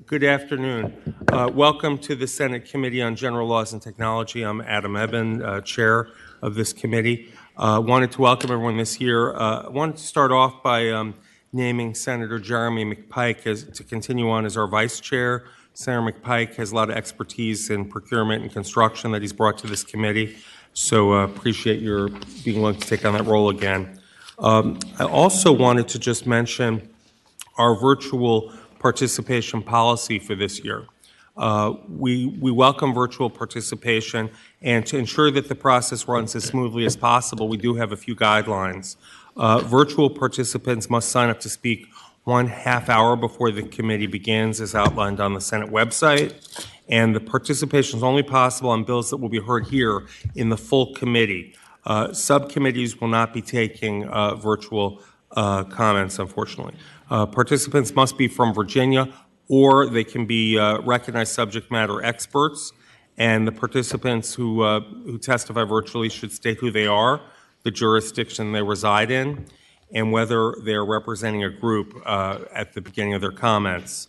Good afternoon. Welcome to the Senate Committee on General Laws and Technology. I'm Adam Eben, chair of this committee. Wanted to welcome everyone this year. Wanted to start off by naming Senator Jeremy McPike to continue on as our vice chair. Senator McPike has a lot of expertise in procurement and construction that he's brought to this committee, so appreciate your being willing to take on that role again. I also wanted to just mention our virtual participation policy for this year. We welcome virtual participation, and to ensure that the process runs as smoothly as possible, we do have a few guidelines. Virtual participants must sign up to speak 1/2 hour before the committee begins, as outlined on the Senate website, and the participation is only possible on bills that will be heard here in the full committee. Subcommittees will not be taking virtual comments, unfortunately. Participants must be from Virginia, or they can be recognized subject matter experts, and the participants who testify virtually should state who they are, the jurisdiction they reside in, and whether they're representing a group at the beginning of their comments.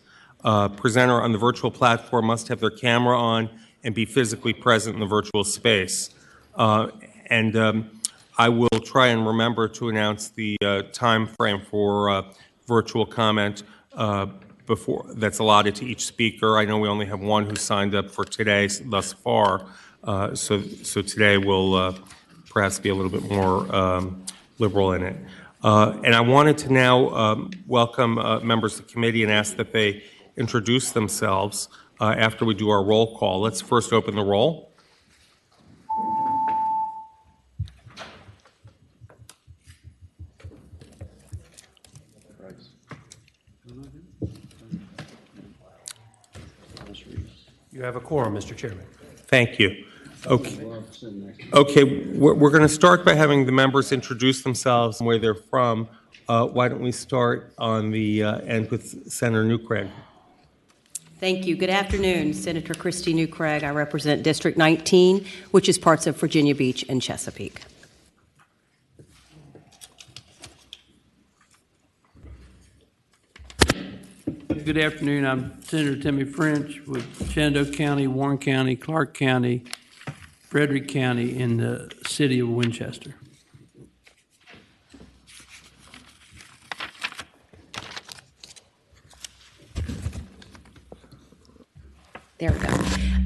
Presenter on the virtual platform must have their camera on and be physically present in the virtual space. I will try and remember to announce the time frame for virtual comment before that's allotted to each speaker. I know we only have one who signed up for today thus far, so today will perhaps be a little bit more liberal in it. And I wanted to now welcome members of the committee and ask that they introduce themselves after we do our roll call. Let's first open the roll. You have a quorum, Mr. Chairman. Thank you. Okay, we're going to start by having the members introduce themselves and where they're from. Why don't we start on the end with Senator Newcraig? Thank you. Good afternoon. Senator Christy Newcraig. I represent District 19, which is parts of Virginia Beach and Chesapeake. Good afternoon. I'm Senator Timmy French with Shenandoah County, Warren County, Clark County, Frederick County, in the city of Winchester. There we go.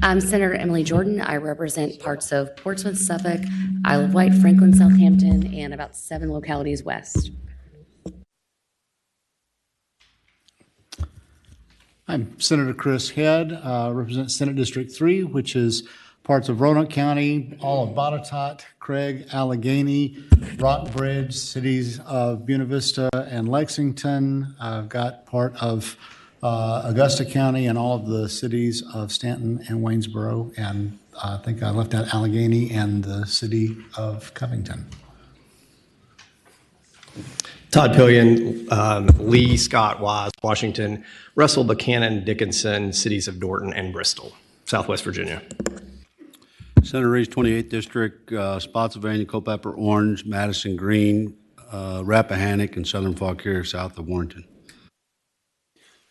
I'm Senator Emily Jordan. I represent parts of Portsmouth, Suffolk, Isle of Wight, Franklin, Southampton, and about 7 localities west. I'm Senator Chris Head, represent Senate District 3, which is parts of Roanoke County, all of Botetourt, Craig, Allegheny, Rockbridge, cities of Buena Vista and Lexington. I've got part of Augusta County and all of the cities of Stanton and Waynesboro, and I think I left out Allegheny and the city of Covington. Todd Pillion, Lee, Scott, Wise, Washington, Russell, Buchanan, Dickinson, cities of Dorton and Bristol, Southwest Virginia. Senator Reed's 28th District, Spotsylvania, Culpeper, Orange, Madison, Green, Rappahannock, and Southern Fauquier, south of Warrenton.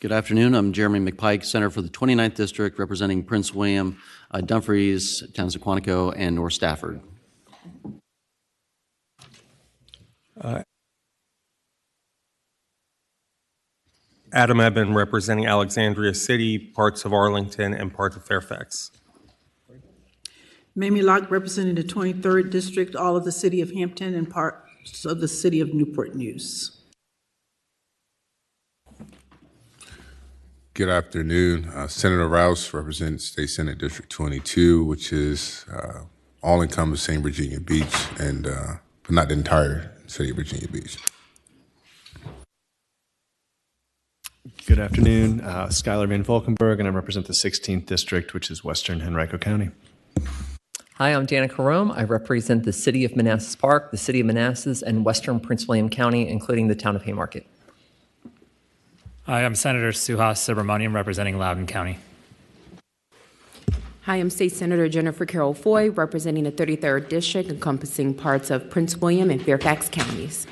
Good afternoon. I'm Jeremy McPike, Senator for the 29th District, representing Prince William, Dumfries, towns of Quantico, and North Stafford. Adam Eben, representing Alexandria City, parts of Arlington, and parts of Fairfax. Mamie Locke, representing the 23rd District, all of the city of Hampton, and parts of the city of Newport News. Good afternoon. Senator Rouse represents State Senate District 22, which is all encompassing Virginia Beach, and but not the entire city of Virginia Beach. Good afternoon. Skylar Van Valkenburg, and I represent the 16th District, which is Western Henrico County. Hi, I'm Danica Rome. I represent the city of Manassas Park, the city of Manassas, and Western Prince William County, including the town of Haymarket. Hi, I'm Senator Suhas Subramaniam, representing Loudoun County. Hi, I'm State Senator Jennifer Carroll Foy, representing the 33rd District, encompassing parts of Prince William and Fairfax counties.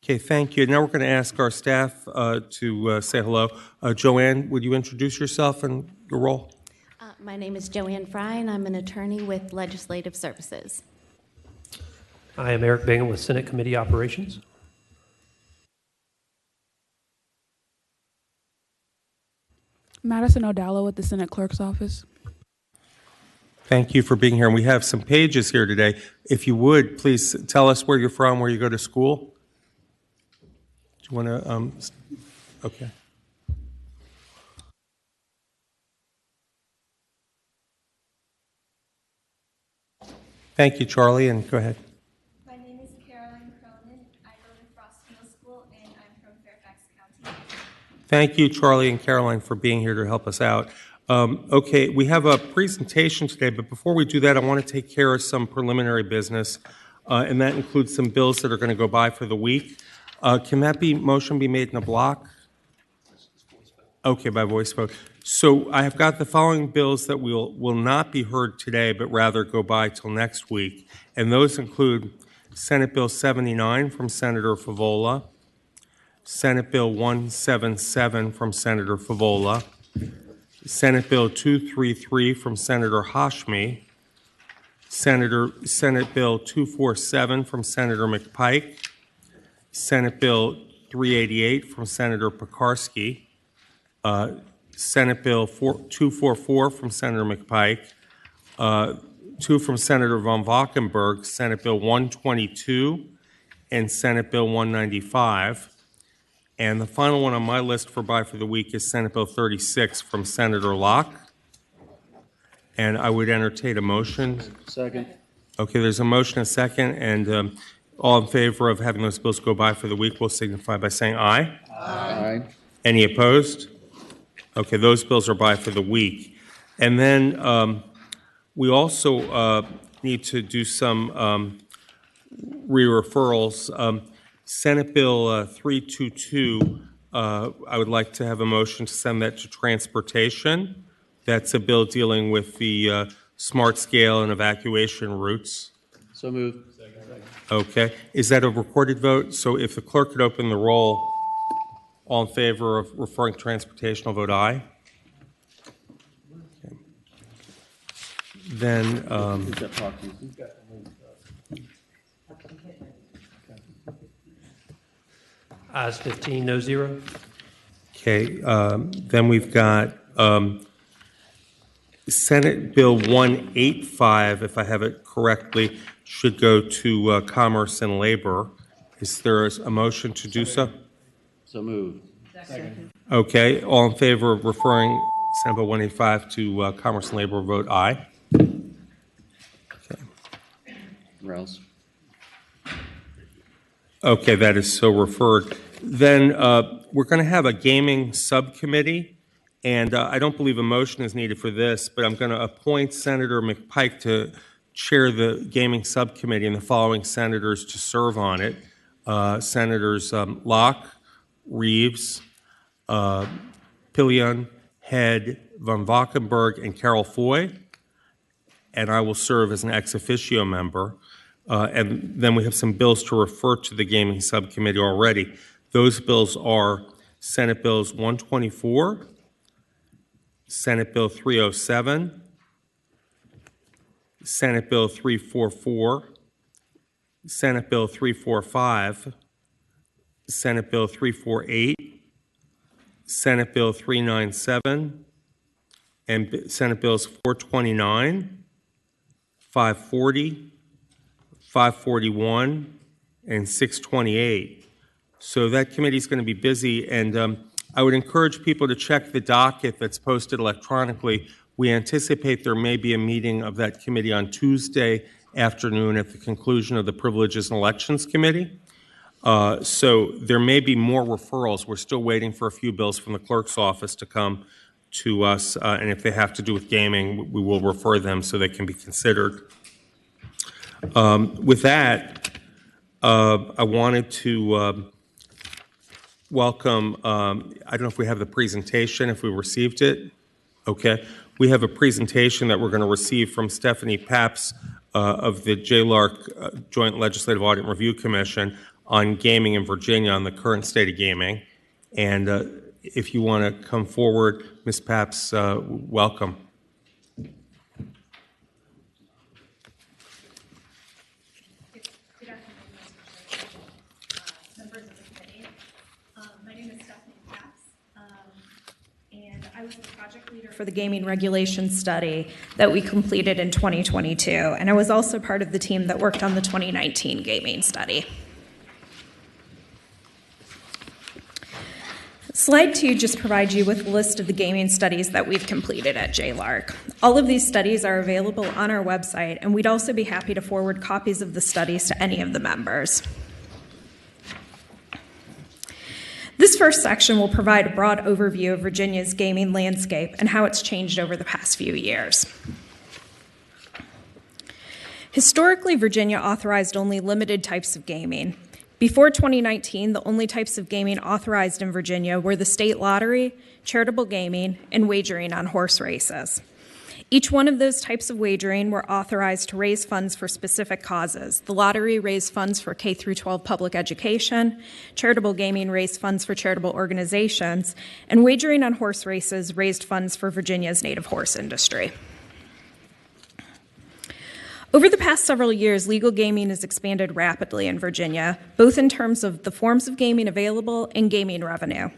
Okay, thank you. Now we're going to ask our staff to say hello. Joanne, would you introduce yourself and your role? My name is Joanne Fry, and I'm an attorney with Legislative Services. I am Eric Bingham with Senate Committee Operations. Madison O'Dallo with the Senate Clerk's Office. Thank you for being here. And we have some pages here today. If you would, please tell us where you're from, where you go to school. Do you want to? Okay. Thank you, Charlie, and go ahead. My name is Caroline Cronin. I go to Frost Middle School, and I'm from Fairfax County. Thank you, Charlie and Caroline, for being here to help us out. Okay, we have a presentation today, but before we do that, I want to take care of some preliminary business, and that includes some bills that are going to go by for the week. Can that motion be made in a block? Okay, by voice vote. So I have got the following bills that will not be heard today, but rather go by till next week, and those include Senate Bill 79 from Senator Favola, Senate Bill 177 from Senator Favola, Senate Bill 233 from Senator Hashmi, Senate Bill 247 from Senator McPike, Senate Bill 388 from Senator Pekarsky, Senate Bill 244 from Senator McPike, 2 from Senator von Valkenburg, Senate Bill 122, and Senate Bill 195. And the final one on my list for the week is Senate Bill 36 from Senator Locke. And I would entertain a motion. Second. Okay, there's a motion, a second, and all in favor of having those bills go by for the week will signify by saying aye. Aye. Any opposed? Okay, those bills are by for the week. And then we also need to do some re-referrals. Senate Bill 322, I would like to have a motion to send that to Transportation. That's a bill dealing with the smart scale and evacuation routes. So moved. Okay. Is that a recorded vote? So if the clerk could open the roll, all in favor of referring to Transportation, will vote aye. Okay. Then, Ayes 15, no zero. okay. Then we've got Senate Bill 185, if I have it correctly, should go to Commerce and Labor. Is there a motion to do so? So moved. Okay, all in favor of referring Senate Bill 185 to Commerce and Labor, vote aye. Okay. Rouse. Okay, that is so referred. Then we're going to have a gaming subcommittee, and I don't believe a motion is needed for this, but I'm going to appoint Senator McPike to chair the gaming subcommittee and the following senators to serve on it. Senators Locke, Reeves, Pillion, Head, von Valkenburg, and Carol Foy, and I will serve as an ex officio member. And then we have some bills to refer to the gaming subcommittee already. Those bills are Senate Bills 124, Senate Bill 307, Senate Bill 344, Senate Bill 345, Senate Bill 348, Senate Bill 397, and Senate Bills 429, 540, 541, and 628. So that committee is going to be busy, and I would encourage people to check the docket that's posted electronically. We anticipate there may be a meeting of that committee on Tuesday afternoon at the conclusion of the Privileges and Elections Committee. So there may be more referrals. We're still waiting for a few bills from the clerk's office to come to us, and if they have to do with gaming, we will refer them so they can be considered. With that, I wanted to welcome, I don't know if we have the presentation, if we received it. Okay. We have a presentation that we're going to receive from Stephanie Papps of the JLARC Joint Legislative Audit and Review Commission on gaming in Virginia, on the current state of gaming. And if you want to come forward, Ms. Papps, welcome. I was the project leader for the gaming regulation study that we completed in 2022, and I was also part of the team that worked on the 2019 gaming study. Slide 2 just provides you with a list of the gaming studies that we've completed at JLARC. All of these studies are available on our website, and we'd also be happy to forward copies of the studies to any of the members. This first section will provide a broad overview of Virginia's gaming landscape and how it's changed over the past few years. Historically, Virginia authorized only limited types of gaming. Before 2019, the only types of gaming authorized in Virginia were the state lottery, charitable gaming, and wagering on horse races. Each one of those types of wagering were authorized to raise funds for specific causes. The lottery raised funds for K-12 public education, charitable gaming raised funds for charitable organizations, and wagering on horse races raised funds for Virginia's native horse industry. Over the past several years, legal gaming has expanded rapidly in Virginia, both in terms of the forms of gaming available and gaming revenue.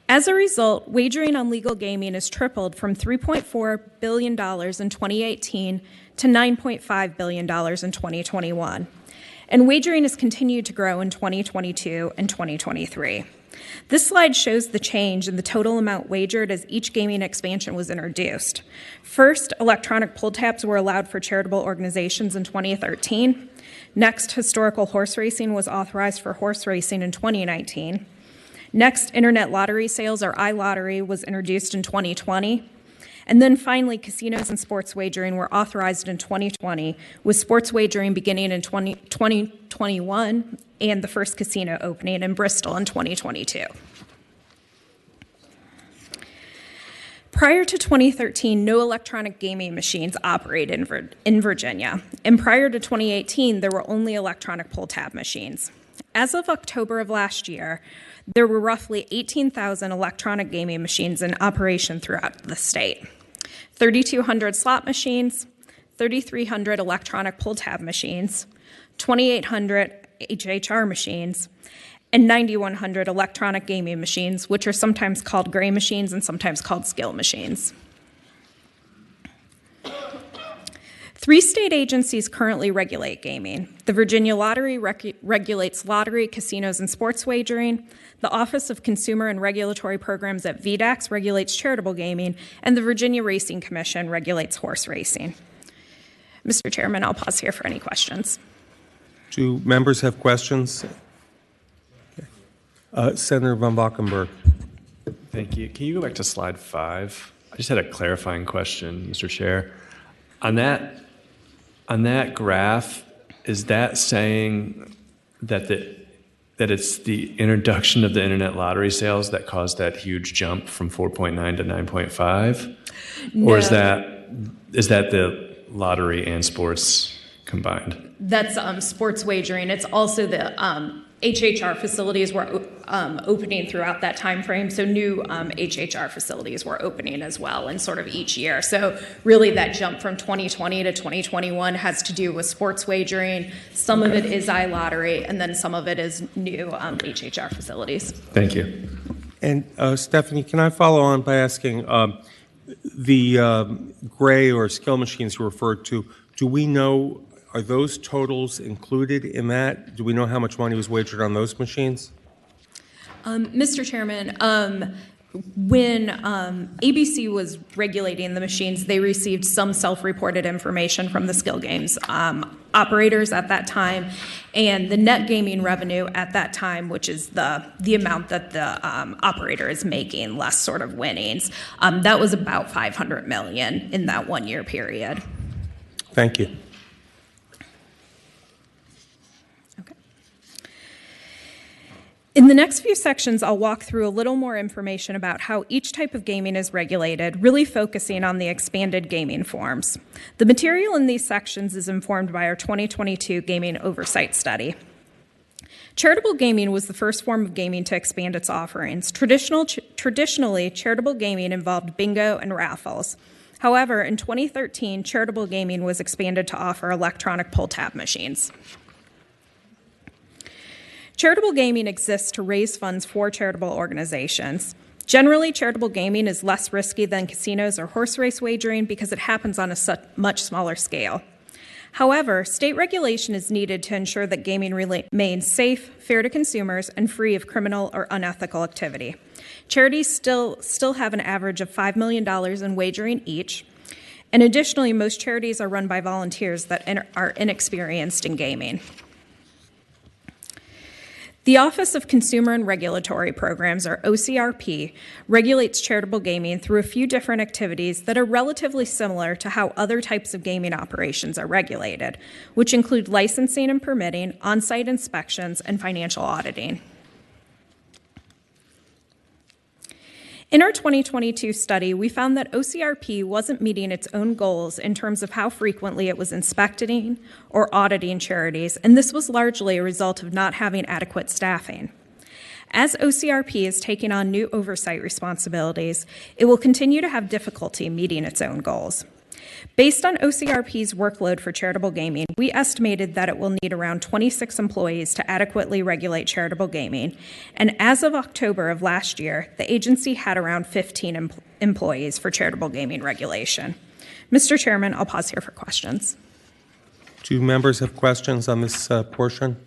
As a result, wagering on legal gaming has tripled from $3.4 billion in 2018 to $9.5 billion in 2021. And wagering has continued to grow in 2022 and 2023. This slide shows the change in the total amount wagered as each gaming expansion was introduced. First, electronic pull tabs were allowed for charitable organizations in 2013. Next, historical horse racing was authorized for horse racing in 2019. Next, internet lottery sales, or iLottery, was introduced in 2020. And then finally, casinos and sports wagering were authorized in 2020, with sports wagering beginning in 2021 and the first casino opening in Bristol in 2022. Prior to 2013, no electronic gaming machines operated in Virginia. And prior to 2018, there were only electronic pull tab machines. As of October of last year, there were roughly 18,000 electronic gaming machines in operation throughout the state. 3,200 slot machines, 3,300 electronic pull tab machines, 2,800 HHR machines, and 9,100 electronic gaming machines, which are sometimes called gray machines and sometimes called skill machines. 3 state agencies currently regulate gaming. The Virginia Lottery regulates lottery, casinos, and sports wagering. The Office of Consumer and Regulatory Programs at VDAX regulates charitable gaming, and the Virginia Racing Commission regulates horse racing. Mr. Chairman, I'll pause here for any questions. Do members have questions? Okay. Senator von Valkenburg. Thank you. Can you go back to slide 5? I just had a clarifying question, Mr. Chair. On that graph, is that saying that it's the introduction of the internet lottery sales that caused that huge jump from 4.9 to 9.5? No. Or is that the lottery and sports combined? That's sports wagering. It's also the HHR facilities were opening throughout that time frame, so new HHR facilities were opening as well in sort of each year. So really that jump from 2020 to 2021 has to do with sports wagering. Some of it is iLottery, and then some of it is new HHR facilities. Thank you. And Stephanie, can I follow on by asking, the gray or skill machines you referred to, do we know, are those totals included in that? Do we know how much money was wagered on those machines? Mr. Chairman, when ABC was regulating the machines, they received some self-reported information from the skill games operators at that time, and the net gaming revenue at that time, which is the amount that the operator is making less sort of winnings, that was about $500 million in that 1-year period. Thank you. In the next few sections, I'll walk through a little more information about how each type of gaming is regulated, really focusing on the expanded gaming forms. The material in these sections is informed by our 2022 Gaming Oversight Study. Charitable gaming was the first form of gaming to expand its offerings. Traditionally, charitable gaming involved bingo and raffles. However, in 2013, charitable gaming was expanded to offer electronic pull-tab machines. Charitable gaming exists to raise funds for charitable organizations. Generally, charitable gaming is less risky than casinos or horse race wagering because it happens on a much smaller scale. However, state regulation is needed to ensure that gaming remains safe, fair to consumers, and free of criminal or unethical activity. Charities still have an average of $5 million in wagering each, and additionally, most charities are run by volunteers that are inexperienced in gaming. The Office of Consumer and Regulatory Programs, or OCRP, regulates charitable gaming through a few different activities that are relatively similar to how other types of gaming operations are regulated, which include licensing and permitting, on-site inspections, and financial auditing. In our 2022 study, we found that OCRP wasn't meeting its own goals in terms of how frequently it was inspecting or auditing charities, and this was largely a result of not having adequate staffing. As OCRP is taking on new oversight responsibilities, it will continue to have difficulty meeting its own goals. Based on OCRP's workload for charitable gaming, we estimated that it will need around 26 employees to adequately regulate charitable gaming, and as of October of last year, the agency had around 15 employees for charitable gaming regulation. Mr. Chairman, I'll pause here for questions. Do members have questions on this portion?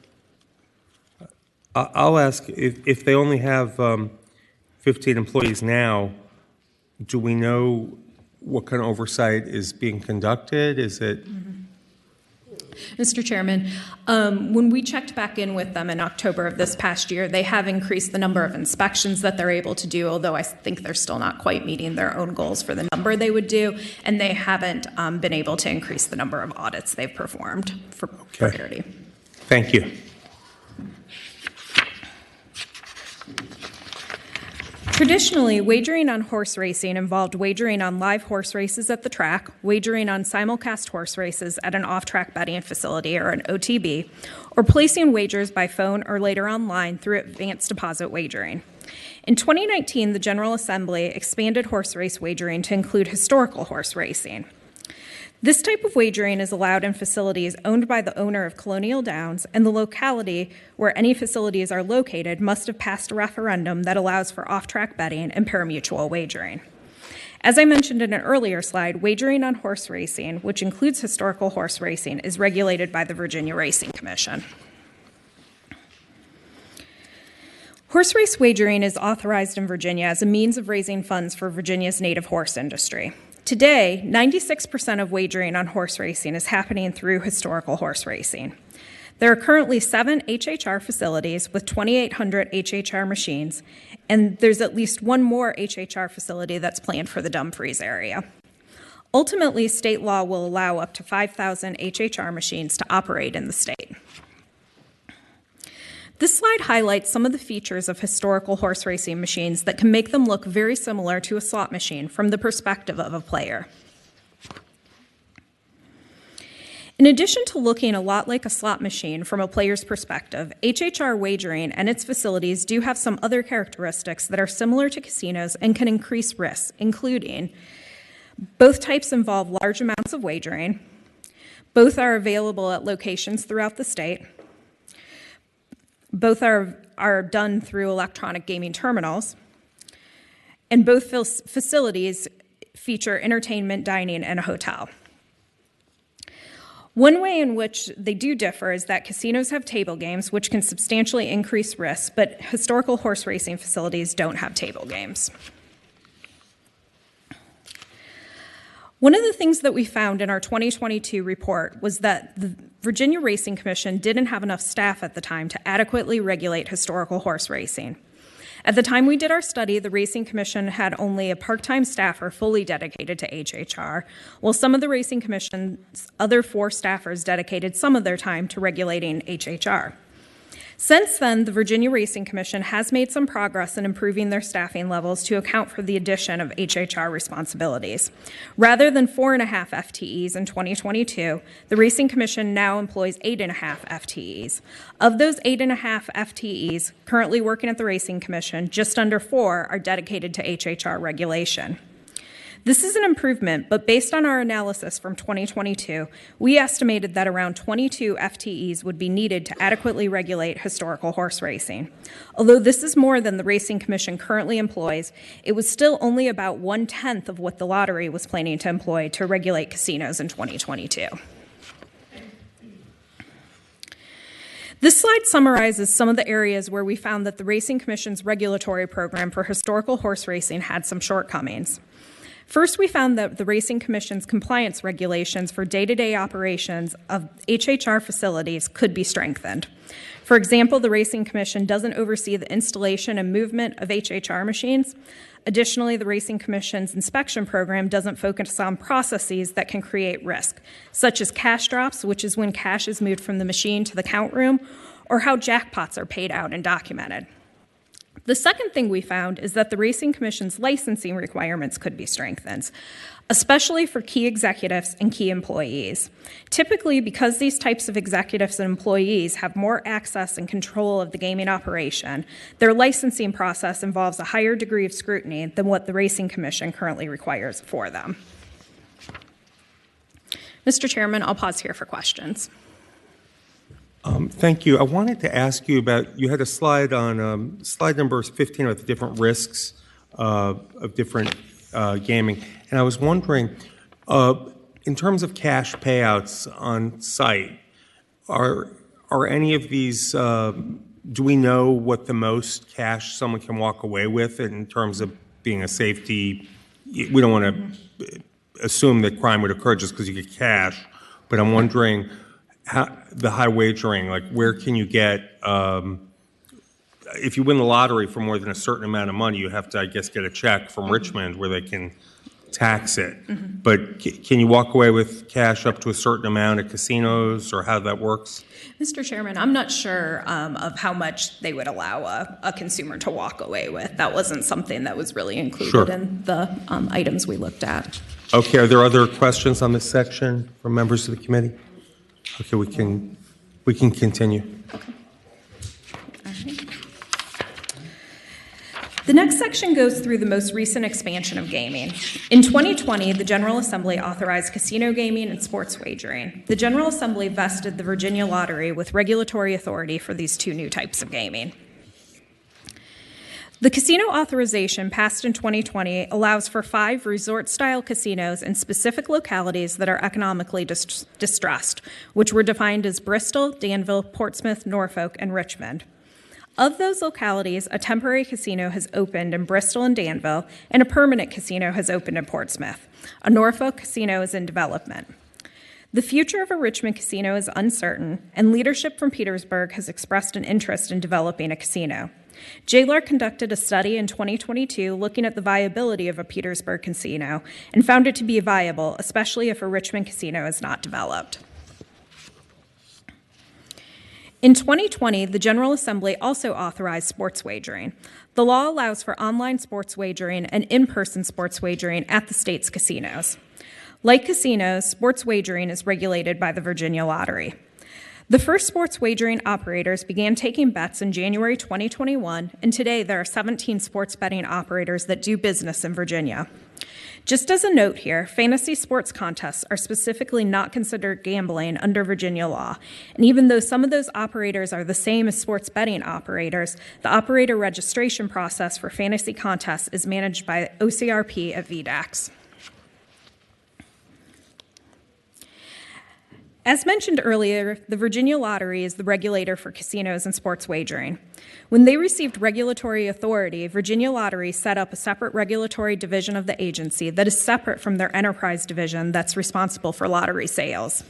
I'll ask, if they only have 15 employees now, do we know what kind of oversight is being conducted? Is it? Mr. Chairman, when we checked back in with them in October of this past year, they have increased the number of inspections that they're able to do, although I think they're still not quite meeting their own goals for the number they would do, and they haven't been able to increase the number of audits they've performed for charity. Thank you. Traditionally, wagering on horse racing involved wagering on live horse races at the track, wagering on simulcast horse races at an off-track betting facility or an OTB, or placing wagers by phone or later online through advanced deposit wagering. In 2019, the General Assembly expanded horse race wagering to include historical horse racing. This type of wagering is allowed in facilities owned by the owner of Colonial Downs, and the locality where any facilities are located must have passed a referendum that allows for off-track betting and parimutuel wagering. As I mentioned in an earlier slide, wagering on horse racing, which includes historical horse racing, is regulated by the Virginia Racing Commission. Horse race wagering is authorized in Virginia as a means of raising funds for Virginia's native horse industry. Today, 96% of wagering on horse racing is happening through historical horse racing. There are currently 7 HHR facilities with 2,800 HHR machines, and there's at least one more HHR facility that's planned for the Dumfries area. Ultimately, state law will allow up to 5,000 HHR machines to operate in the state. This slide highlights some of the features of historical horse racing machines that can make them look very similar to a slot machine from the perspective of a player. In addition to looking a lot like a slot machine from a player's perspective, HHR wagering and its facilities do have some other characteristics that are similar to casinos and can increase risks, including both types involve large amounts of wagering, both are available at locations throughout the state, both are done through electronic gaming terminals, and both facilities feature entertainment, dining, and a hotel. One way in which they do differ is that casinos have table games, which can substantially increase risk, but historical horse racing facilities don't have table games. One of the things that we found in our 2022 report was that the Virginia Racing Commission didn't have enough staff at the time to adequately regulate historical horse racing. At the time we did our study, the Racing Commission had only a part-time staffer fully dedicated to HHR, while some of the Racing Commission's other 4 staffers dedicated some of their time to regulating HHR. Since then, the Virginia Racing Commission has made some progress in improving their staffing levels to account for the addition of HHR responsibilities. Rather than 4.5 FTEs in 2022, the Racing Commission now employs 8.5 FTEs. Of those 8.5 FTEs currently working at the Racing Commission, just under 4 are dedicated to HHR regulation. This is an improvement, but based on our analysis from 2022, we estimated that around 22 FTEs would be needed to adequately regulate historical horse racing. Although this is more than the Racing Commission currently employs, it was still only about 1/10 of what the lottery was planning to employ to regulate casinos in 2022. This slide summarizes some of the areas where we found that the Racing Commission's regulatory program for historical horse racing had some shortcomings. First, we found that the Racing Commission's compliance regulations for day-to-day operations of HHR facilities could be strengthened. For example, the Racing Commission doesn't oversee the installation and movement of HHR machines. Additionally, the Racing Commission's inspection program doesn't focus on processes that can create risk, such as cash drops, which is when cash is moved from the machine to the count room, or how jackpots are paid out and documented. The second thing we found is that the Racing Commission's licensing requirements could be strengthened, especially for key executives and key employees. Typically, because these types of executives and employees have more access and control of the gaming operation, their licensing process involves a higher degree of scrutiny than what the Racing Commission currently requires for them. Mr. Chairman, I'll pause here for questions. Thank you. I wanted to ask you about, you had a slide on slide number 15 about the different risks of different gaming. And I was wondering, in terms of cash payouts on site, are any of these, do we know what the most cash someone can walk away with in terms of being a safety? We don't want to assume that crime would occur just because you get cash, but I'm wondering, the high wagering, like where can you get, if you win the lottery for more than a certain amount of money, you have to, I guess, get a check from Richmond where they can tax it. Mm-hmm. But can you walk away with cash up to a certain amount at casinos, or how that works? Mr. Chairman, I'm not sure of how much they would allow a consumer to walk away with. That wasn't something that was really included in the items we looked at. Okay, are there other questions on this section from members of the committee? Okay, we can continue. Okay. All right. The next section goes through the most recent expansion of gaming. In 2020, the General Assembly authorized casino gaming and sports wagering. The General Assembly vested the Virginia Lottery with regulatory authority for these two new types of gaming. The casino authorization passed in 2020 allows for 5 resort-style casinos in specific localities that are economically distressed, which were defined as Bristol, Danville, Portsmouth, Norfolk, and Richmond. Of those localities, a temporary casino has opened in Bristol and Danville, and a permanent casino has opened in Portsmouth. A Norfolk casino is in development. The future of a Richmond casino is uncertain, and leadership from Petersburg has expressed an interest in developing a casino. JLAR conducted a study in 2022 looking at the viability of a Petersburg casino and found it to be viable, especially if a Richmond casino is not developed. In 2020, the General Assembly also authorized sports wagering. The law allows for online sports wagering and in-person sports wagering at the state's casinos. Like casinos, sports wagering is regulated by the Virginia Lottery. The first sports wagering operators began taking bets in January 2021, and today there are 17 sports betting operators that do business in Virginia. Just as a note here, fantasy sports contests are specifically not considered gambling under Virginia law, and even though some of those operators are the same as sports betting operators, the operator registration process for fantasy contests is managed by OCRP at VDAX. As mentioned earlier, the Virginia Lottery is the regulator for casinos and sports wagering. When they received regulatory authority, Virginia Lottery set up a separate regulatory division of the agency that is separate from their enterprise division that's responsible for lottery sales.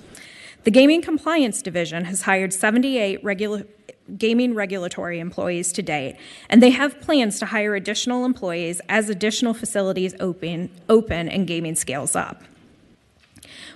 The Gaming Compliance Division has hired 78 gaming regulatory employees to date, and they have plans to hire additional employees as additional facilities open and gaming scales up.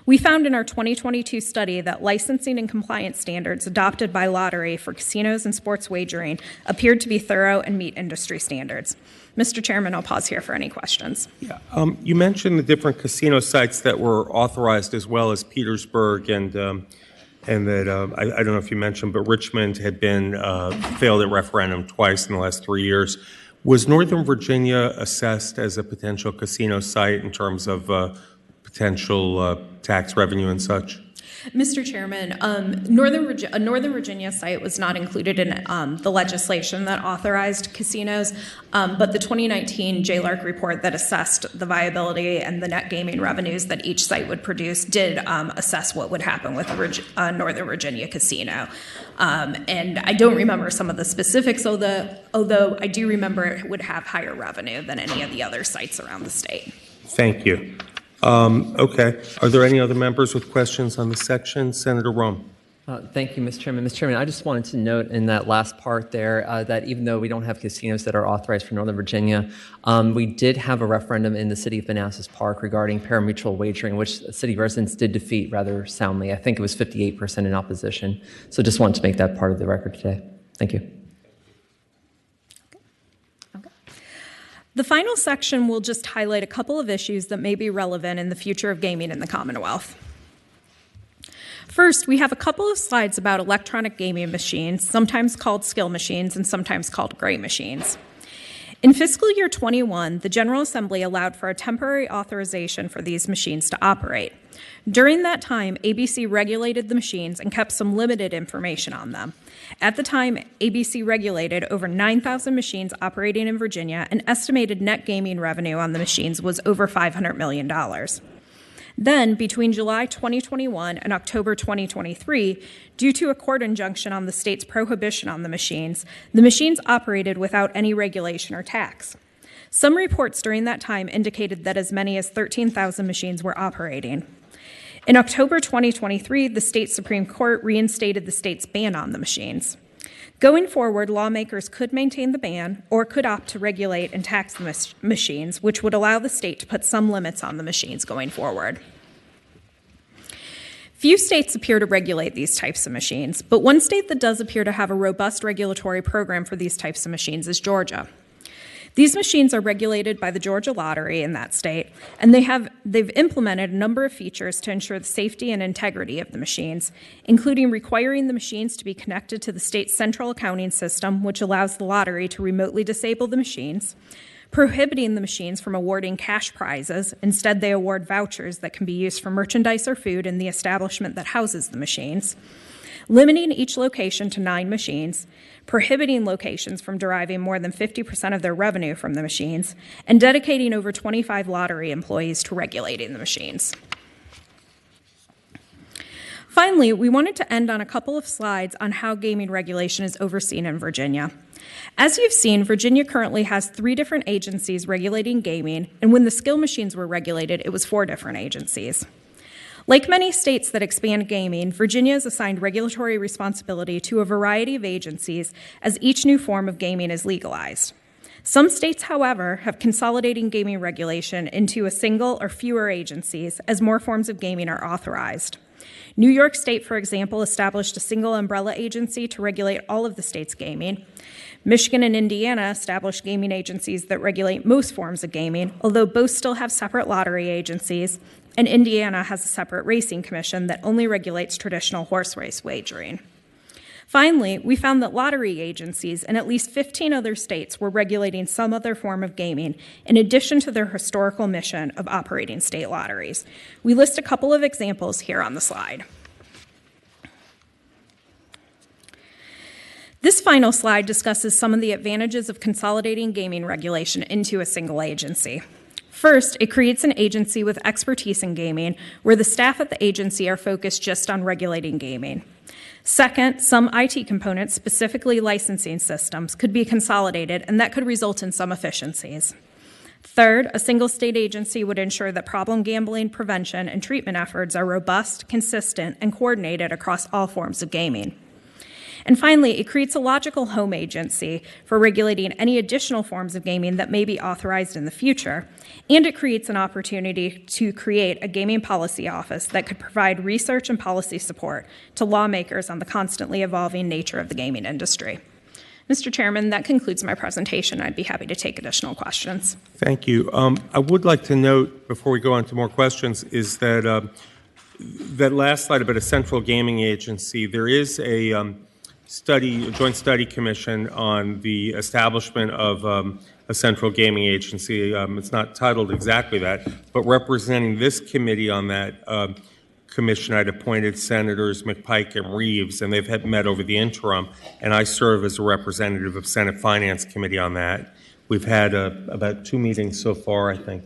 We found in our 2022 study that licensing and compliance standards adopted by lottery for casinos and sports wagering appeared to be thorough and meet industry standards. Mr. Chairman, I'll pause here for any questions. Yeah. You mentioned the different casino sites that were authorized as well as Petersburg and that, I don't know if you mentioned, but Richmond had been failed at referendum twice in the last 3 years. Was Northern Virginia assessed as a potential casino site in terms of potential tax revenue and such? Mr. Chairman, a Northern Virginia site was not included in the legislation that authorized casinos, but the 2019 JLARC report that assessed the viability and the net gaming revenues that each site would produce did assess what would happen with a Northern Virginia casino. And I don't remember some of the specifics, although I do remember it would have higher revenue than any of the other sites around the state. Thank you. Okay. Are there any other members with questions on this section? Senator Rome. Thank you, Mr. Chairman. Mr. Chairman, I just wanted to note in that last part there that even though we don't have casinos that are authorized for Northern Virginia, we did have a referendum in the city of Manassas Park regarding parimutuel wagering, which city residents did defeat rather soundly. I think it was 58% in opposition. So just wanted to make that part of the record today. Thank you. The final section will just highlight a couple of issues that may be relevant in the future of gaming in the Commonwealth. First, we have a couple of slides about electronic gaming machines, sometimes called skill machines and sometimes called gray machines. In fiscal year 21, the General Assembly allowed for a temporary authorization for these machines to operate. During that time, ABC regulated the machines and kept some limited information on them. At the time, ABC regulated over 9,000 machines operating in Virginia, and estimated net gaming revenue on the machines was over $500 million. Then, between July 2021 and October 2023, due to a court injunction on the state's prohibition on the machines operated without any regulation or tax. Some reports during that time indicated that as many as 13,000 machines were operating. In October 2023, the state Supreme Court reinstated the state's ban on the machines. Going forward, lawmakers could maintain the ban or could opt to regulate and tax the machines, which would allow the state to put some limits on the machines going forward. Few states appear to regulate these types of machines, but one state that does appear to have a robust regulatory program for these types of machines is Georgia. These machines are regulated by the Georgia Lottery in that state, and they've implemented a number of features to ensure the safety and integrity of the machines, including requiring the machines to be connected to the state's central accounting system, which allows the lottery to remotely disable the machines, prohibiting the machines from awarding cash prizes. Instead, they award vouchers that can be used for merchandise or food in the establishment that houses the machines, limiting each location to 9 machines, prohibiting locations from deriving more than 50% of their revenue from the machines, and dedicating over 25 lottery employees to regulating the machines. Finally, we wanted to end on a couple of slides on how gaming regulation is overseen in Virginia. As you've seen, Virginia currently has 3 different agencies regulating gaming, and when the skill machines were regulated, it was 4 different agencies. Like many states that expand gaming, Virginia has assigned regulatory responsibility to a variety of agencies as each new form of gaming is legalized. Some states, however, have consolidating gaming regulation into a single or fewer agencies as more forms of gaming are authorized. New York State, for example, established a single umbrella agency to regulate all of the state's gaming. Michigan and Indiana established gaming agencies that regulate most forms of gaming, although both still have separate lottery agencies, and Indiana has a separate racing commission that only regulates traditional horse race wagering. Finally, we found that lottery agencies in at least 15 other states were regulating some other form of gaming, in addition to their historical mission of operating state lotteries. We list a couple of examples here on the slide. This final slide discusses some of the advantages of consolidating gaming regulation into a single agency. First, it creates an agency with expertise in gaming, where the staff at the agency are focused just on regulating gaming. Second, some IT components, specifically licensing systems, could be consolidated, and that could result in some efficiencies. Third, a single state agency would ensure that problem gambling prevention and treatment efforts are robust, consistent, and coordinated across all forms of gaming. And finally, it creates a logical home agency for regulating any additional forms of gaming that may be authorized in the future. And it creates an opportunity to create a gaming policy office that could provide research and policy support to lawmakers on the constantly evolving nature of the gaming industry. Mr. Chairman, that concludes my presentation. I'd be happy to take additional questions. Thank you. I would like to note, before we go on to more questions, is that that last slide about a central gaming agency, there is a joint study commission on the establishment of a central gaming agency. It's not titled exactly that, but representing this committee on that commission, I'd appointed Senators McPike and Reeves, and they've met over the interim, and I serve as a representative of Senate Finance Committee on that. We've had about 2 meetings so far, I think,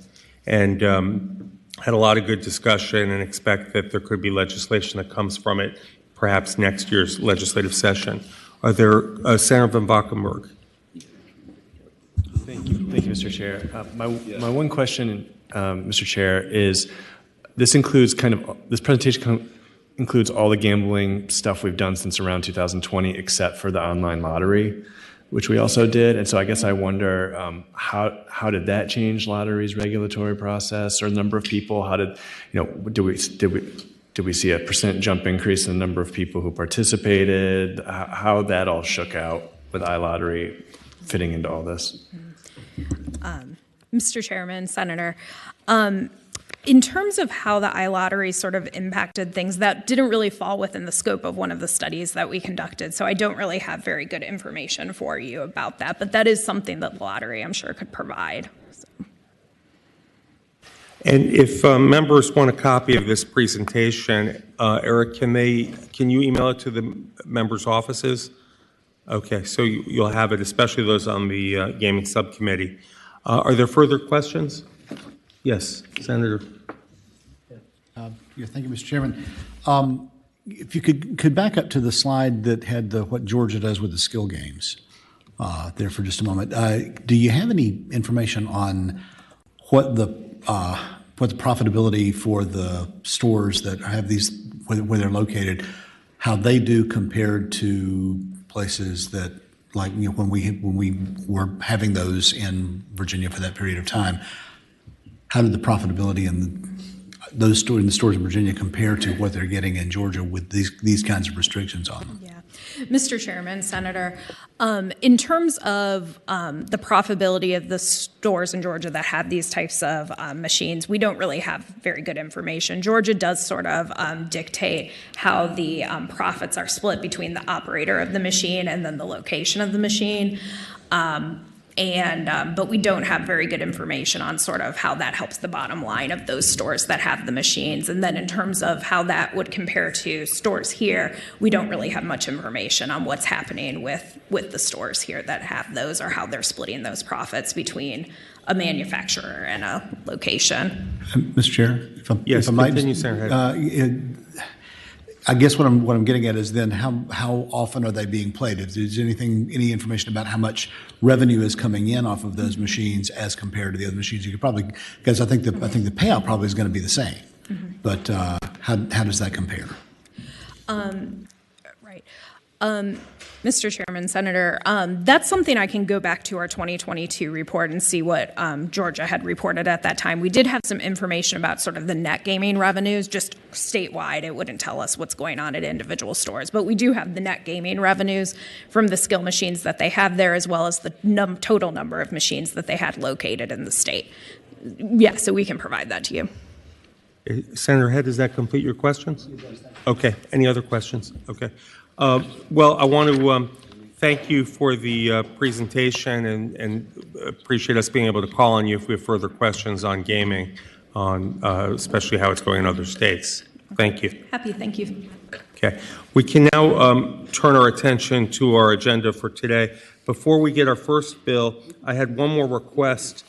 and had a lot of good discussion and expect that there could be legislation that comes from it, perhaps next year's legislative session. Are there, Senator Van Valkenburg? Thank you, Mr. Chair. My one question, Mr. Chair, is this presentation includes all the gambling stuff we've done since around 2020, except for the online lottery, which we also did. And so I guess I wonder how did that change lottery's regulatory process or the number of people? How did did we see a % jump increase in the number of people who participated? How that all shook out with iLottery fitting into all this? Mr. Chairman, Senator, in terms of how the iLottery sort of impacted things, that didn't really fall within the scope of one of the studies that we conducted, so I don't really have very good information for you about that, but that is something that the lottery, I'm sure, could provide. And if members want a copy of this presentation, Eric, can you email it to the members' offices? Okay, so you'll have it, especially those on the gaming subcommittee. Are there further questions? Yes, Senator. Thank you, Mr. Chairman. If you could back up to the slide that had what Georgia does with the skill games there for just a moment. Do you have any information on what the profitability for the stores that have these, where they're located, how they do compared to places that, like, when we were having those in Virginia for that period of time? How did the profitability in those stores in the stores in Virginia compare to what they're getting in Georgia with these kinds of restrictions on them? Yeah. Mr. Chairman, Senator, in terms of the profitability of the stores in Georgia that have these types of machines, we don't really have very good information. Georgia does sort of dictate how the profits are split between the operator of the machine and then the location of the machine. But we don't have very good information on sort of how that helps the bottom line of those stores that have the machines. And then in terms of how that would compare to stores here, we don't really have much information on what's happening with the stores here that have those or how they're splitting those profits between a manufacturer and a location. Mr. Chair, if I might, continue, Senator. I guess what I'm getting at is then how often are they being played? If there's any information about how much revenue is coming in off of those machines as compared to the other machines, you could probably, because I think the payout probably is going to be the same. Mm-hmm. But how does that compare? Right. Mr. Chairman, Senator, that's something I can go back to our 2022 report and see what Georgia had reported at that time. We did have some information about sort of the net gaming revenues, just statewide. It wouldn't tell us what's going on at individual stores, but we do have the net gaming revenues from the skill machines that they have there, as well as the total number of machines that they had located in the state. Yeah, so we can provide that to you. Senator Head, does that complete your questions? Okay. Any other questions? Okay. Well, I want to thank you for the presentation and appreciate us being able to call on you if we have further questions on gaming, on especially how it's going in other states. Thank you. Happy, thank you. Okay. We can now turn our attention to our agenda for today. Before we get our first bill, I had one more request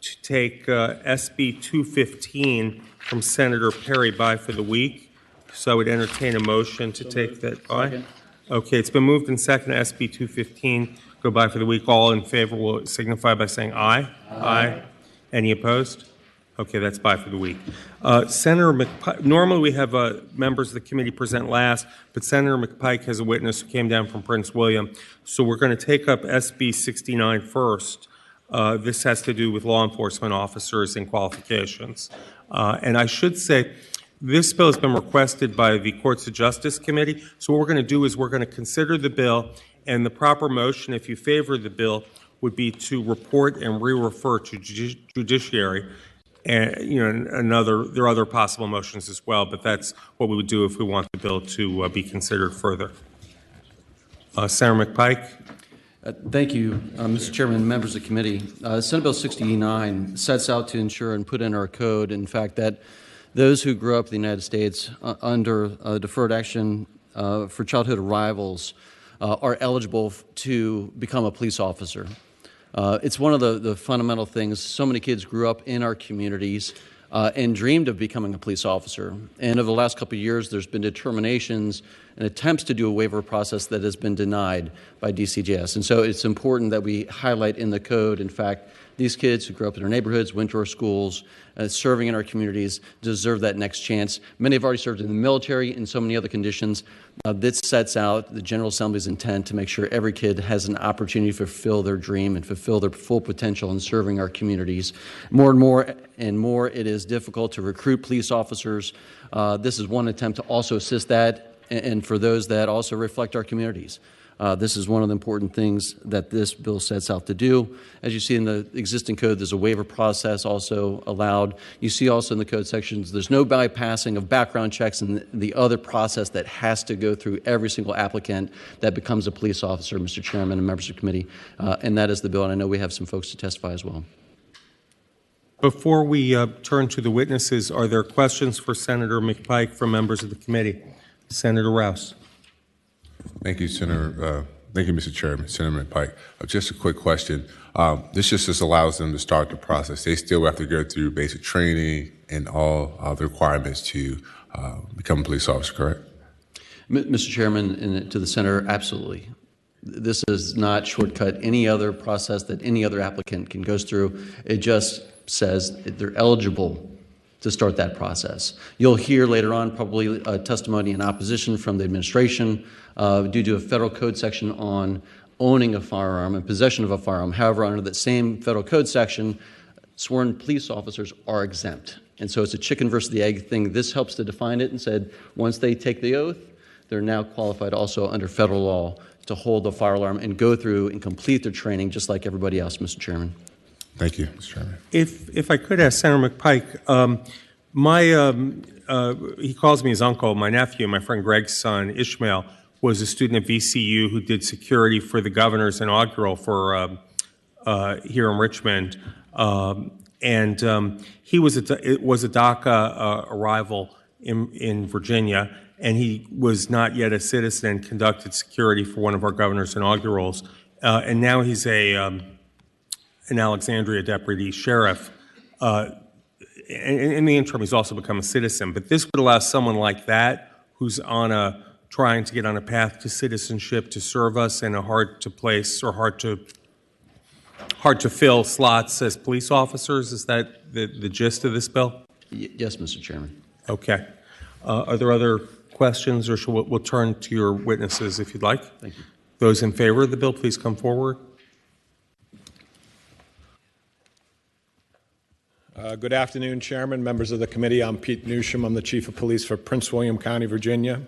to take SB 215 from Senator Perry by for the week. So I would entertain a motion to take that by. Second. Okay, it's been moved and seconded. SB 215 go by for the week. All in favor will signify by saying aye. Aye. Any opposed? Okay, that's bye for the week. Senator McPike, normally we have members of the committee present last, but Senator McPike has a witness who came down from Prince William. So we're going to take up SB 69 first. This has to do with law enforcement officers and qualifications. And I should say, this bill has been requested by the Courts of Justice Committee. So what we're going to do is we're going to consider the bill, and the proper motion, if you favor the bill, would be to report and re-refer to judiciary. And there are other possible motions as well, but that's what we would do if we want the bill to be considered further. Senator McPike. Thank you, Mr. Chairman and members of the committee. Senate Bill 69 sets out to ensure and put in our code, in fact, that those who grew up in the United States under deferred action for childhood arrivals are eligible to become a police officer. It's one of the fundamental things. So many kids grew up in our communities and dreamed of becoming a police officer. And over the last couple of years, there's been determinations and attempts to do a waiver process that has been denied by DCJS. And so it's important that we highlight in the code, in fact, these kids who grew up in our neighborhoods, went to our schools, serving in our communities, deserve that next chance. Many have already served in the military and so many other conditions. This sets out the General Assembly's intent to make sure every kid has an opportunity to fulfill their dream and fulfill their full potential in serving our communities. More and more, it is difficult to recruit police officers. This is one attempt to also assist that, and for those that also reflect our communities. This is one of the important things that this bill sets out to do. As you see in the existing code, there's a waiver process also allowed. You see also in the code sections, there's no bypassing of background checks and the other process that has to go through every single applicant that becomes a police officer, Mr. Chairman and members of the committee. And that is the bill, and I know we have some folks to testify as well. Before we turn to the witnesses, are there questions for Senator McPike from members of the committee? Senator Rouse. Thank you, Senator. Thank you, Mr. Chairman, Senator McPike. Just a quick question. This just allows them to start the process. They still have to go through basic training and all the requirements to become a police officer, correct? Mr. Chairman, and to the Senator, absolutely. This does not shortcut any other process that any other applicant can go through. It just says that they're eligible to start that process. You'll hear later on probably a testimony in opposition from the administration due to a federal code section on owning a firearm and possession of a firearm. However, under that same federal code section, sworn police officers are exempt. And so it's a chicken versus the egg thing. This helps to define it and said once they take the oath, they're now qualified also under federal law to hold the firearm and go through and complete their training just like everybody else, Mr. Chairman. Thank you, Mr. Chairman. If I could ask Senator McPike, he calls me his uncle, my nephew, my friend Greg's son, Ishmael, was a student at VCU who did security for the governor's inaugural for here in Richmond. He was a DACA arrival in Virginia, and he was not yet a citizen and conducted security for one of our governor's inaugurals. And now he's an Alexandria deputy sheriff. In the interim, he's also become a citizen. But this would allow someone like that, who's trying to get on a path to citizenship, to serve us in a hard to place or hard to fill slots as police officers. Is that the gist of this bill? Yes, Mr. Chairman. Okay. Are there other questions, or we'll turn to your witnesses if you'd like? Thank you. Those in favor of the bill, please come forward. Good afternoon, Chairman, members of the committee. I'm Pete Newsham. I'm the Chief of Police for Prince William County, Virginia.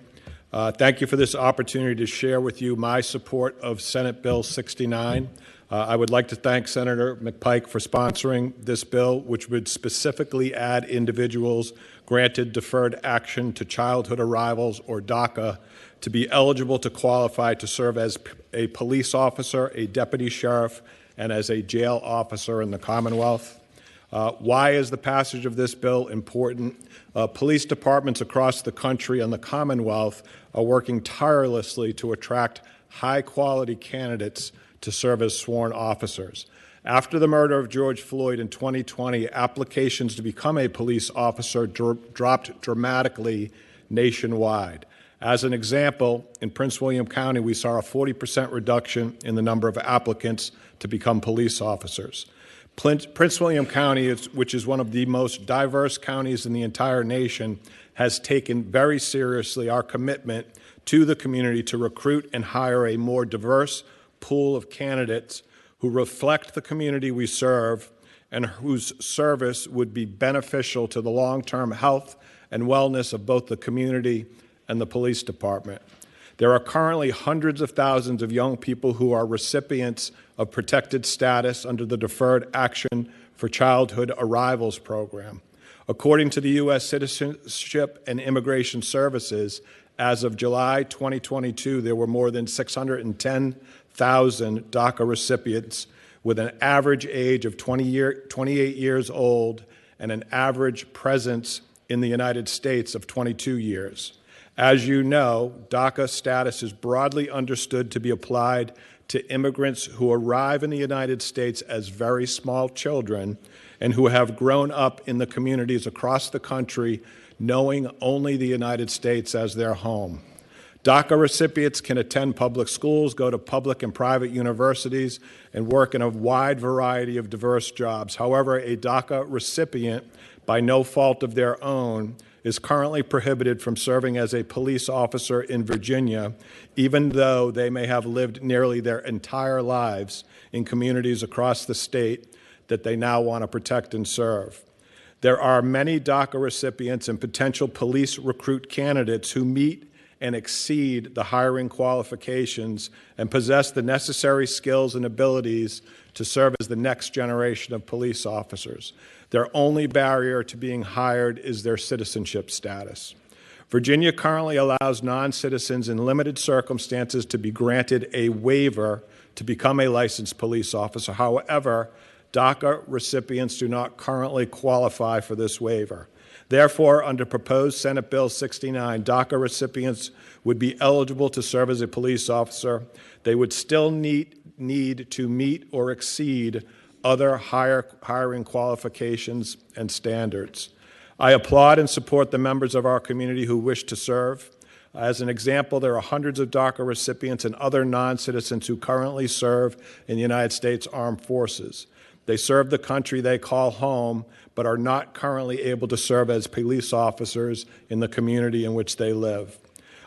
Thank you for this opportunity to share with you my support of Senate Bill 69. I would like to thank Senator McPike for sponsoring this bill, which would specifically add individuals granted deferred action to childhood arrivals or DACA to be eligible to qualify to serve as a police officer, a deputy sheriff, and as a jail officer in the Commonwealth. Why is the passage of this bill important? Police departments across the country and the Commonwealth are working tirelessly to attract high-quality candidates to serve as sworn officers. After the murder of George Floyd in 2020, applications to become a police officer dropped dramatically nationwide. As an example, in Prince William County, we saw a 40% reduction in the number of applicants to become police officers. Prince William County, which is one of the most diverse counties in the entire nation, has taken very seriously our commitment to the community to recruit and hire a more diverse pool of candidates who reflect the community we serve and whose service would be beneficial to the long-term health and wellness of both the community and the police department. There are currently hundreds of thousands of young people who are recipients of protected status under the Deferred Action for Childhood Arrivals program. According to the U.S. Citizenship and Immigration Services, as of July 2022, there were more than 610,000 DACA recipients with an average age of 28 years old and an average presence in the United States of 22 years. As you know, DACA status is broadly understood to be applied to immigrants who arrive in the United States as very small children and who have grown up in the communities across the country knowing only the United States as their home. DACA recipients can attend public schools, go to public and private universities, and work in a wide variety of diverse jobs. However, a DACA recipient, by no fault of their own, is currently prohibited from serving as a police officer in Virginia, even though they may have lived nearly their entire lives in communities across the state that they now want to protect and serve. There are many DACA recipients and potential police recruit candidates who meet and exceed the hiring qualifications and possess the necessary skills and abilities to serve as the next generation of police officers. Their only barrier to being hired is their citizenship status. Virginia currently allows non-citizens in limited circumstances to be granted a waiver to become a licensed police officer. However, DACA recipients do not currently qualify for this waiver. Therefore, under proposed Senate Bill 69, DACA recipients would be eligible to serve as a police officer. They would still need to meet or exceed other hiring qualifications and standards. I applaud and support the members of our community who wish to serve. As an example, there are hundreds of DACA recipients and other non-citizens who currently serve in the United States Armed Forces. They serve the country they call home, but are not currently able to serve as police officers in the community in which they live.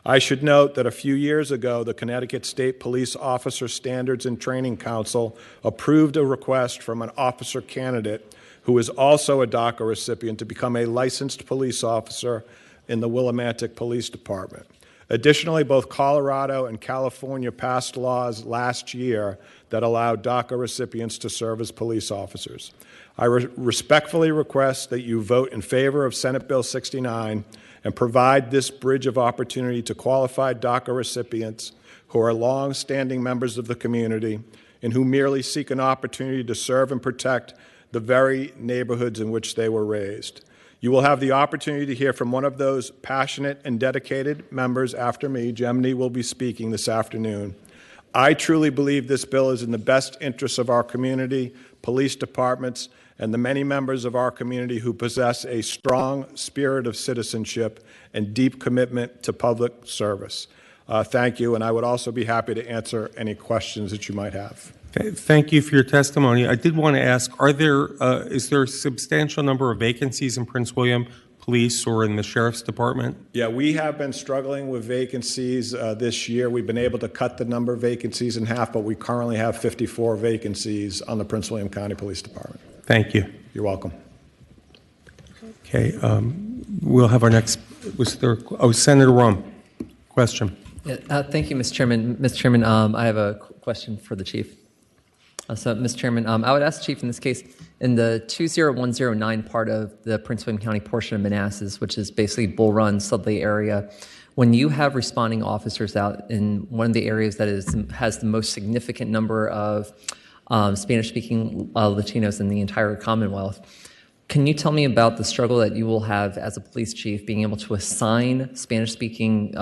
I should note that a few years ago, the Connecticut State Police Officer Standards and Training Council approved a request from an officer candidate who is also a DACA recipient to become a licensed police officer in the Willimantic Police Department. Additionally, both Colorado and California passed laws last year that allow DACA recipients to serve as police officers. I respectfully request that you vote in favor of Senate Bill 69 and provide this bridge of opportunity to qualified DACA recipients who are long-standing members of the community and who merely seek an opportunity to serve and protect the very neighborhoods in which they were raised. You will have the opportunity to hear from one of those passionate and dedicated members after me. Jemini will be speaking this afternoon. I truly believe this bill is in the best interests of our community, police departments, and the many members of our community who possess a strong spirit of citizenship and deep commitment to public service. Thank you, and I would also be happy to answer any questions that you might have. Thank you for your testimony. I did want to ask, is there a substantial number of vacancies in Prince William Police or in the Sheriff's Department? Yeah, we have been struggling with vacancies this year. We've been able to cut the number of vacancies in half, but we currently have 54 vacancies on the Prince William County Police Department. Thank you. You're welcome. Okay, we'll have our next, Senator Rum, question. Yeah, thank you, Mr. Chairman. Mr. Chairman, I have a question for the Chief. Mr. Chairman, I would ask the Chief in this case, in the 20109 part of the Prince William County portion of Manassas, which is basically Bull Run, Sudley area, when you have responding officers out in one of the areas that has the most significant number of Spanish-speaking Latinos in the entire Commonwealth, can you tell me about the struggle that you will have as a police chief being able to assign Spanish-speaking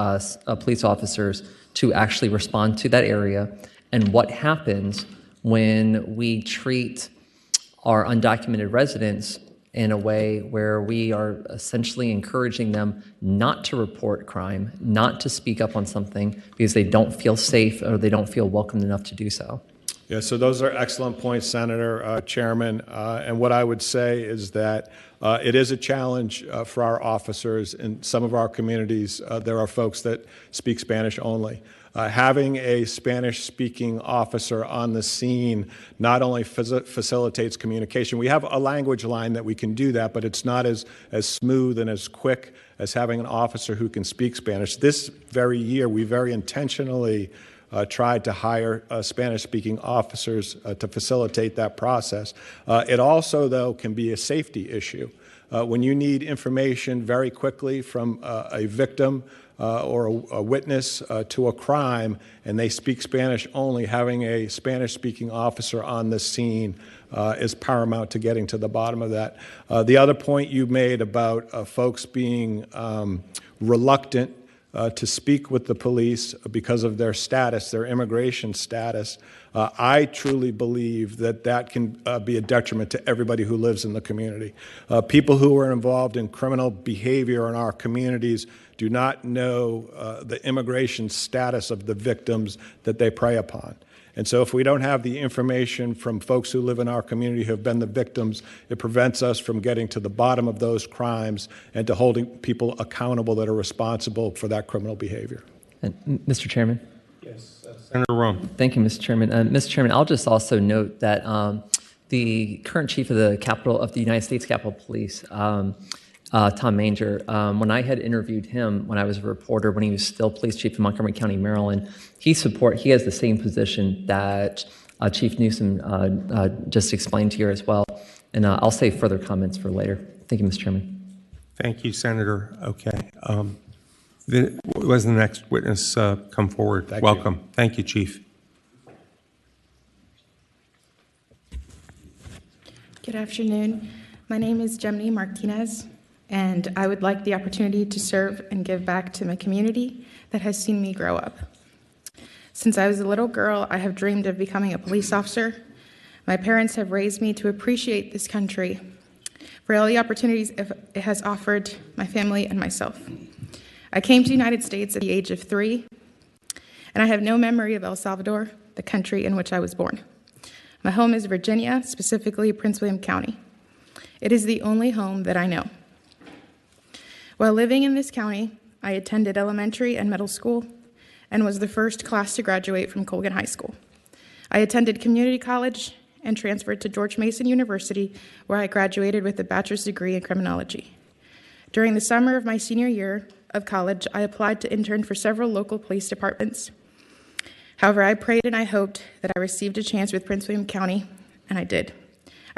police officers to actually respond to that area, and what happens when we treat our undocumented residents in a way where we are essentially encouraging them not to report crime, not to speak up on something because they don't feel safe or they don't feel welcomed enough to do so? Yeah, so those are excellent points, Senator, Chairman. And what I would say is that it is a challenge for our officers. In some of our communities, there are folks that speak Spanish only. Having a Spanish-speaking officer on the scene not only facilitates communication. We have a language line that we can do that, but it's not as smooth and as quick as having an officer who can speak Spanish. This very year, we very intentionally tried to hire Spanish-speaking officers to facilitate that process. It also, though, can be a safety issue. When you need information very quickly from a victim or a witness to a crime, and they speak Spanish only, having a Spanish-speaking officer on the scene is paramount to getting to the bottom of that. The other point you made about folks being reluctant to speak with the police because of their status, their immigration status, I truly believe that that can be a detriment to everybody who lives in the community. People who are involved in criminal behavior in our communities do not know the immigration status of the victims that they prey upon. And so if we don't have the information from folks who live in our community who have been the victims, it prevents us from getting to the bottom of those crimes and to holding people accountable that are responsible for that criminal behavior. Mr. Chairman? Yes, Senator Rome. Thank you, Mr. Chairman. Mr. Chairman, I'll just also note that the current chief of the United States Capitol Police, Tom Manger, when I had interviewed him when I was a reporter, when he was still police chief in Montgomery County, Maryland, he has the same position that Chief Newsom just explained to you as well. And I'll save further comments for later. Thank you, Mr. Chairman. Thank you, Senator. Okay. Was the next witness come forward? Welcome. Thank you, Chief. Good afternoon. My name is Gemini Martinez, and I would like the opportunity to serve and give back to my community that has seen me grow up. Since I was a little girl, I have dreamed of becoming a police officer. My parents have raised me to appreciate this country for all the opportunities it has offered my family and myself. I came to the United States at the age of 3, and I have no memory of El Salvador, the country in which I was born. My home is Virginia, specifically Prince William County. It is the only home that I know. While living in this county, I attended elementary and middle school and was the first class to graduate from Colgan High School. I attended community college and transferred to George Mason University, where I graduated with a bachelor's degree in criminology. During the summer of my senior year of college, I applied to intern for several local police departments. However, I prayed and I hoped that I received a chance with Prince William County, and I did.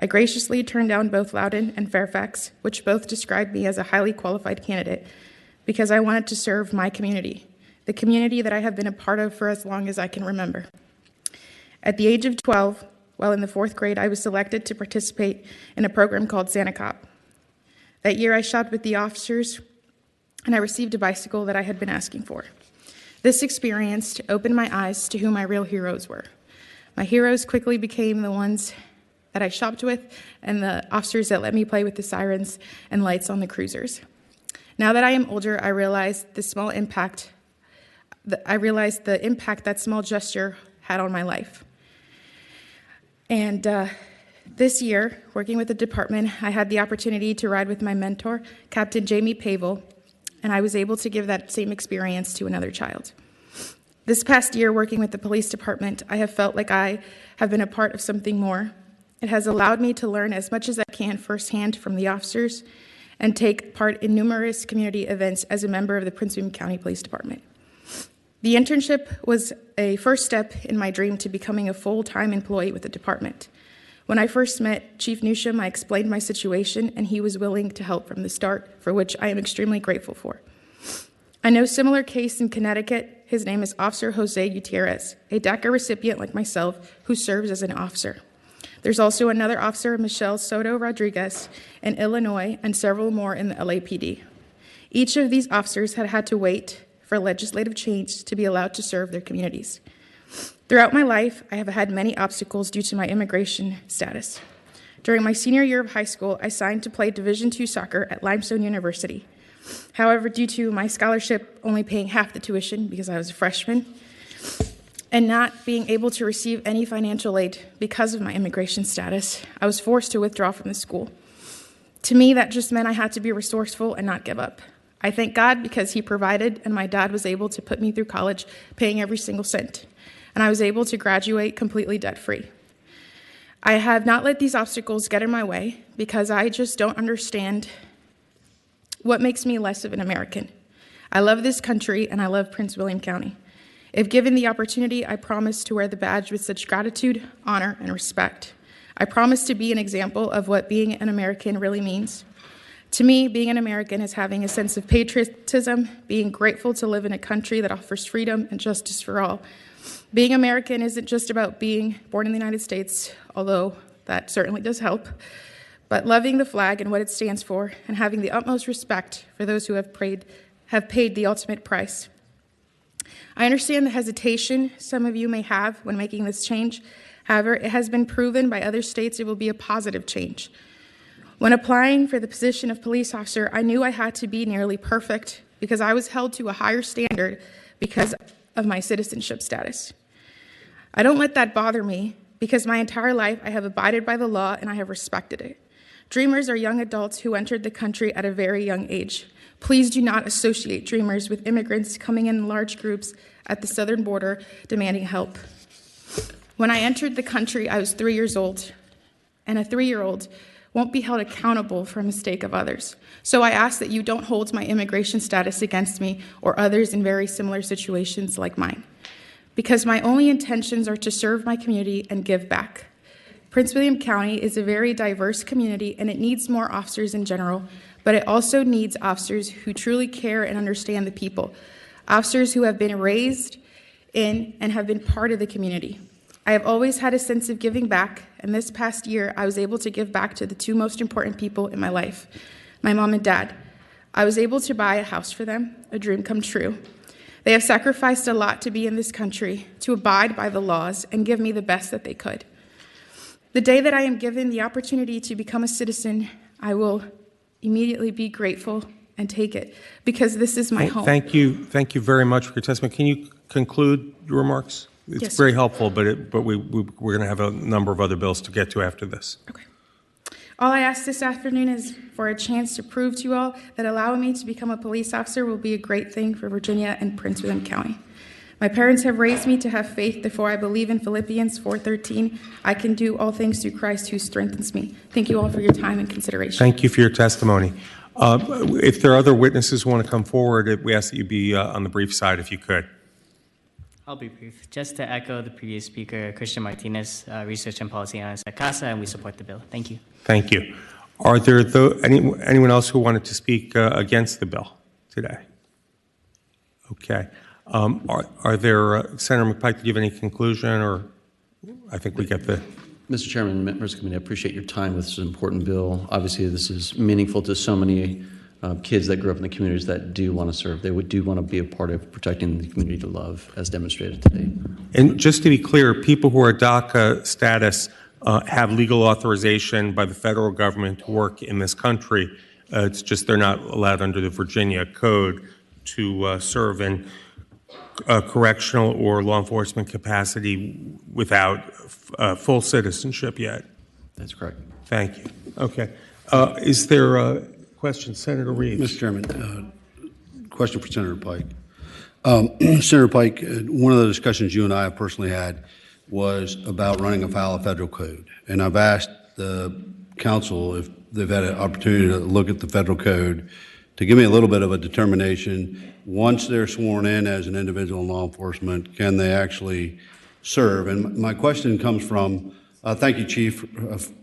I graciously turned down both Loudoun and Fairfax, which both described me as a highly qualified candidate, because I wanted to serve my community, the community that I have been a part of for as long as I can remember. At the age of 12, while in the 4th grade, I was selected to participate in a program called Santa Cop. That year, I shopped with the officers, and I received a bicycle that I had been asking for. This experience opened my eyes to who my real heroes were. My heroes quickly became the ones that I shopped with and the officers that let me play with the sirens and lights on the cruisers. Now that I am older, I realize the impact that small gesture had on my life. And this year, working with the department, I had the opportunity to ride with my mentor, Captain Jamie Pavel, and I was able to give that same experience to another child. This past year, working with the police department, I have felt like I have been a part of something more. It has allowed me to learn as much as I can firsthand from the officers and take part in numerous community events as a member of the Prince William County Police Department. The internship was a first step in my dream to becoming a full-time employee with the department. When I first met Chief Newsom, I explained my situation, and he was willing to help from the start, for which I am extremely grateful for. I know a similar case in Connecticut. His name is Officer Jose Gutierrez, a DACA recipient like myself who serves as an officer. There's also another officer, Michelle Soto Rodriguez, in Illinois, and several more in the LAPD. Each of these officers had to wait for legislative change to be allowed to serve their communities. Throughout my life, I have had many obstacles due to my immigration status. During my senior year of high school, I signed to play Division II soccer at Limestone University. However, due to my scholarship only paying half the tuition because I was a freshman, and not being able to receive any financial aid because of my immigration status, I was forced to withdraw from the school. To me, that just meant I had to be resourceful and not give up. I thank God because He provided, and my dad was able to put me through college, paying every single cent. And I was able to graduate completely debt-free. I have not let these obstacles get in my way because I just don't understand what makes me less of an American. I love this country and I love Prince William County. If given the opportunity, I promise to wear the badge with such gratitude, honor, and respect. I promise to be an example of what being an American really means. To me, being an American is having a sense of patriotism, being grateful to live in a country that offers freedom and justice for all. Being American isn't just about being born in the United States, although that certainly does help, but loving the flag and what it stands for and having the utmost respect for those who have paid the ultimate price. I understand the hesitation some of you may have when making this change. However, it has been proven by other states it will be a positive change. When applying for the position of police officer, I knew I had to be nearly perfect because I was held to a higher standard because of my citizenship status. I don't let that bother me because my entire life I have abided by the law and I have respected it. Dreamers are young adults who entered the country at a very young age. Please do not associate dreamers with immigrants coming in large groups at the southern border demanding help. When I entered the country, I was 3 years old, and a 3-year-old won't be held accountable for a mistake of others. So I ask that you don't hold my immigration status against me or others in very similar situations like mine, because my only intentions are to serve my community and give back. Prince William County is a very diverse community, and it needs more officers in general, but it also needs officers who truly care and understand the people, officers who have been raised in and have been part of the community. I have always had a sense of giving back, and this past year, I was able to give back to the two most important people in my life, my mom and dad. I was able to buy a house for them, a dream come true. They have sacrificed a lot to be in this country, to abide by the laws, and give me the best that they could. The day that I am given the opportunity to become a citizen, I will immediately be grateful and take it, because this is my home. Thank you very much for your testimony. Can you conclude your remarks? It's Yes, very sir. helpful, but we're going to have a number of other bills to get to after this. All I ask this afternoon is for a chance to prove to you all that allowing me to become a police officer will be a great thing for Virginia and Prince William County. My parents have raised me to have faith, therefore I believe in Philippians 4:13. I can do all things through Christ who strengthens me. Thank you all for your time and consideration. Thank you for your testimony. If there are other witnesses who want to come forward, we ask that you be on the brief side if you could. I'll be brief. Just to echo the previous speaker, Christian Martinez, Research and Policy Analyst at CASA, and we support the bill. Thank you. Thank you. Are there anyone else who wanted to speak against the bill today? Okay. Are there, Senator McPike, do you have any conclusion, or I think we get the... Mr. Chairman, members of the committee, I appreciate your time with this important bill. Obviously, this is meaningful to so many kids that grew up in the communities that do want to serve. They do want to be a part of protecting the community to love, as demonstrated today. And just to be clear, people who are DACA status have legal authorization by the federal government to work in this country. It's just they're not allowed under the Virginia Code to serve in correctional or law enforcement capacity without full citizenship yet. That's correct. Thank you. Okay. Is there a question? Senator Reeves. Mr. Chairman, question for Senator Pike. Senator Pike, one of the discussions you and I have personally had was about running afoul of federal code. And I've asked the council if they've had an opportunity to look at the federal code to give me a little bit of a determination. Once they're sworn in as an individual in law enforcement, can they actually serve? And my question comes from, thank you, Chief,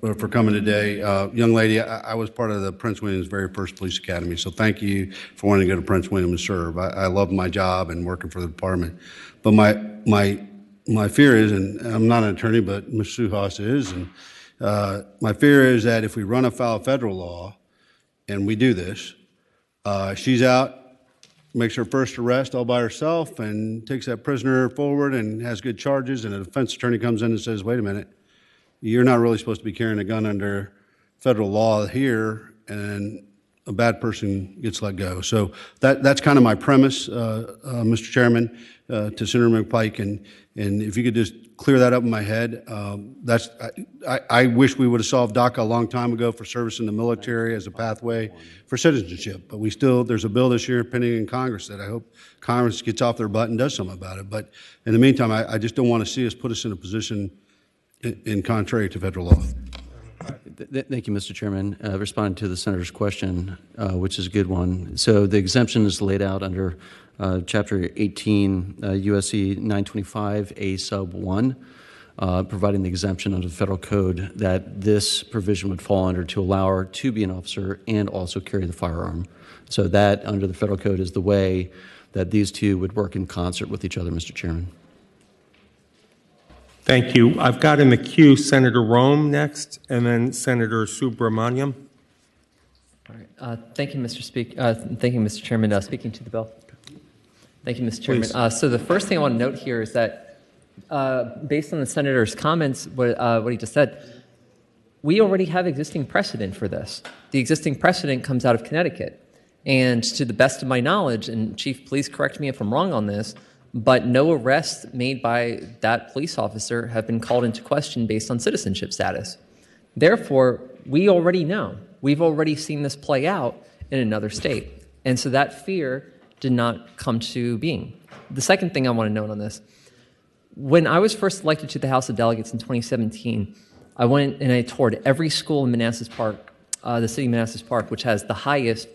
for coming today. Young lady, I was part of the Prince William's very first police academy, so thank you for wanting to go to Prince William and serve. I love my job and working for the department. But my fear is, and I'm not an attorney, but Ms. Suhas is, and my fear is that if we run afoul of federal law and we do this, she's out, makes her first arrest all by herself and takes that prisoner forward and has good charges, and a defense attorney comes in and says, wait a minute, you're not really supposed to be carrying a gun under federal law here, and a bad person gets let go. So that's kind of my premise, Mr. Chairman, to Senator McPike, and if you could just clear that up in my head. I wish we would have solved DACA a long time ago for service in the military as a pathway for citizenship, but there's a bill this year pending in Congress that I hope Congress gets off their butt and does something about it. But in the meantime, I just don't want to see us put us in a position in contrary to federal law. Thank you, Mr. Chairman. Responding to the senator's question, which is a good one. So the exemption is laid out under Chapter 18 USC 925A sub 1, providing the exemption under the federal code that this provision would fall under to allow her to be an officer and also carry the firearm. So that under the federal code is the way that these two would work in concert with each other, Mr. Chairman. Thank you. I've got in the queue Senator Rome next, and then Senator Subramaniam. All right. Thank you, Mr. Thank you, Mr. Chairman. Speaking to the bill. Thank you, Mr. Chairman. So the first thing I want to note here is that, based on the senator's comments, what he just said, we already have existing precedent for this. The existing precedent comes out of Connecticut, and to the best of my knowledge, and Chief, please correct me if I'm wrong on this, but no arrests made by that police officer have been called into question based on citizenship status. Therefore, we already know. We've already seen this play out in another state. And so that fear did not come to being. The second thing I want to note on this, when I was first elected to the House of Delegates in 2017, I went and I toured every school in Manassas Park, the city of Manassas Park, which has the highest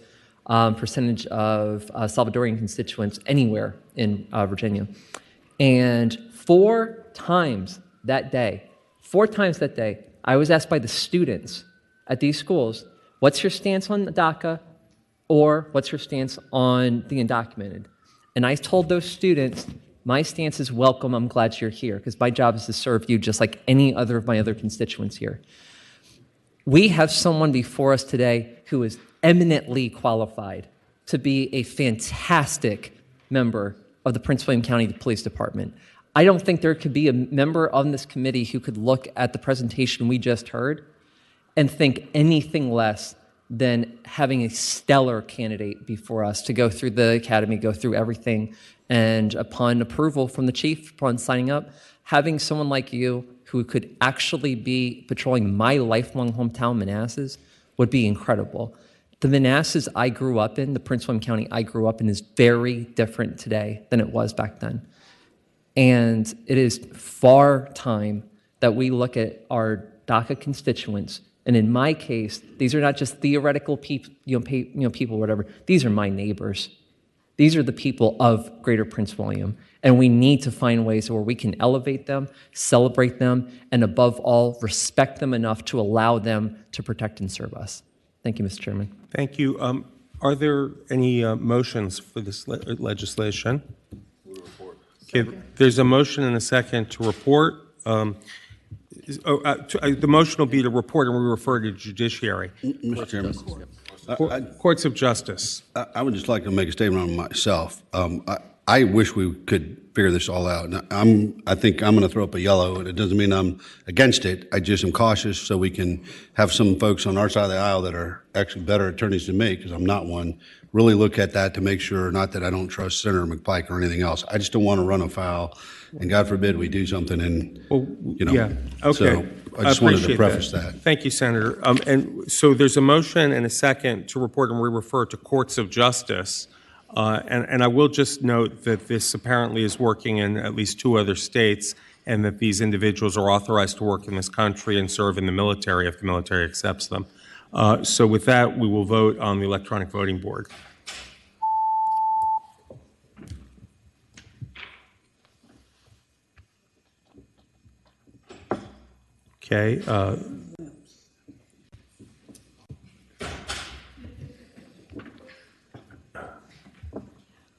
percentage of Salvadorian constituents anywhere in Virginia. And four times that day, I was asked by the students at these schools, what's your stance on DACA, or what's your stance on the undocumented? And I told those students, my stance is welcome, I'm glad you're here, because my job is to serve you just like any other of my other constituents here. We have someone before us today who is eminently qualified to be a fantastic member of the Prince William County Police Department. I don't think there could be a member on this committee who could look at the presentation we just heard and think anything less than having a stellar candidate before us to go through the academy, go through everything, and upon approval from the chief, upon signing up, having someone like you who could actually be patrolling my lifelong hometown, Manassas, would be incredible. The Manassas I grew up in, the Prince William County I grew up in, is very different today than it was back then. And it is far time that we look at our DACA constituents. And in my case, these are not just theoretical people, people, whatever. These are my neighbors. These are the people of Greater Prince William. And we need to find ways where we can elevate them, celebrate them, and above all, respect them enough to allow them to protect and serve us. Thank you, Mr. Chairman. Thank you. Are there any motions for this legislation? Okay, there's a motion and a second to report. The motion will be to report, and we refer to judiciary. Mr. Chairman. Courts of Justice. I would just like to make a statement on myself. I wish we could figure this all out. I think I'm going to throw up a yellow, and it doesn't mean I'm against it. I just am cautious so we can have some folks on our side of the aisle that are actually better attorneys than me, because I'm not one, really look at that to make sure, not that I don't trust Senator McPike or anything else. I just don't want to run afoul, and God forbid we do something and, Yeah, okay. So I just wanted to preface that. Thank you, Senator. And so there's a motion and a second to report, and we refer to Courts of Justice. And I will just note that this apparently is working in at least 2 other states, and that these individuals are authorized to work in this country and serve in the military if the military accepts them. So with that, we will vote on the electronic voting board. Okay.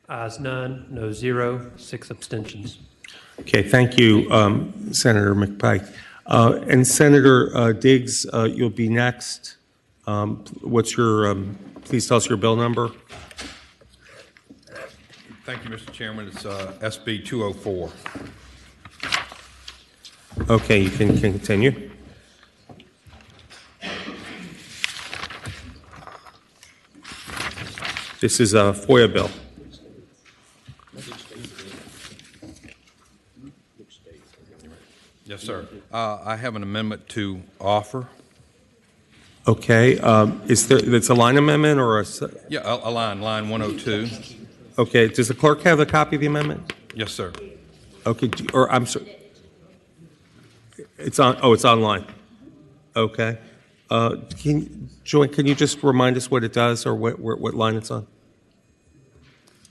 Ayes none, no 0, 6 abstentions. Okay, thank you, Senator McPike. And Senator Diggs, you'll be next. What's your, please tell us your bill number. Thank you, Mr. Chairman. It's SB 204. Okay, you can continue. This is a FOIA bill. Yes, sir. I have an amendment to offer. Okay. Is there, it's a line amendment or a? Yeah, a line 102. Okay. Does the clerk have a copy of the amendment? Yes, sir. Okay. Or I'm sorry. It's on. Oh, it's online. Okay. Joy, can you just remind us what it does or what line it's on?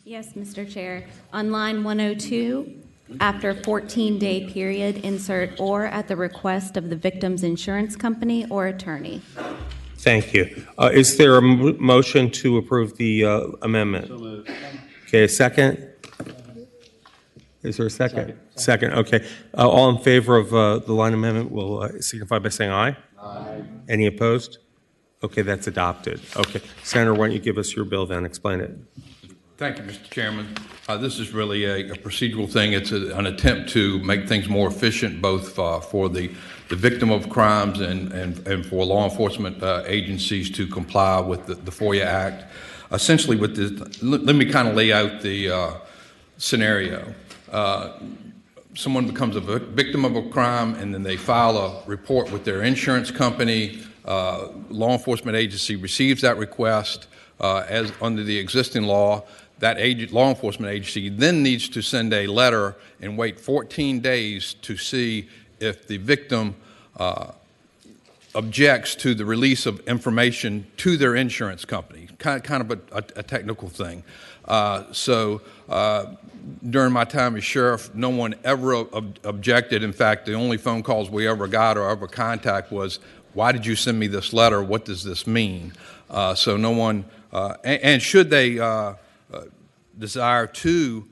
Yes, Mr. Chair. On line 102, after 14-day period, insert "or" at the request of the victim's insurance company or attorney. Thank you. Is there a motion to approve the amendment? Okay, a second? Is there a second? Second, okay. All in favor of the line amendment will signify by saying aye. Aye. Any opposed? Okay, that's adopted. Okay. Senator, why don't you give us your bill then? Explain it. Thank you, Mr. Chairman. This is really a procedural thing. It's an attempt to make things more efficient, both for the victim of crimes and for law enforcement agencies to comply with the FOIA Act. Essentially, with this, let me kind of lay out the scenario. Someone becomes a victim of a crime, and then they file a report with their insurance company. Law enforcement agency receives that request as under the existing law. That law enforcement agency then needs to send a letter and wait 14 days to see if the victim objects to the release of information to their insurance company. Kind of a technical thing. During my time as sheriff, no one ever objected. In fact, the only phone calls we ever got or ever contact was, "Why did you send me this letter? What does this mean?" So no one, and should they desire to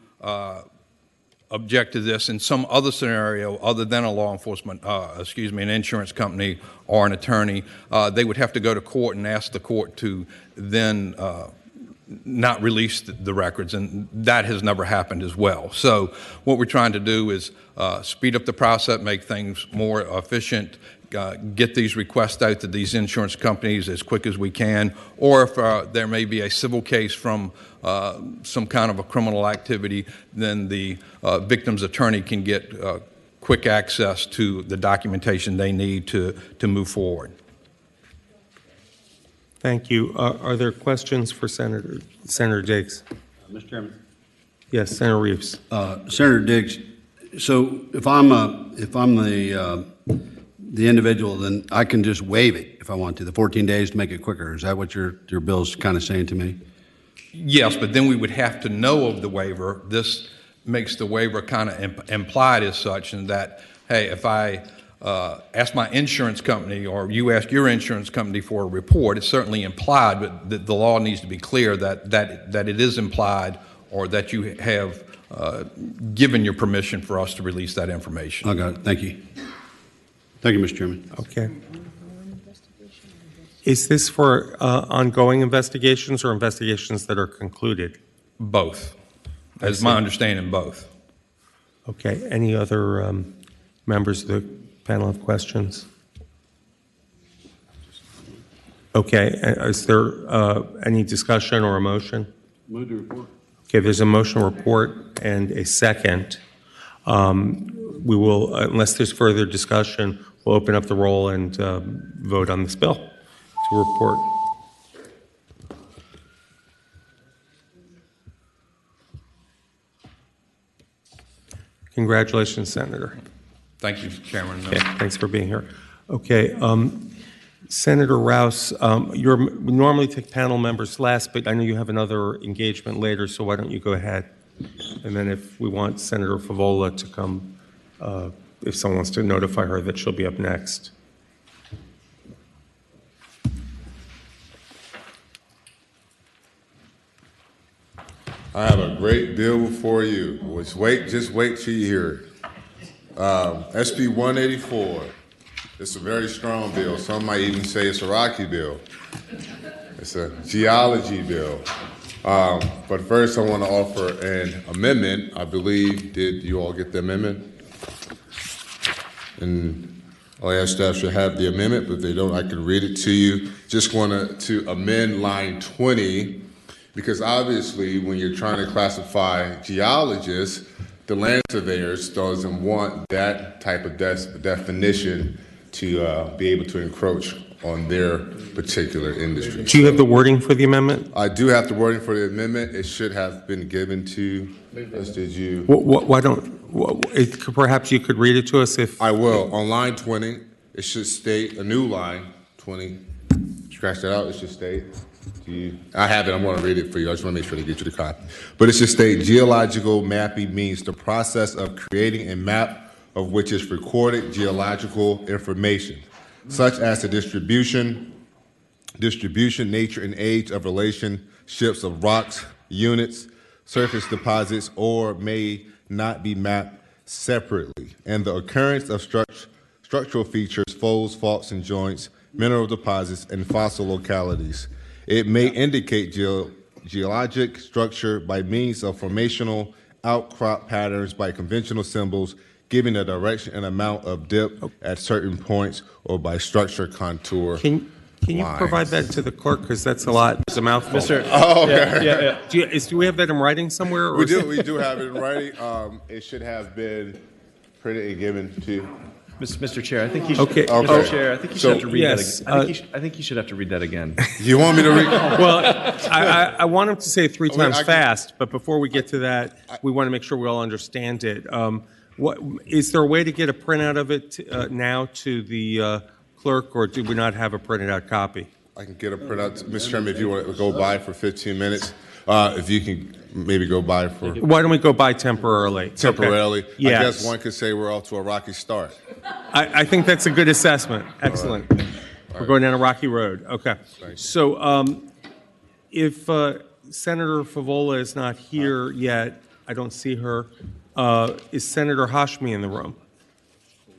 object to this in some other scenario other than a law enforcement, an insurance company or an attorney, they would have to go to court and ask the court to then not release the records, and that has never happened as well. So what we're trying to do is speed up the process, make things more efficient, get these requests out to these insurance companies as quick as we can, or if there may be a civil case from some kind of a criminal activity, then the victim's attorney can get quick access to the documentation they need to move forward. Thank you. Are there questions for Senator Diggs? Mr. Chairman. Yes, Senator Reeves. Senator Diggs, so if I'm the individual, then I can just waive it if I want to, the 14 days to make it quicker. Is that what your bill's kind of saying to me? Yes, but then we would have to know of the waiver. This makes the waiver kind of implied as such, and that, hey, if I ask my insurance company or you ask your insurance company for a report, it's certainly implied, but the law needs to be clear that it is implied or that you have given your permission for us to release that information. I got it. Thank you. Thank you, Mr. Chairman. Okay. Is this for ongoing investigations or investigations that are concluded? Both. As my understanding, both. Okay. Any other members of the panel have questions? Okay. Is there any discussion or a motion? Move to report. Okay. There's a motion report and a second. We will, unless there's further discussion, we'll open up the roll and vote on this bill to report. Congratulations, Senator. Thank you, Chairman. Okay, thanks for being here. Okay, Senator Rouse, we normally take panel members last, but I know you have another engagement later, so why don't you go ahead? And then if we want Senator Favola to come, if someone wants to notify her that she'll be up next. I have a great bill before you. Just wait till you hear it. SB 184. It's a very strong bill. Some might even say it's a rocky bill. It's a geology bill. But first I want to offer an amendment. I believe, did you all get the amendment? And I'll ask staff should have the amendment, but if they don't, I can read it to you. Just wanted to amend line 20 Because obviously, when you're trying to classify geologists, the land surveyors doesn't want that type of definition to be able to encroach on their particular industry. Do you have the wording for the amendment? I do have the wording for the amendment. It should have been given to us. Did you? Why don't, perhaps you could read it to us if... I will. On line 20, it should state, a new line, 20, scratch that out, it should state, I have it, I'm going to read it for you. I just want to make sure to get you the copy. But it should state, geological mapping means the process of creating a map of which is recorded geological information, such as the distribution, nature, and age of relationships of rocks, units, surface deposits, or may not be mapped separately, and the occurrence of structural features, folds, faults, and joints, mineral deposits, and fossil localities. It may indicate geologic structure by means of formational outcrop patterns by conventional symbols, giving a direction and amount of dip at certain points, or by structure contour. Can you provide that to the clerk, because that's a lot, it's a mouthful. Oh, okay. Do we have that in writing somewhere? Or We do have it in writing. It should have been printed and given to... Mr. Chair, I think you should. Okay. Mr. Chair, I think you should have to read yes, that again. I think you should have to read that again. You want me to read? Well, I want him to say it 3 times fast, but before we get to that, we want to make sure we all understand it. Is there a way to get a printout of it now to the clerk, or do we not have a printed out copy? I can get a printout. Mr. Chairman, if you want to go by for 15 minutes, if you can maybe go by for... Why don't we go by temporarily? Temporarily? Okay. Yes. I guess one could say we're off to a rocky start. I think that's a good assessment. Excellent. We're going down a rocky road. Okay. So if Senator Favola is not here yet, I don't see her, is Senator Hashmi in the room?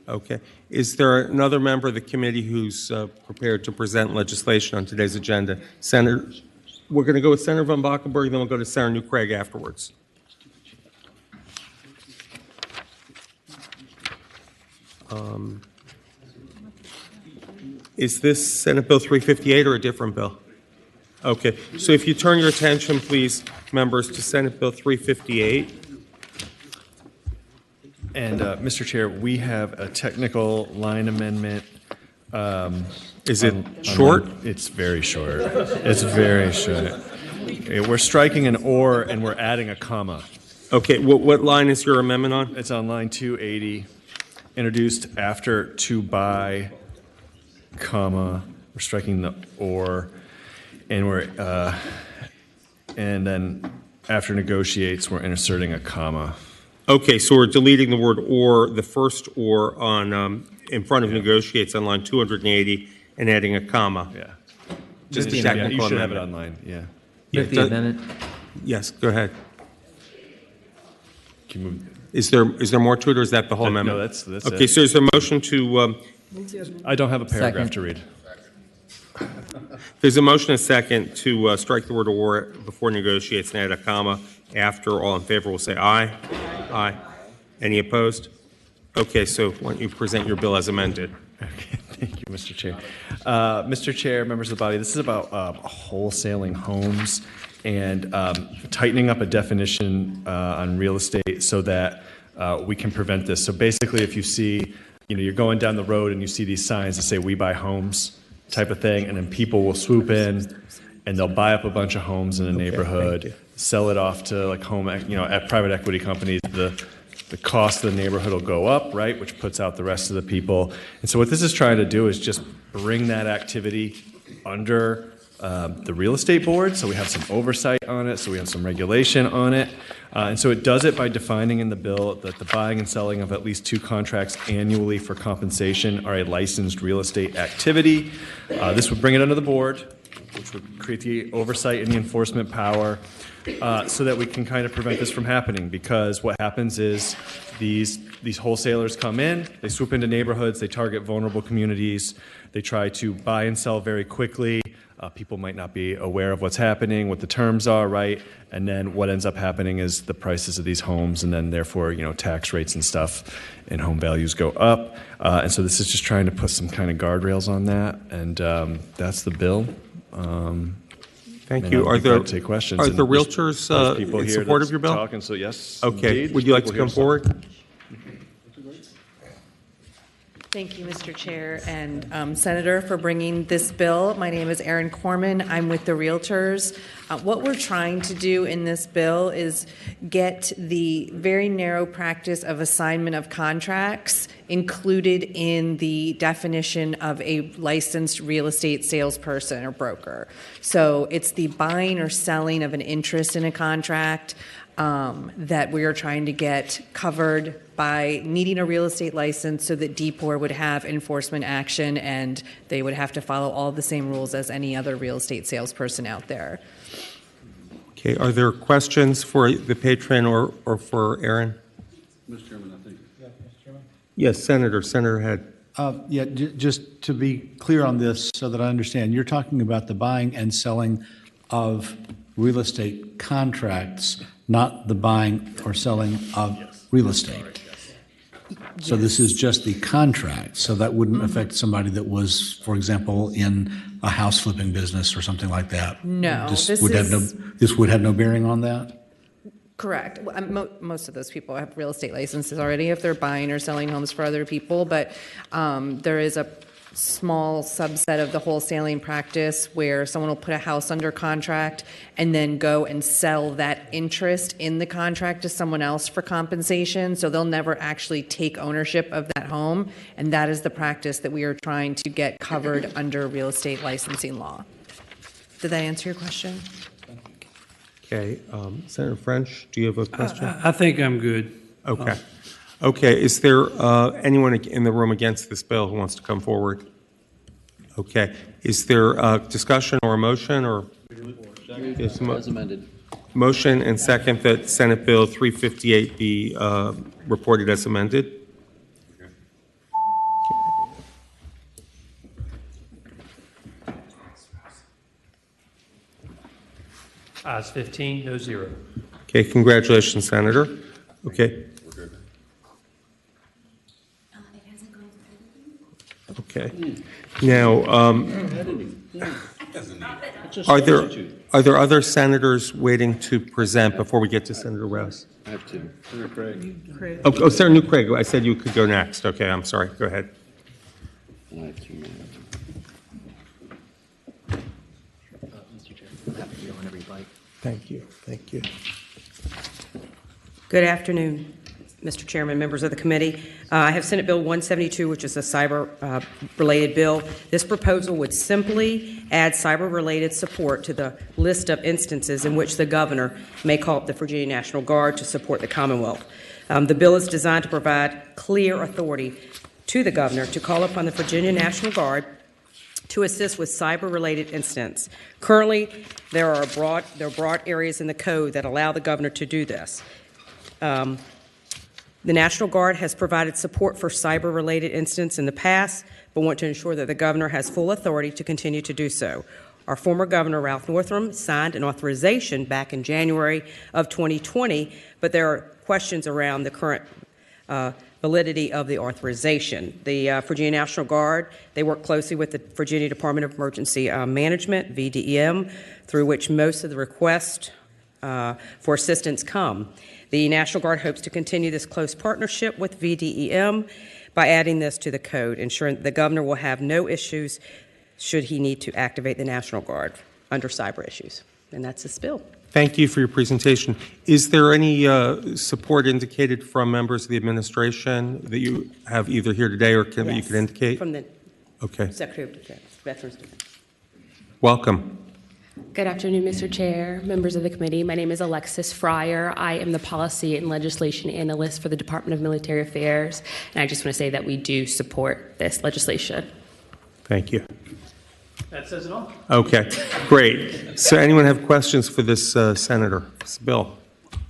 Okay. Is there another member of the committee who's prepared to present legislation on today's agenda? Senator, we're going to go with Senator von Bockenberg, then we'll go to Senator New Craig afterwards. Is this Senate Bill 358 or a different bill? Okay. So if you turn your attention, please, members, to Senate Bill 358. And Mr. Chair, we have a technical line amendment. Is it short? It's very short. It's very short. We're striking an or and we're adding a comma. Okay. What line is your amendment on? It's on line 280. Introduced after to buy, comma. We're striking the or, and and then after negotiates, we're inserting a comma. Okay, so we're deleting the word or, the first or on in front of negotiates on line 280 and adding a comma. Yeah. Just a You technical should have it amendment. online, yeah. Move the amendment. Yes, go ahead. Can you move? Is there more to it, or is that the whole amendment? No, that's okay, it. so there's a motion to... I don't have a paragraph to read. There's a motion and a second to strike the word or before negotiates and add a comma after. All in favor will say aye. Aye. Any opposed? Okay, so why don't you present your bill as amended? Okay, thank you, Mr. Chair. Mr. Chair, members of the body, this is about wholesaling homes and tightening up a definition on real estate so that we can prevent this. So basically, if you see, you're going down the road and you see these signs that say "We buy homes" type of thing, and then people will swoop in and they'll buy up a bunch of homes in a neighborhood, sell it off to like at private equity companies. The cost of the neighborhood will go up, right, which puts out the rest of the people. And so what this is trying to do is just bring that activity under the real estate board, so we have some oversight on it, so we have some regulation on it. And so it does it by defining in the bill that the buying and selling of at least 2 contracts annually for compensation are a licensed real estate activity. This would bring it under the board, which would create the oversight and the enforcement power, so that we can kind of prevent this from happening. Because what happens is these wholesalers come in, they swoop into neighborhoods, they target vulnerable communities, they try to buy and sell very quickly. People might not be aware of what's happening, what the terms are, right? And then what ends up happening is the prices of these homes, and then therefore, tax rates and stuff and home values go up. And so this is just trying to put some kind of guardrails on that, and that's the bill. Thank And you. I'd Are be there glad to take questions. Are And the there's realtors people in here support that's of your bill? talking, so yes. Okay. indeed, Would you like to people here come forward? Thank you, Mr. Chair and Senator, for bringing this bill. My name is Erin Corman. I'm with the Realtors. What we're trying to do in this bill is get the very narrow practice of assignment of contracts included in the definition of a licensed real estate salesperson or broker. So it's the buying or selling of an interest in a contract that we are trying to get covered by needing a real estate license so that DPOR would have enforcement action and they would have to follow all the same rules as any other real estate salesperson out there. Okay. Are there questions for the patron or for Aaron? Mr. Chairman, I think. Yes, Senator Head. Just to be clear on this so that I understand, you're talking about the buying and selling of real estate contracts, not the buying or selling of real estate. So this is just the contract. So that wouldn't affect somebody that was, for example, in a house flipping business or something like that. No, This would have no bearing on that? Correct. Most of those people have real estate licenses already if they're buying or selling homes for other people, but there is a small subset of the wholesaling practice where someone will put a house under contract and then go and sell that interest in the contract to someone else for compensation. So they'll never actually take ownership of that home. And that is the practice that we are trying to get covered under real estate licensing law. Did that answer your question? Okay. Senator French, do you have a question? I think I'm good. Okay. Okay. Is there anyone in the room against this bill who wants to come forward? Okay. Is there a discussion or a motion or? As amended. Motion and second that Senate Bill 358 be reported as amended. Ayes 15, no 0. Okay. Congratulations, Senator. Okay. Okay. Now, are there other senators waiting to present before we get to Senator Rouse? I have two. Senator Craig. Oh, Senator Craig. I said you could go next. Okay, I'm sorry. Go ahead. And I have 2 minutes. Thank you. Thank you. Good afternoon, Mr. Chairman, members of the committee. I have Senate Bill 172, which is a cyber-related bill. This proposal would simply add cyber-related support to the list of instances in which the governor may call up the Virginia National Guard to support the Commonwealth. The bill is designed to provide clear authority to the governor to call upon the Virginia National Guard to assist with cyber-related incidents. Currently, there are broad areas in the code that allow the governor to do this. The National Guard has provided support for cyber-related incidents in the past, but want to ensure that the governor has full authority to continue to do so. Our former governor, Ralph Northam, signed an authorization back in January of 2020, but there are questions around the current validity of the authorization. The Virginia National Guard, they work closely with the Virginia Department of Emergency Management, VDEM, through which most of the requests for assistance come. The National Guard hopes to continue this close partnership with VDEM by adding this to the code, ensuring that the governor will have no issues should he need to activate the National Guard under cyber issues. And that's this bill. Thank you for your presentation. Is there any support indicated from members of the administration that you have either here today or that you could indicate? From the Okay. Secretary of Defense, Veterans Defense. Welcome. Good afternoon, Mr. Chair, members of the committee. My name is Alexis Fryer. I am the Policy and Legislation Analyst for the Department of Military Affairs, and I just want to say that we do support this legislation. Thank you. That says it all. Okay, great. So anyone have questions for this senator, this bill?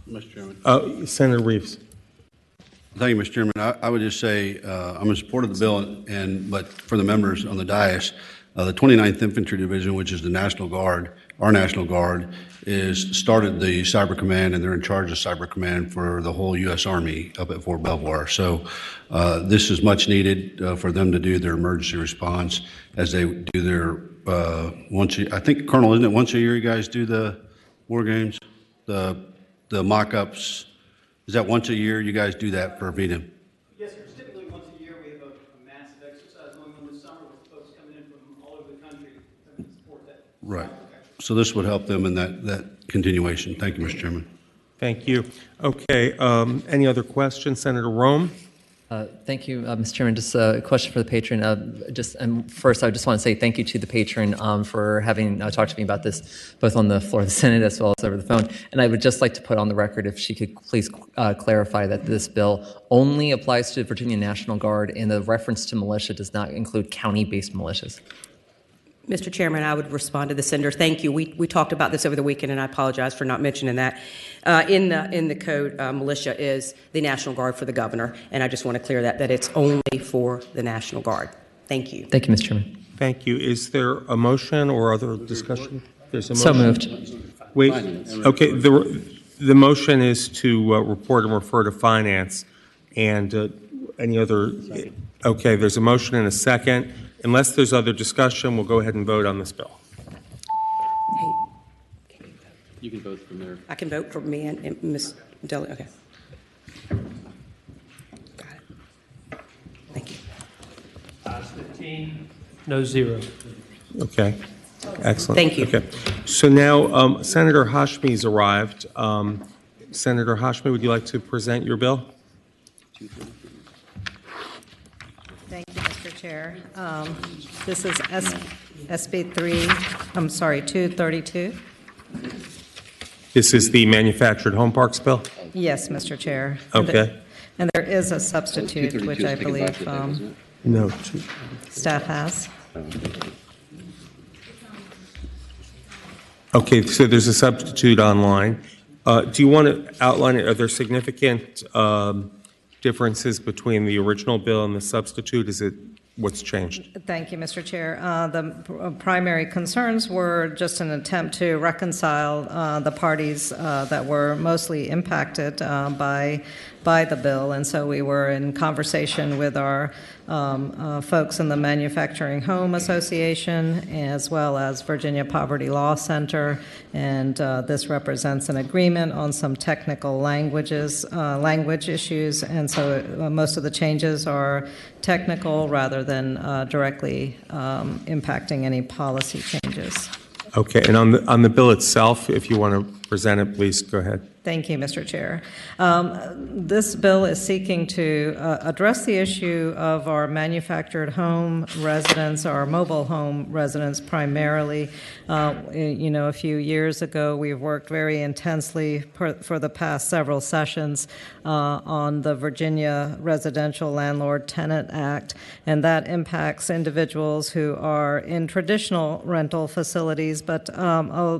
Mr. Chairman. Senator Reeves. Thank you, Mr. Chairman. I would just say I'm in support of the bill, but for the members on the dais, the 29th Infantry Division, which is the National Guard, our National Guard, is started the Cyber Command, and they're in charge of Cyber Command for the whole U.S. Army up at Fort Belvoir. So this is much needed for them to do their emergency response as they do their once a, I think, Colonel, isn't it once a year you guys do the war games, the mock-ups? Is that once a year you guys do that for VNM? Yes, sir. It's typically once a year. We have a massive exercise going on this summer with folks coming in from all over the country to support that. Right. So this would help them in that continuation. Thank you, Mr. Chairman. Thank you. Okay, any other questions? Senator Rome? Thank you, Mr. Chairman. Just a question for the patron. First, I just want to say thank you to the patron for having talked to me about this, both on the floor of the Senate as well as over the phone. And I would just like to put on the record, if she could please clarify that this bill only applies to the Virginia National Guard, and the reference to militia does not include county-based militias. Mr. Chairman, I would respond to the senator. Thank you. We talked about this over the weekend, and I apologize for not mentioning that. In the code, militia is the National Guard for the governor, and I just want to clear that it's only for the National Guard. Thank you. Thank you, Mr. Chairman. Thank you. Is there a motion or other discussion? There's a So motion. moved. Wait. Okay. The motion is to report and refer to finance, and any other. Okay. There's a motion and a second. Unless there's other discussion, we'll go ahead and vote on this bill. You can vote from there. I can vote for me and Ms. Deli. Okay. Got it. Thank you. Ayes 15, no 0. Okay. Excellent. Thank you. Okay. So now Senator Hashmi's arrived. Senator Hashmi, would you like to present your bill? Thank you, Mr. Chair. This is SB 232. This is the manufactured home parks bill? Yes, Mr. Chair. Okay. And there is a substitute, which I believe No. staff has. Okay, so there's a substitute online. Do you want to outline it? Are there significant differences between the original bill and the substitute? Is it what's changed? Thank you, Mr. Chair. The primary concerns were just an attempt to reconcile the parties that were mostly impacted by the bill, and so we were in conversation with our folks in the Manufacturing Home Association as well as Virginia Poverty Law Center, and this represents an agreement on some technical language issues, and so most of the changes are technical rather than directly impacting any policy changes. Okay, and on the bill itself, if you want to present it, please go ahead. Thank you, Mr. Chair. This bill is seeking to address the issue of our manufactured home residents, our mobile home residents primarily. A few years ago, we've worked very intensely for the past several sessions on the Virginia Residential Landlord Tenant Act, and that impacts individuals who are in traditional rental facilities, but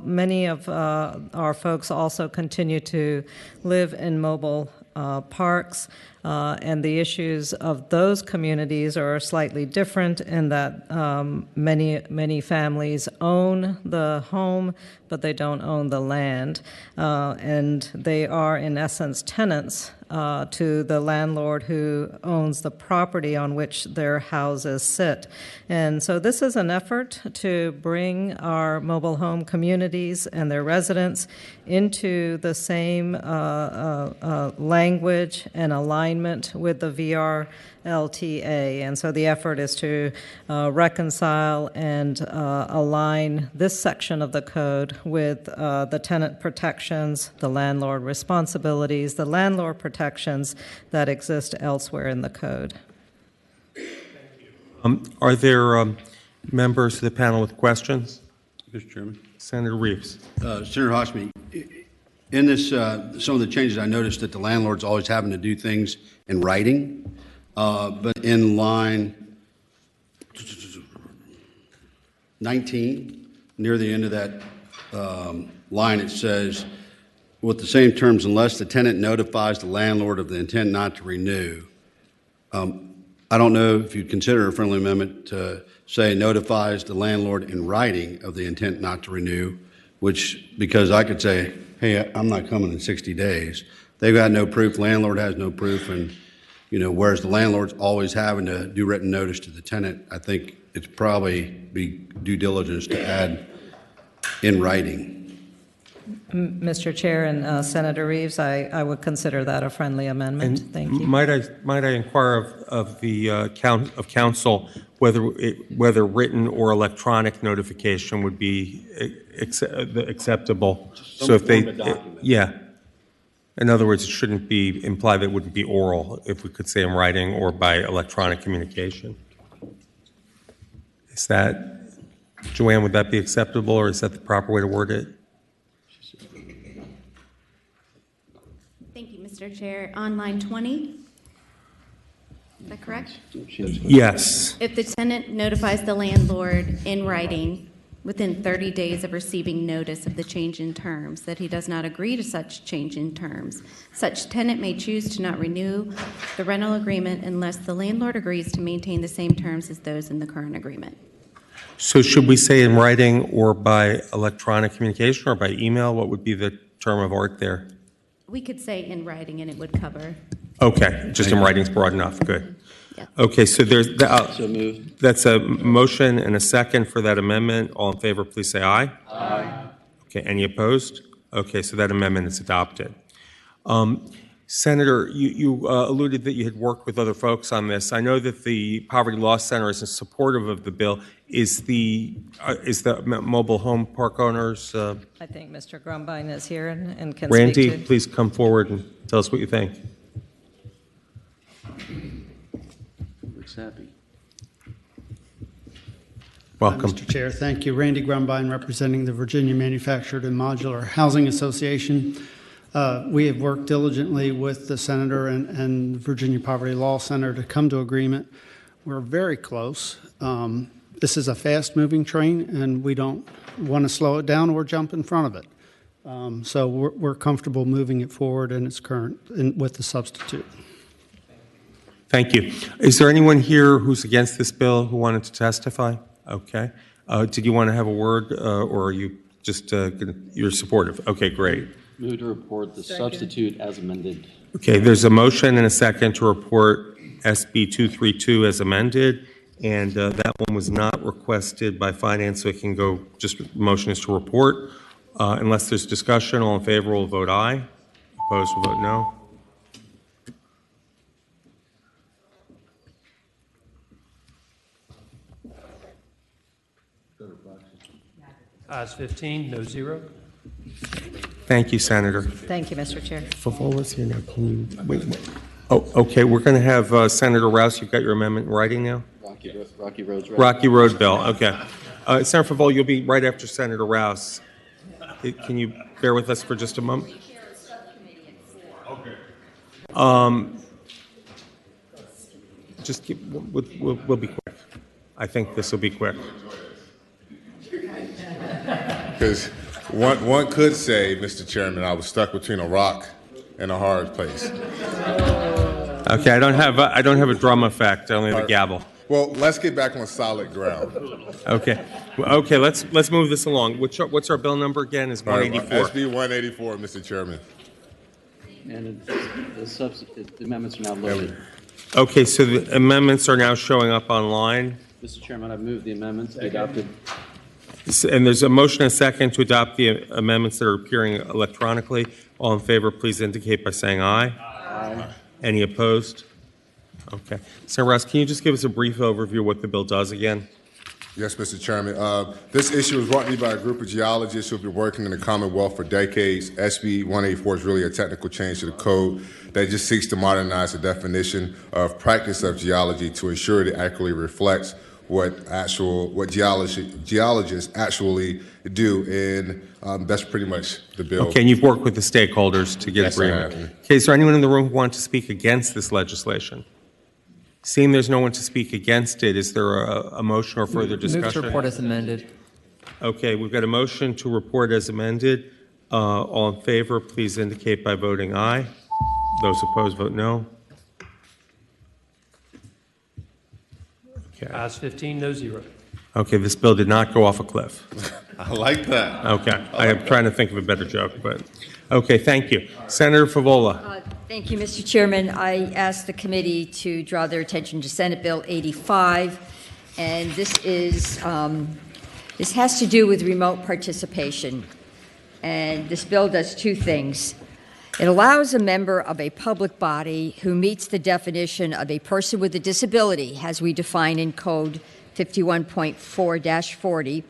many of our folks also continue to live in mobile parks, and the issues of those communities are slightly different in that many families own the home, but they don't own the land, and they are in essence tenants to the landlord who owns the property on which their houses sit. And so this is an effort to bring our mobile home communities and their residents into the same language and alignment with the VRLTA. And so the effort is to reconcile and align this section of the code with the tenant protections, the landlord responsibilities, the landlord protections that exist elsewhere in the code. Are there members of the panel with questions? Mr. Chairman. Senator Reeves. Senator Hashmi, in this, some of the changes I noticed that the landlord's always having to do things in writing, but in line 19, near the end of that line, it says, with the same terms, unless the tenant notifies the landlord of the intent not to renew. I don't know if you'd consider a friendly amendment to say notifies the landlord in writing of the intent not to renew, which, because I could say, hey, I'm not coming in 60 days. They've got no proof, landlord has no proof, and, whereas the landlord's always having to do written notice to the tenant, I think it's probably be due diligence to add in writing. Mr. Chair and Senator Reeves, I would consider that a friendly amendment. Thank you. Might I inquire of the council whether written or electronic notification would be acceptable? So if they, yeah. In other words, it shouldn't be implied that it wouldn't be oral, if we could say in writing or by electronic communication. Is that, Joanne, would that be acceptable, or is that the proper way to word it? Thank you, Mr. Chair. On line 20, is that correct? Yes. If the tenant notifies the landlord in writing within 30 days of receiving notice of the change in terms that he does not agree to such change in terms, such tenant may choose to not renew the rental agreement unless the landlord agrees to maintain the same terms as those in the current agreement. So should we say in writing or by electronic communication or by email? What would be the term of art there? We could say in writing and it would cover. Okay, just in writing is broad enough. Good. Okay, so there's that's a motion and a second for that amendment. All in favor, please say aye. Aye. Okay, any opposed? Okay, so that amendment is adopted. Senator, you alluded that you had worked with other folks on this. I know that the Poverty Law Center is supportive of the bill. Is the mobile home park owners? I think Mr. Grumbine is here and can Randy, speak to. please come forward and tell us what you think. Looks happy. Welcome. Mr. Chair, thank you. Randy Grumbine, representing the Virginia Manufactured and Modular Housing Association. We have worked diligently with the Senator and the Virginia Poverty Law Center to come to agreement. We're very close. This is a fast-moving train, and we don't want to slow it down or jump in front of it. So we're comfortable moving it forward in its current, with the substitute. Thank you. Is there anyone here who's against this bill who wanted to testify? Okay. Did you want to have a word, or are you just you're supportive? Okay, great. Move to report the substitute as amended. Okay, there's a motion and a second to report SB 232 as amended, and that one was not requested by Finance, so it can go, just motion is to report. Unless there's discussion, all in favor will vote aye. Opposed will vote no. Ayes 15, no 0. Thank you, Senator. Thank you, Mr. Chair. Favola's here now. Can you wait? Oh, okay. We're going to have Senator Rouse. You've got your amendment in writing now. Rocky Road's right. Rocky Road bill. Okay. Senator Favola, you'll be right after Senator Rouse. Can you bear with us for just a moment? Just keep, we'll be quick. I think this will be quick. Because one could say, Mr. Chairman, I was stuck between a rock and a hard place. Okay, I don't have a drum effect. I only have a gavel. Well, let's get back on solid ground. Okay, okay. Let's move this along. What's our bill number again? Is 184. SB 184, Mr. Chairman. And the amendments are now loaded. Okay, so the amendments are now showing up online. Mr. Chairman, I move the amendments be adopted. And there's a motion and a second to adopt the amendments that are appearing electronically. All in favor, please indicate by saying aye. Aye. Any opposed? Okay. Senator Rouse, can you just give us a brief overview of what the bill does again? Yes, Mr. Chairman. This issue was brought to you by a group of geologists who have been working in the Commonwealth for decades. SB 184 is really a technical change to the code that just seeks to modernize the definition of practice of geology to ensure it accurately reflects what geologists actually do, and that's pretty much the bill. Okay, and you've worked with the stakeholders to get agreement. Okay, is there anyone in the room who wants to speak against this legislation? Seeing there's no one to speak against it, is there a motion or further discussion? Move to report as amended. Okay, we've got a motion to report as amended. All in favor, please indicate by voting aye. Those opposed, vote no. Okay. Ayes 15, no 0. Okay, this bill did not go off a cliff. I like that. Okay, I am trying to think of a better joke, but, okay, thank you. Senator Favola. Thank you, Mr. Chairman. I ask the committee to draw their attention to Senate Bill 85, and this has to do with remote participation. And this bill does two things. It allows a member of a public body who meets the definition of a person with a disability, as we define in Code 51.4-40,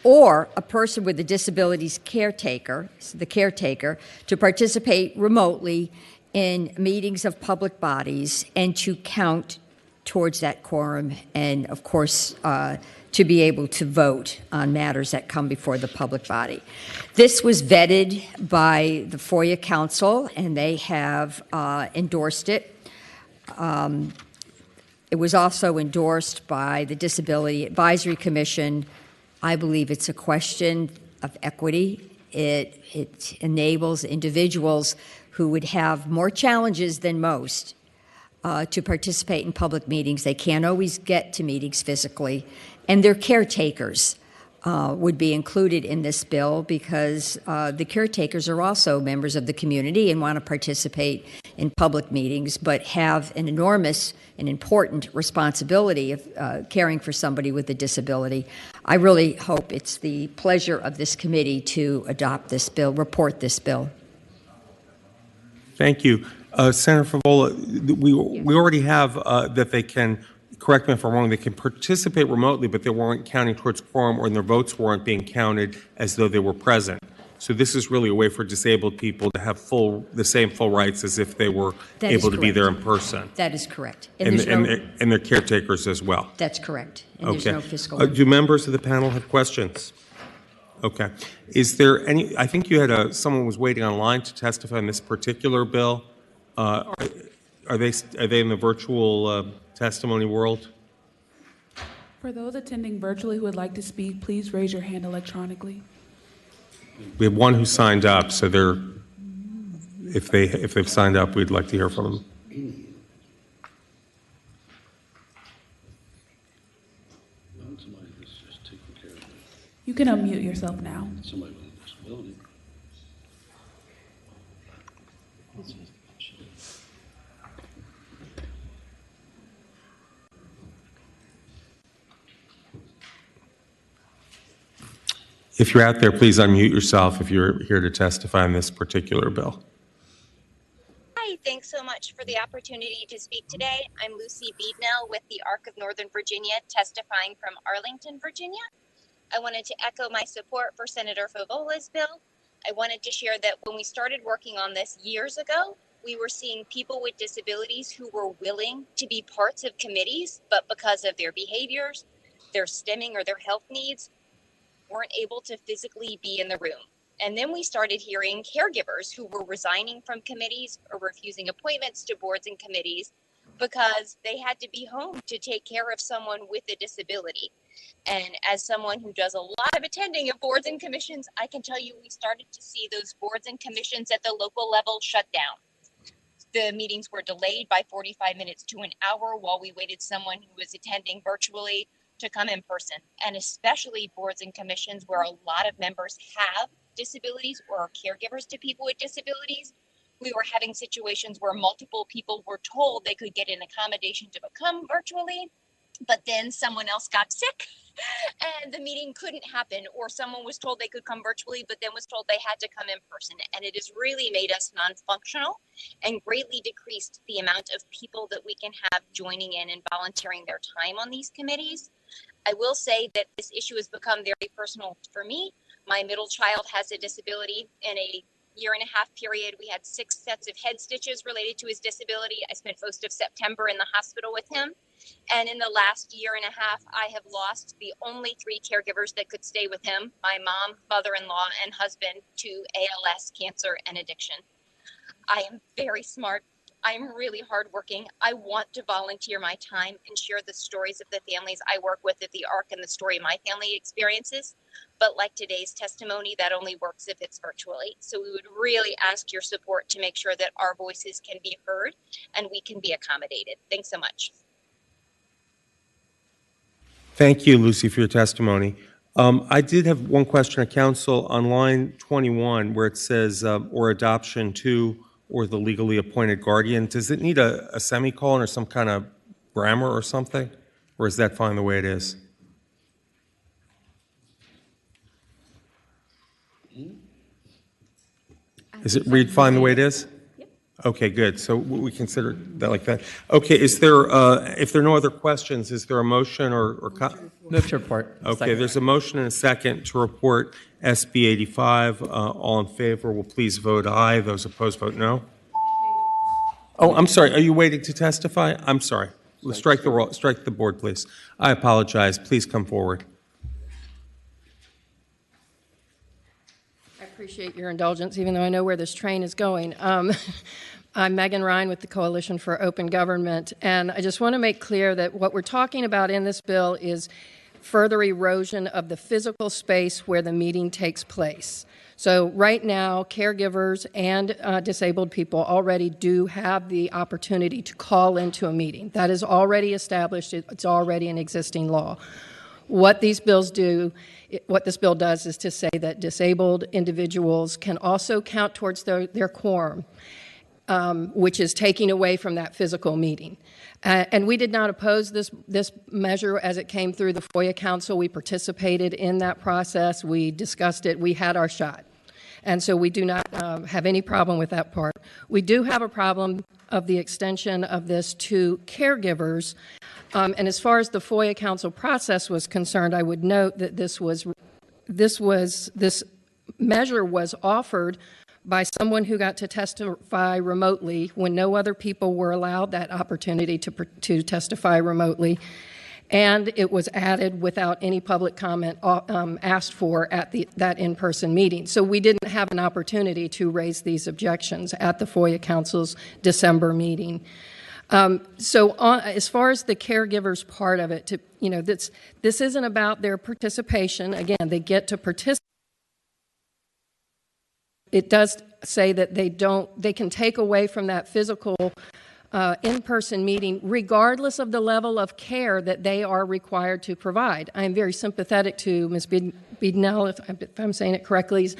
or a person with a disability's caretaker, the caretaker, to participate remotely in meetings of public bodies and to count towards that quorum and, of course, to be able to vote on matters that come before the public body. This was vetted by the FOIA Council, and they have endorsed it. It was also endorsed by the Disability Advisory Commission. I believe it's a question of equity. It enables individuals who would have more challenges than most to participate in public meetings. They can't always get to meetings physically, and their caretakers would be included in this bill because the caretakers are also members of the community and want to participate in public meetings, but have an enormous and important responsibility of caring for somebody with a disability. I really hope it's the pleasure of this committee to adopt this bill, report this bill. Thank you. Senator Favola, we already have that they can, correct me if I'm wrong, they can participate remotely, but they weren't counting towards quorum or their votes weren't being counted as though they were present. So this is really a way for disabled people to have the same full rights as if they were able to be there in person. That is correct. And their caretakers as well. That's correct. And Okay. there's no fiscal. Do members of the panel have questions? Okay. Is there any, I think you had someone was waiting online to testify on this particular bill. Are they in the virtual testimony world? For those attending virtually who would like to speak, please raise your hand electronically. We have one who signed up, so if they've signed up, we'd like to hear from them. You can unmute yourself now. If you're out there, please unmute yourself if you're here to testify on this particular bill. Hi, thanks so much for the opportunity to speak today. I'm Lucy Beednell with the Arc of Northern Virginia, testifying from Arlington, Virginia. I wanted to echo my support for Senator Favola's bill. I wanted to share that when we started working on this years ago, we were seeing people with disabilities who were willing to be parts of committees, but because of their behaviors, their stemming, or their health needs, weren't able to physically be in the room. And then we started hearing caregivers who were resigning from committees or refusing appointments to boards and committees because they had to be home to take care of someone with a disability. And as someone who does a lot of attending of boards and commissions, I can tell you we started to see those boards and commissions at the local level shut down. The meetings were delayed by 45 minutes to an hour while we waited someone who was attending virtually to come in person, and especially boards and commissions where a lot of members have disabilities or are caregivers to people with disabilities. We were having situations where multiple people were told they could get an accommodation to come virtually, but then someone else got sick and the meeting couldn't happen, or someone was told they could come virtually, but then was told they had to come in person. And it has really made us non-functional and greatly decreased the amount of people that we can have joining in and volunteering their time on these committees. I will say that this issue has become very personal for me. My middle child has a disability. In a 1.5 year period, we had 6 sets of head stitches related to his disability. I spent most of September in the hospital with him. And in the last 1.5 years, I have lost the only 3 caregivers that could stay with him, my mom, mother-in-law, and husband, to ALS, cancer, and addiction. I am very smart. I'm really hardworking. I want to volunteer my time and share the stories of the families I work with at the ARC and the story my family experiences. But like today's testimony, that only works if it's virtually. So we would really ask your support to make sure that our voices can be heard and we can be accommodated. Thanks so much. Thank you, Lucy, for your testimony. I did have one question of council on line 21 where it says, or adoption to, or the legally appointed guardian. Does it need a semicolon or some kind of grammar or something? Or is that fine the way it is? Is it read fine the way it is? Okay, good. So we consider that like that. Okay, is there, if there are no other questions, is there a motion or Move to report. Okay, Second. there's a motion and a second to report SB 85. All in favor will please vote aye. Those opposed vote no. Oh, I'm sorry. Are you waiting to testify? I'm sorry. Strike the board, please. I apologize. Please come forward. I appreciate your indulgence, even though I know where this train is going. I'm Megan Ryan with the Coalition for Open Government, and I just want to make clear that what we're talking about in this bill is further erosion of the physical space where the meeting takes place. So right now, caregivers and disabled people already do have the opportunity to call into a meeting. That is already established. It's already an existing law. What these bills do, what this bill does is to say that disabled individuals can also count towards their quorum, which is taking away from that physical meeting. And we did not oppose this measure as it came through the FOIA Council. We participated in that process. We discussed it. We had our shot. And so we do not have any problem with that part. We do have a problem of the extension of this to caregivers. And as far as the FOIA Council process was concerned, I would note that this measure was offered by someone who got to testify remotely when no other people were allowed that opportunity to testify remotely. And it was added without any public comment asked for at that in-person meeting. So we didn't have an opportunity to raise these objections at the FOIA Council's December meeting. As far as the caregivers part of it, this isn't about their participation. Again, they get to participate. It does say that they can take away from that physical in-person meeting regardless of the level of care that they are required to provide. I am very sympathetic to Ms. Beadnell, if I'm saying it correctly,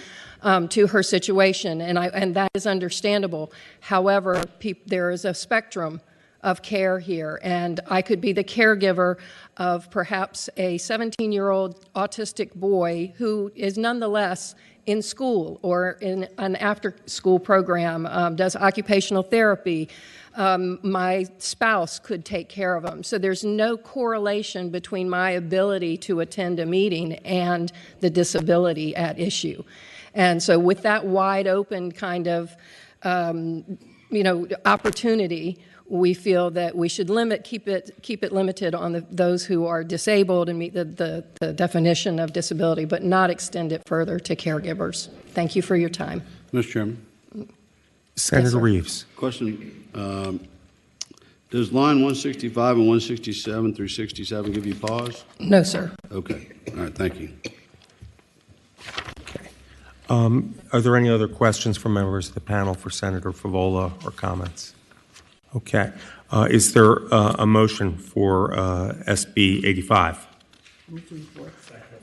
to her situation, and that is understandable. However, there is a spectrum of care here, and I could be the caregiver of perhaps a 17-year-old autistic boy who is nonetheless in school or in an after-school program, does occupational therapy. My spouse could take care of them. So there's no correlation between my ability to attend a meeting and the disability at issue. And so with that wide open kind of opportunity, we feel that we should keep it limited on those who are disabled and meet the definition of disability, but not extend it further to caregivers. Thank you for your time. Mr. Chairman. Senator Reeves. Question. Does line 165 and 167 through 67 give you pause? No, sir. Okay. All right. Thank you. Are there any other questions from members of the panel for Senator Favola or comments? Okay. Is there a motion for SB 85?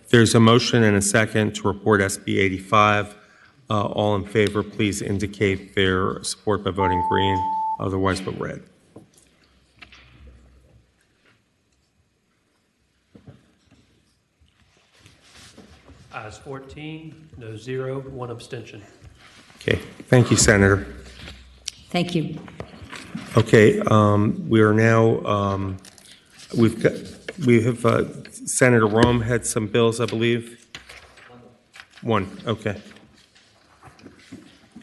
There's a motion and a second to report SB 85. All in favor, please indicate their support by voting green. Otherwise, vote red. Ayes 14, no 0, 1 abstention. Okay. Thank you, Senator. Thank you. Okay. We are now. We have Senator Rome had some bills, I believe. One. Okay.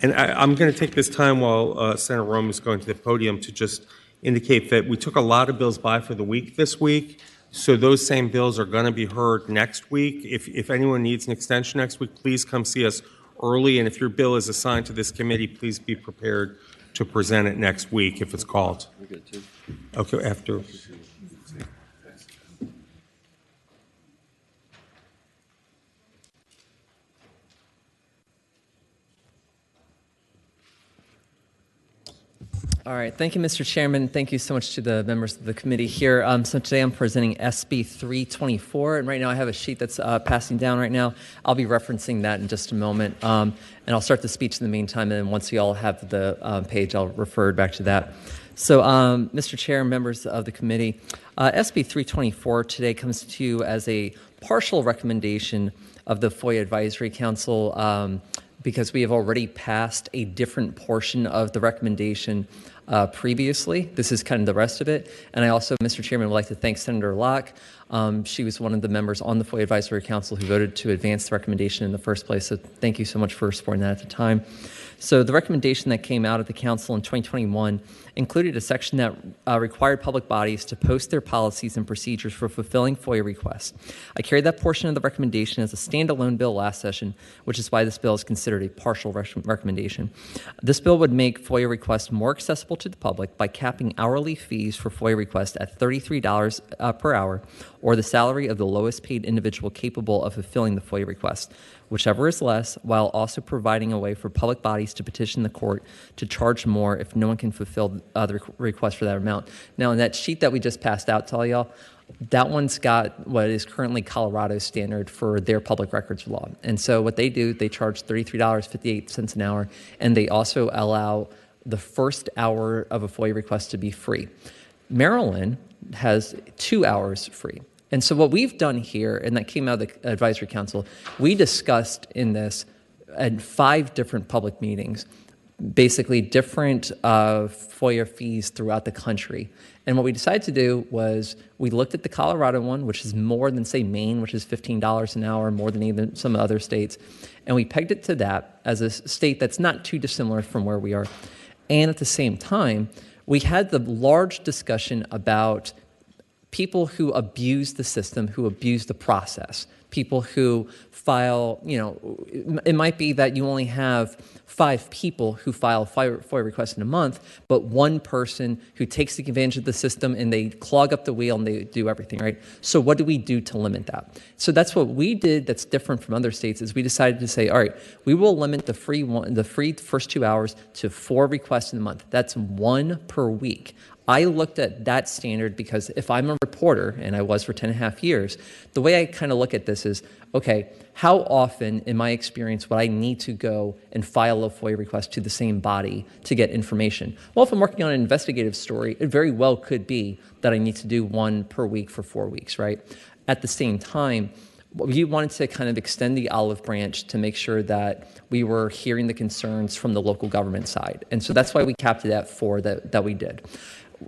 And I'm going to take this time while Senator Rome is going to the podium to just indicate that we took a lot of bills by for the week this week. So those same bills are going to be heard next week. If anyone needs an extension next week, please come see us early. And if your bill is assigned to this committee, please be prepared to present it next week if it's called. Okay, after. All right. Thank you, Mr. Chairman. Thank you so much to the members of the committee here. So today I'm presenting SB 324, and right now I have a sheet that's passing down right now. I'll be referencing that in just a moment, and I'll start the speech in the meantime, and then once you all have the page, I'll refer back to that. So, Mr. Chair, members of the committee, SB 324 today comes to you as a partial recommendation of the FOIA Advisory Council because we have already passed a different portion of the recommendation previously. This is kind of the rest of it. And I also, Mr. Chairman, would like to thank Senator Locke. She was one of the members on the FOIA Advisory Council who voted to advance the recommendation in the first place. So thank you so much for supporting that at the time. So the recommendation that came out of the Council in 2021 included a section that required public bodies to post their policies and procedures for fulfilling FOIA requests. I carried that portion of the recommendation as a standalone bill last session, which is why this bill is considered a partial recommendation. This bill would make FOIA requests more accessible to the public by capping hourly fees for FOIA requests at $33 per hour, or the salary of the lowest paid individual capable of fulfilling the FOIA request, whichever is less, while also providing a way for public bodies to petition the court to charge more if no one can fulfill the request for that amount. Now, in that sheet that we just passed out to all y'all, that one's got what is currently Colorado's standard for their public records law. And so what they do, they charge $33.58 an hour, and they also allow the first hour of a FOIA request to be free. Maryland has 2 hours free. And so what we've done here, and that came out of the Advisory Council, we discussed in this at 5 different public meetings, basically different FOIA fees throughout the country. And what we decided to do was we looked at the Colorado one, which is more than, say, Maine, which is $15 an hour, more than even some other states. And we pegged it to that as a state that's not too dissimilar from where we are. And at the same time, we had the large discussion about people who abuse the system, who abuse the process, people who file, it might be that you only have 5 people who file FOIA requests in a month, but one person who takes advantage of the system and they clog up the wheel and they do everything, right? So what do we do to limit that? So that's what we did that's different from other states is we decided to say, all right, we will limit the free first 2 hours to 4 requests in a month. That's 1 per week. I looked at that standard because if I'm a reporter, and I was for 10 and a half years, the way I kind of look at this is, okay, how often in my experience would I need to go and file a FOIA request to the same body to get information? Well, if I'm working on an investigative story, it very well could be that I need to do 1 per week for 4 weeks, right? At the same time, we wanted to kind of extend the olive branch to make sure that we were hearing the concerns from the local government side. And so that's why we capped it at 4 that we did.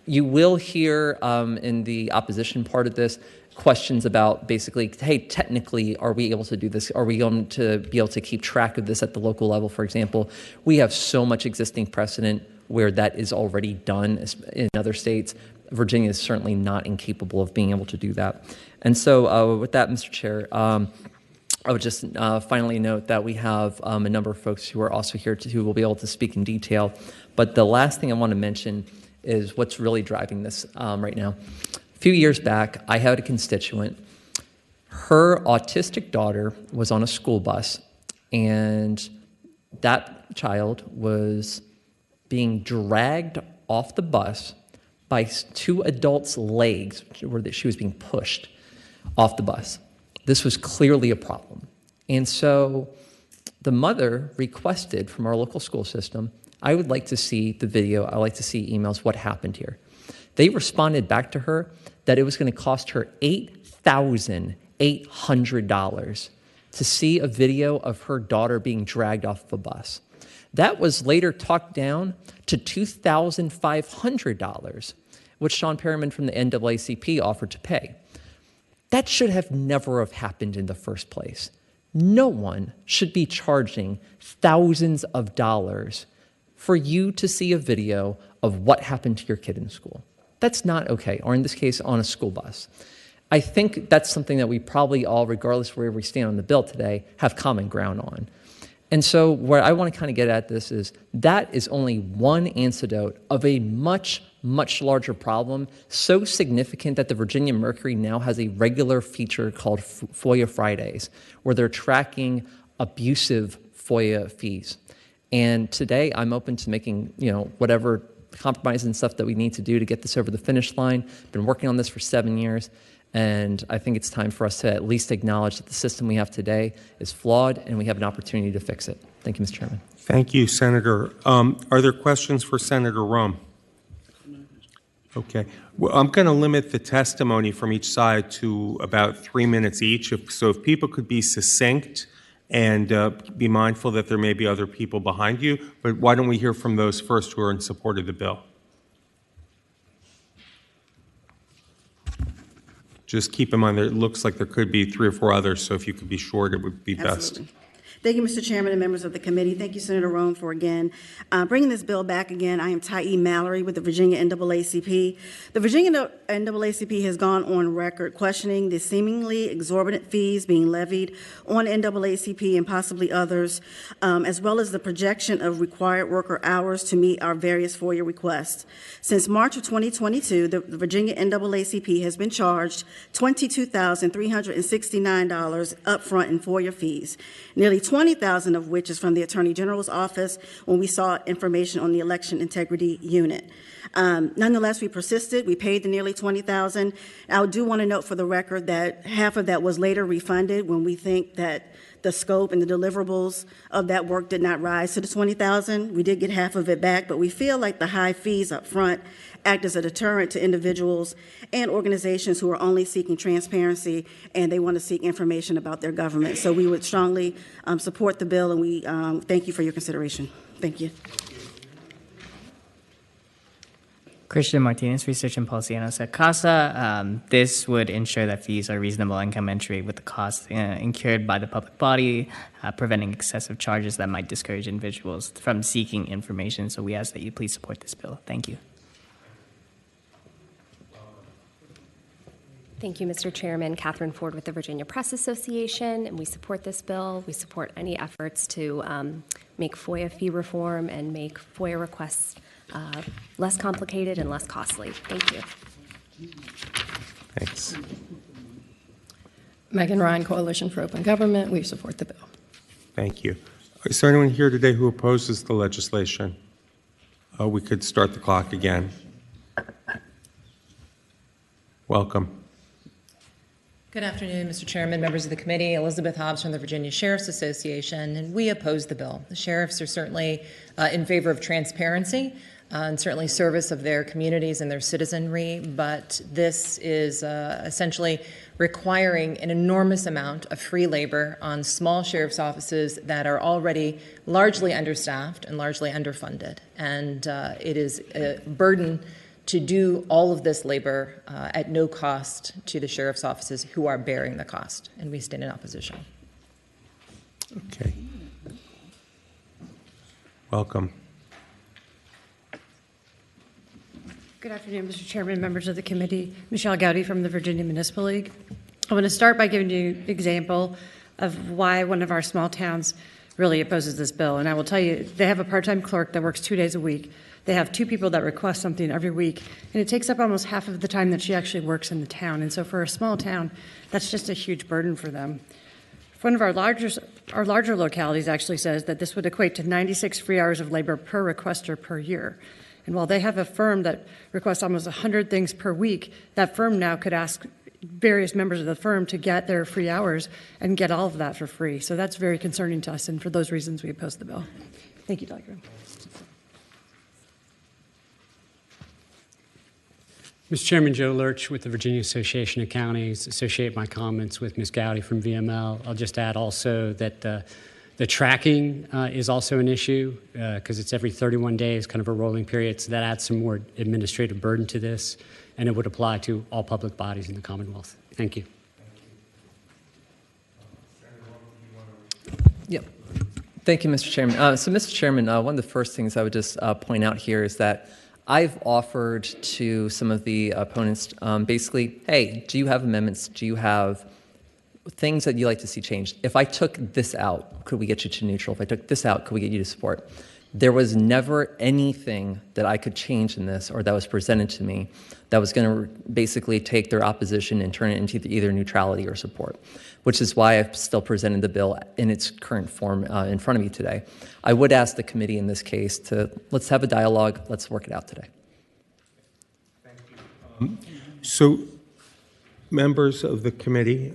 You will hear in the opposition part of this questions about basically, hey, technically, are we able to do this? Are we going to be able to keep track of this at the local level, for example? We have so much existing precedent where that is already done in other states. Virginia is certainly not incapable of being able to do that. And so with that, Mr. Chair, I would just finally note that we have a number of folks who are also here who will be able to speak in detail. But the last thing I want to mention is what's really driving this right now. A few years back, I had a constituent. Her autistic daughter was on a school bus, and that child was being dragged off the bus by 2 adults' legs, where she was being pushed off the bus. This was clearly a problem. And so the mother requested from our local school system, I would like to see the video, I'd like to see emails, what happened here. They responded back to her that it was going to cost her $8,800 to see a video of her daughter being dragged off of a bus. That was later talked down to $2,500, which Sean Perriman from the NAACP offered to pay. That should have never have happened in the first place. No one should be charging thousands of dollars for you to see a video of what happened to your kid in school. That's not okay, or in this case, on a school bus. I think that's something that we probably all, regardless of where we stand on the bill today, have common ground on. And so where I want to kind of get at this is that is only one antidote of a much, much larger problem, so significant that the Virginia Mercury now has a regular feature called FOIA Fridays, where they're tracking abusive FOIA fees. And today I'm open to making, whatever compromises and stuff that we need to do to get this over the finish line. Been working on this for 7 years, and I think it's time for us to at least acknowledge that the system we have today is flawed, and we have an opportunity to fix it. Thank you, Mr. Chairman. Thank you, Senator. Are there questions for Senator Rome? Okay. Well, I'm going to limit the testimony from each side to about 3 minutes each. So if people could be succinct and be mindful that there may be other people behind you, but why don't we hear from those first who are in support of the bill? Just keep in mind that it looks like there could be 3 or 4 others, so if you could be short, it would be Absolutely. best. Thank you, Mr. Chairman and members of the committee. Thank you, Senator Rome, for again bringing this bill back again. I am Ty E. Mallory with the Virginia NAACP. The Virginia NAACP has gone on record questioning the seemingly exorbitant fees being levied on NAACP and possibly others, as well as the projection of required worker hours to meet our various FOIA requests. Since March of 2022, the Virginia NAACP has been charged $22,369 upfront in FOIA fees, nearly $20,000 of which is from the Attorney General's office when we sought information on the Election Integrity Unit. Nonetheless, we persisted. We paid the nearly $20,000. I do want to note for the record that half of that was later refunded when we think that the scope and the deliverables of that work did not rise to the $20,000. We did get half of it back, but we feel like the high fees up front act as a deterrent to individuals and organizations who are only seeking transparency and they want to seek information about their government. So we would strongly support the bill, and we thank you for your consideration. Thank you. Christian Martinez, Research and Policy Analyst at CASA. This would ensure that fees are reasonable and commensurate with the costs incurred by the public body, preventing excessive charges that might discourage individuals from seeking information. So we ask that you please support this bill. Thank you. Thank you, Mr. Chairman. Catherine Ford with the Virginia Press Association, and we support this bill. We support any efforts to make FOIA fee reform and make FOIA requests less complicated and less costly. Thank you. Thanks. Megan Ryan, Coalition for Open Government. We support the bill. Thank you. Is there anyone here today who opposes the legislation? We could start the clock again. Welcome. Good afternoon, Mr. Chairman, members of the committee. Elizabeth Hobbs from the Virginia Sheriff's Association, and we oppose the bill. The sheriffs are certainly in favor of transparency and certainly service of their communities and their citizenry, but this is essentially requiring an enormous amount of free labor on small sheriff's offices that are already largely understaffed and largely underfunded. And it is a burden to do all of this labor at no cost to the sheriff's offices who are bearing the cost, and we stand in opposition. Okay. Welcome. Good afternoon, Mr. Chairman, members of the committee. Michelle Gowdy from the Virginia Municipal League. I want to start by giving you an example of why one of our small towns really opposes this bill. And I will tell you, they have a part-time clerk that works 2 days a week. They have 2 people that request something every week, and it takes up almost half of the time that she actually works in the town. And so for a small town, that's just a huge burden for them. One of our larger localities actually says that this would equate to 96 free hours of labor per requester per year. And while they have a firm that requests almost 100 things per week, that firm now could ask various members of the firm to get their free hours and get all of that for free. So that's very concerning to us, and for those reasons, we oppose the bill. Thank you, Dr. Graham. Mr. Chairman, Joe Lurch with the Virginia Association of Counties. Associate my comments with Ms. Gowdy from VML. I'll just add also that the tracking is also an issue because it's every 31 days, kind of a rolling period, so that adds some more administrative burden to this, and it would apply to all public bodies in the Commonwealth. Thank you. Yep. Thank you, Mr. Chairman. So, Mr. Chairman, one of the first things I would just point out here is that I've offered to some of the opponents basically, hey, do you have amendments? Do you have things that you like to see changed. If I took this out, could we get you to neutral? If I took this out, could we get you to support? There was never anything that I could change in this or that was presented to me that was going to basically take their opposition and turn it into either neutrality or support, which is why I've still presented the bill in its current form in front of you today. I would ask the committee in this case to let's have a dialogue, let's work it out today. So, members of the committee,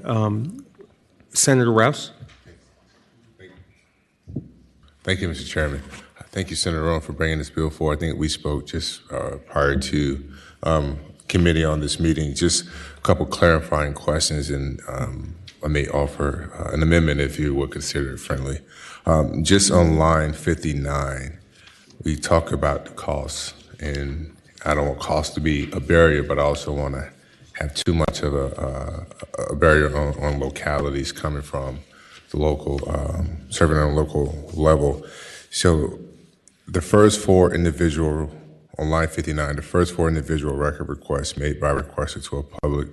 Senator Rouse. Thank you, Mr. Chairman. Thank you, Senator Rowan, for bringing this bill forward. I think we spoke just prior to committee on this meeting. Just a couple clarifying questions, and I may offer an amendment if you would consider it friendly. Just on line 59, we talk about the costs, and I don't want cost to be a barrier, but I also want to have too much of a barrier on localities coming from the local, serving on a local level. So the first four individual, on line 59, the first four individual record requests made by requester to a public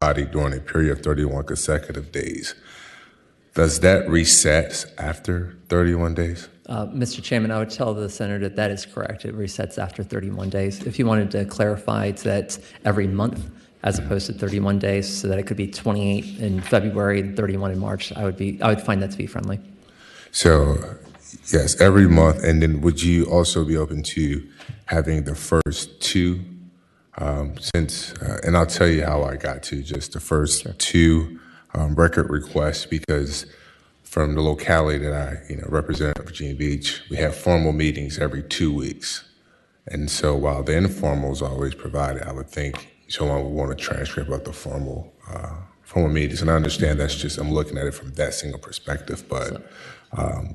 body during a period of 31 consecutive days. Does that reset after 31 days? Mr. Chairman, I would tell the senator that that is correct. It resets after 31 days. If you wanted to clarify that every month as opposed to 31 days, so that it could be 28 in February and 31 in March, I would find that to be friendly. So, yes, every month. And then would you also be open to having the first two, and I'll tell you how I got to just the first two record requests, because from the locality that I represent, Virginia Beach, we have formal meetings every 2 weeks. And so while the informal is always provided, I would think someone would want a transcript of the formal meetings. And I understand that's just, I'm looking at it from that single perspective, but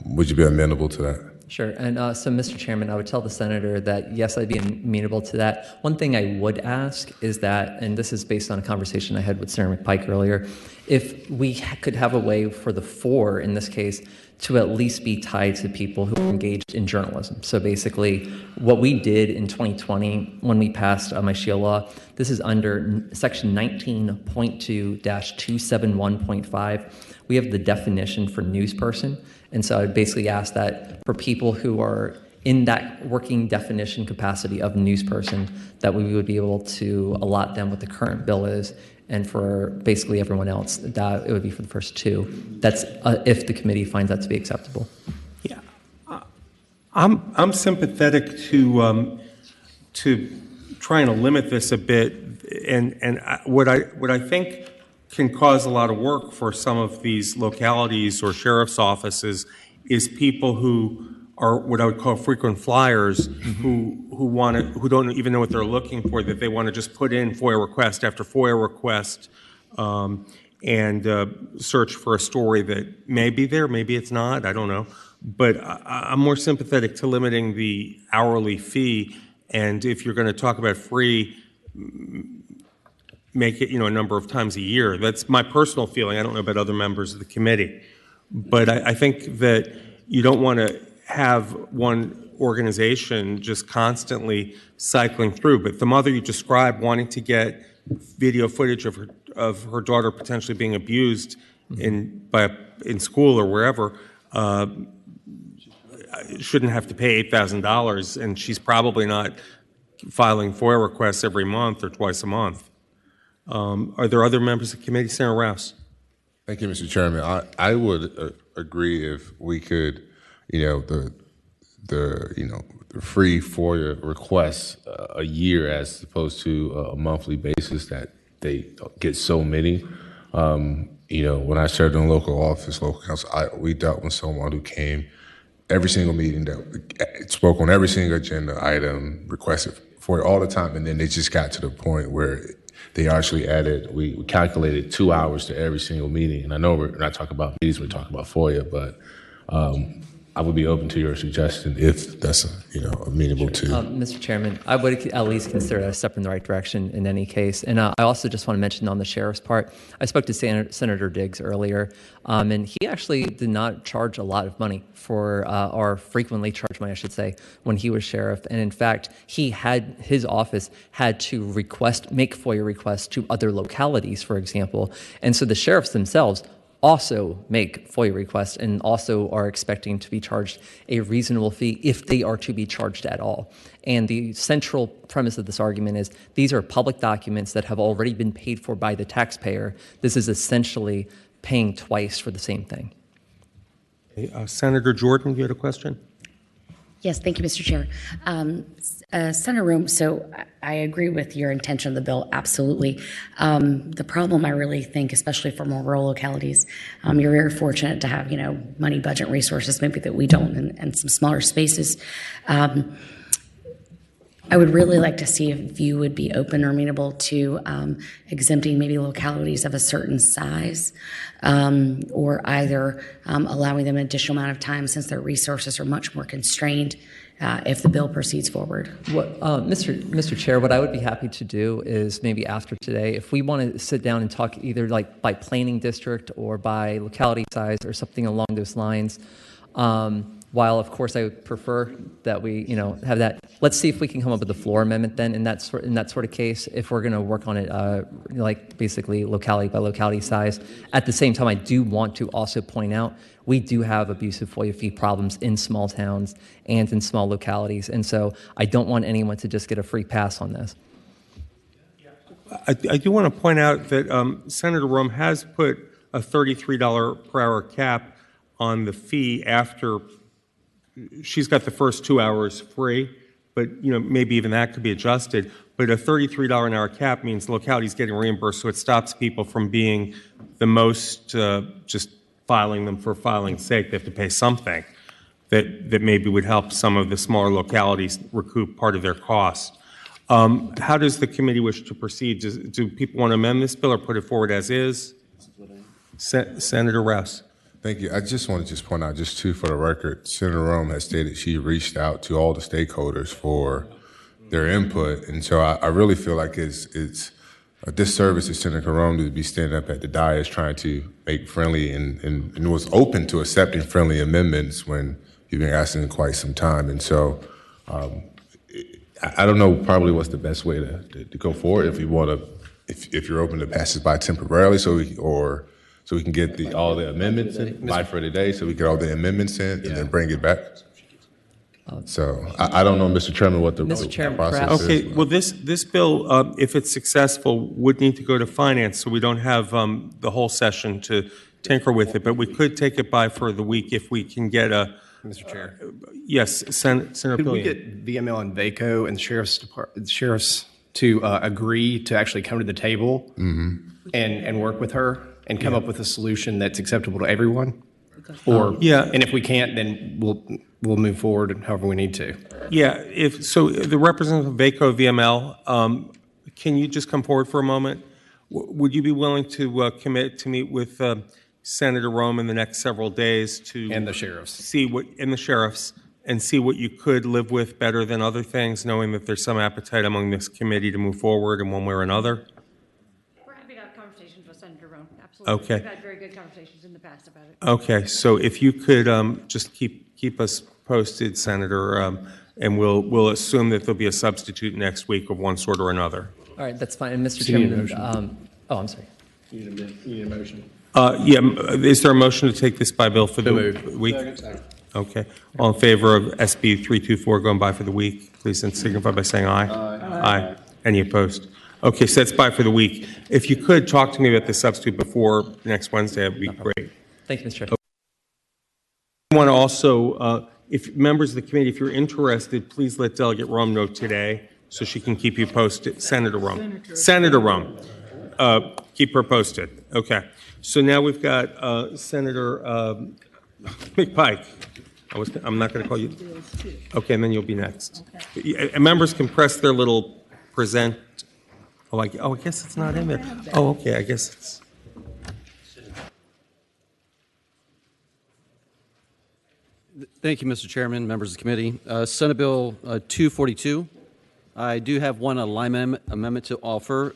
would you be amenable to that? Sure. And so, Mr. Chairman, I would tell the senator that, yes, I'd be amenable to that. One thing I would ask is that, and this is based on a conversation I had with Senator McPike earlier, if we could have a way for the four, in this case, to at least be tied to people who are engaged in journalism. So basically, what we did in 2020 when we passed my SHIELD law, this is under section 19.2-271.5. We have the definition for news person. And so I would basically ask that for people who are in that working definition capacity of news person, that we would be able to allot them what the current bill is. And for basically everyone else, that it would be for the first two. That's if the committee finds that to be acceptable. Yeah, I'm sympathetic to trying to limit this a bit, and what I think can cause a lot of work for some of these localities or sheriff's offices is people who are what I would call frequent flyers, who don't even know what they're looking for, that they want to just put in FOIA request after FOIA request and search for a story that may be there, maybe it's not, I don't know. But I'm more sympathetic to limiting the hourly fee, and if you're going to talk about free, make it a number of times a year. That's my personal feeling. I don't know about other members of the committee. But I think that you don't want to have one organization just constantly cycling through. But the mother you described wanting to get video footage of her daughter potentially being abused in school or wherever shouldn't have to pay $8,000, and she's probably not filing FOIA requests every month or twice a month. Are there other members of the committee? Senator Rouse. Thank you, Mr. Chairman. I would agree if we could, the free FOIA requests a year as opposed to a monthly basis that they get so many. When I served in local office, local council, we dealt with someone who came every single meeting, that spoke on every single agenda item, requested FOIA all the time, and then they just got to the point where they actually added, we calculated 2 hours to every single meeting. And I know we're not talking about meetings, we're talking about FOIA, but I would be open to your suggestion if that's amenable to. Mr. Chairman, I would at least consider a step in the right direction in any case. And I also just want to mention on the sheriff's part, I spoke to Senator Diggs earlier, and he actually did not charge a lot of money for, or frequently charged money, I should say, when he was sheriff. And in fact, his office had to make FOIA requests to other localities, for example. And so the sheriffs themselves also make FOIA requests and also are expecting to be charged a reasonable fee if they are to be charged at all. And the central premise of this argument is these are public documents that have already been paid for by the taxpayer. This is essentially paying twice for the same thing. Senator Jordan, you had a question? Yes, thank you, Mr. Chair. Senator Rome, so I agree with your intention of the bill, absolutely. The problem I really think, especially for more rural localities, you're very fortunate to have, money, budget, resources, maybe that we don't, and some smaller spaces. I would really like to see if you would be open or amenable to exempting maybe localities of a certain size, or either allowing them an additional amount of time since their resources are much more constrained if the bill proceeds forward. Mr. Chair, what I would be happy to do is maybe after today, if we want to sit down and talk either like by planning district or by locality size or something along those lines, while of course I would prefer that we, have that. Let's see if we can come up with a floor amendment then in that sort of case. If we're going to work on it, like basically locality by locality size. At the same time, I do want to also point out we do have abusive FOIA fee problems in small towns and in small localities, and so I don't want anyone to just get a free pass on this. I do want to point out that Senator Rome has put a $33 per hour cap on the fee after she's got the first 2 hours free, but maybe even that could be adjusted. But a $33 an hour cap means the locality is getting reimbursed, so it stops people from being the most just filing them for filing's sake. They have to pay something that maybe would help some of the smaller localities recoup part of their costs. How does the committee wish to proceed? Do people want to amend this bill or put it forward as is? Senator Rouse. Thank you. I just want to point out, just for the record, Senator Rome has stated she reached out to all the stakeholders for their input, and so I really feel like it's a disservice to Senator Rome to be standing up at the dais trying to make friendly and was open to accepting friendly amendments when you've been asking quite some time. And so I don't know probably what's the best way to go forward if you want to, if you're open to pass this by temporarily so we can get all the amendments in by for today, so we get all the amendments in and then bring it back. So I don't know, Mr. Chairman, what the process is. Okay, well, this bill, if it's successful, would need to go to finance, so we don't have the whole session to tinker with it. But we could take it by for the week if we can get a. Mr. Chair. Yes, Senator Could we Pillion. get VML and VACO and the sheriffs to agree to actually come to the table and work with her and come up with a solution that's acceptable to everyone? Or and if we can't, then we'll move forward however we need to. Yeah, so the representative of VACO VML, can you just come forward for a moment? Would you be willing to commit to meet with Senator Rome in the next several days to and the sheriffs see what and see what you could live with better than other things, knowing that there's some appetite among this committee to move forward in one way or another? We're happy to have conversations with Senator Rome. Absolutely. Okay. We've had very good conversations in the past about it. Okay, so if you could just keep us posted, Senator, and we'll assume that there'll be a substitute next week of one sort or another. All right, that's fine. And Mr. So you need a Chairman, I'm sorry. You need a motion. Is there a motion to take this by bill for the week? Okay. All in favor of SB 324 going by for the week, please signify by saying aye. Aye. Any opposed? Okay, so that's by for the week. If you could talk to me about the substitute before next Wednesday, that would be great. Thank you, Mr. Chair. I want to also, if members of the committee, if you're interested, please let Delegate Rome know today so she can keep you posted. Senator Rome. Senator Rome. Keep her posted. Okay. So now we've got Senator McPike. I'm not going to call you. Okay, and then you'll be next. Okay. Members can press their little present. Oh, I guess it's not in there. Oh, okay. I guess it's. Thank you, Mr. Chairman, members of the committee. Senate Bill 242. I do have one amendment to offer.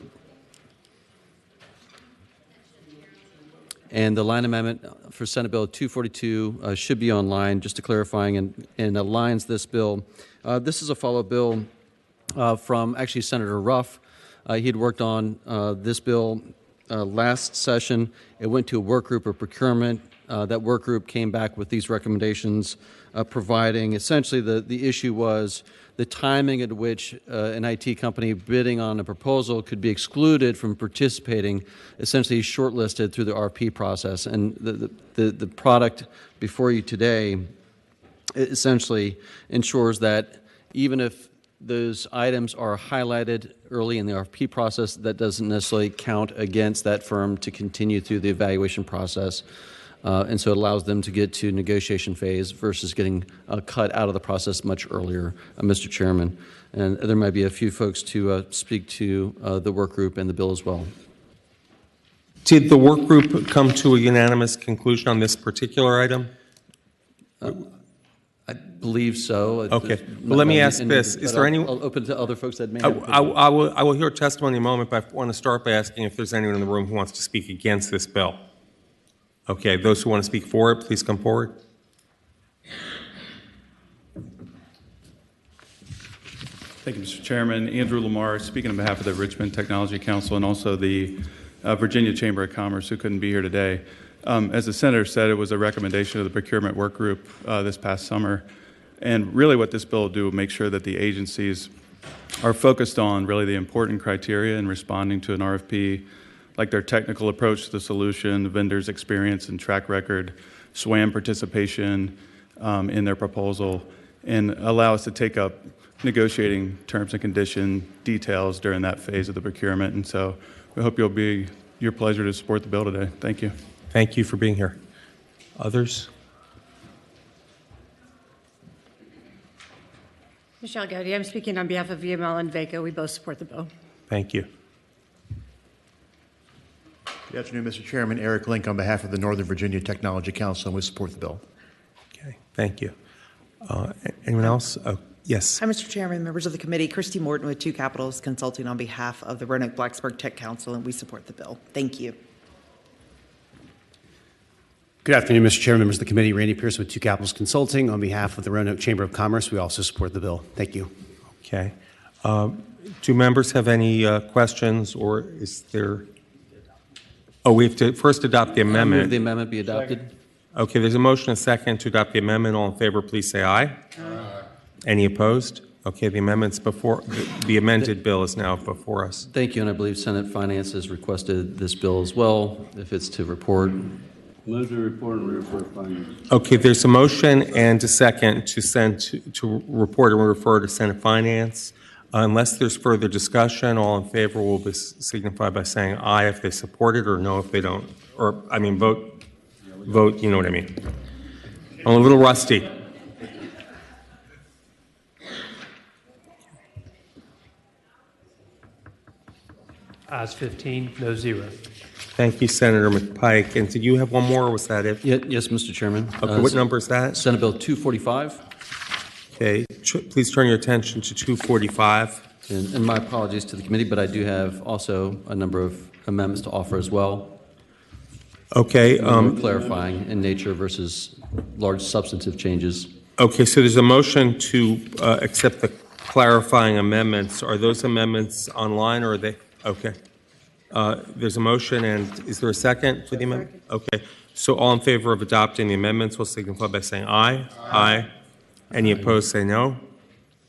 And the line amendment for Senate Bill 242 should be online, just to clarifying and aligns this bill. This is a follow bill from actually Senator Ruff. He had worked on this bill last session. It went to a work group of procurement. That work group came back with these recommendations, providing essentially the issue was the timing at which an IT company bidding on a proposal could be excluded from participating, essentially shortlisted through the RP process. And the product before you today essentially ensures that even if those items are highlighted early in the RFP process, that doesn't necessarily count against that firm to continue through the evaluation process. And so it allows them to get to negotiation phase versus getting cut out of the process much earlier, Mr. Chairman. And there might be a few folks to speak to the work group and the bill as well. Did the work group come to a unanimous conclusion on this particular item? I believe so. Okay. Well, let me ask this. Is there anyone? I'll open to other folks that may I will hear testimony in a moment, but I want to start by asking if there's anyone in the room who wants to speak against this bill. Okay, those who want to speak for it, please come forward. Thank you, Mr. Chairman. Andrew Lamar, speaking on behalf of the Richmond Technology Council and also the Virginia Chamber of Commerce, who couldn't be here today. As the Senator said, it was a recommendation of the procurement work group this past summer. And really what this bill will do will make sure that the agencies are focused on really the important criteria in responding to an RFP, like their technical approach to the solution, the vendor's experience and track record, SWAM participation in their proposal, and allow us to take up negotiating terms and condition details during that phase of the procurement. And so we hope you'll be your pleasure to support the bill today. Thank you. Thank you for being here. Others? Michelle Gowdy, I'm speaking on behalf of VML and VACO. We both support the bill. Thank you. Good afternoon, Mr. Chairman. Eric Link on behalf of the Northern Virginia Technology Council, and we support the bill. Okay, thank you. Anyone else? Yes. Hi, Mr. Chairman, members of the committee. Christy Morton with Two Capitals Consulting on behalf of the Roanoke-Blacksburg Tech Council, and we support the bill. Thank you. Good afternoon, Mr. Chairman, members of the committee. Randy Pierce with Two Capitals Consulting on behalf of the Roanoke Chamber of Commerce. We also support the bill. Thank you. Okay. Do members have any questions, or is there? Oh, we have to first adopt the amendment. Move the amendment be adopted. Okay, there's a motion and a second to adopt the amendment. All in favor, please say aye. Aye. Any opposed? Okay, the amendment's before, the amended bill is now before us. Thank you, and I believe Senate Finance has requested this bill as well, if it's to report. Move to report and refer finance. Okay, there's a motion and a second to send to report and refer to Senate Finance. Unless there's further discussion, all in favor will be signified by saying aye if they support it, or no if they don't. Or, I mean, vote, you know what I mean. I'm a little rusty. Ayes 15, no zero. Thank you, Senator McPike. And did you have one more, or was that it? Yes, Mr. Chairman. Okay, what number is that? Senate Bill 245. Okay, please turn your attention to 245. And my apologies to the committee, but I do have also a number of amendments to offer as well. Okay. Clarifying in nature versus large substantive changes. Okay, so there's a motion to accept the clarifying amendments. Are those amendments online, or are they? Okay. There's a motion, and is there a second to the amendment? Okay. So all in favor of adopting the amendments will signify by saying aye. Aye. Any opposed, say no.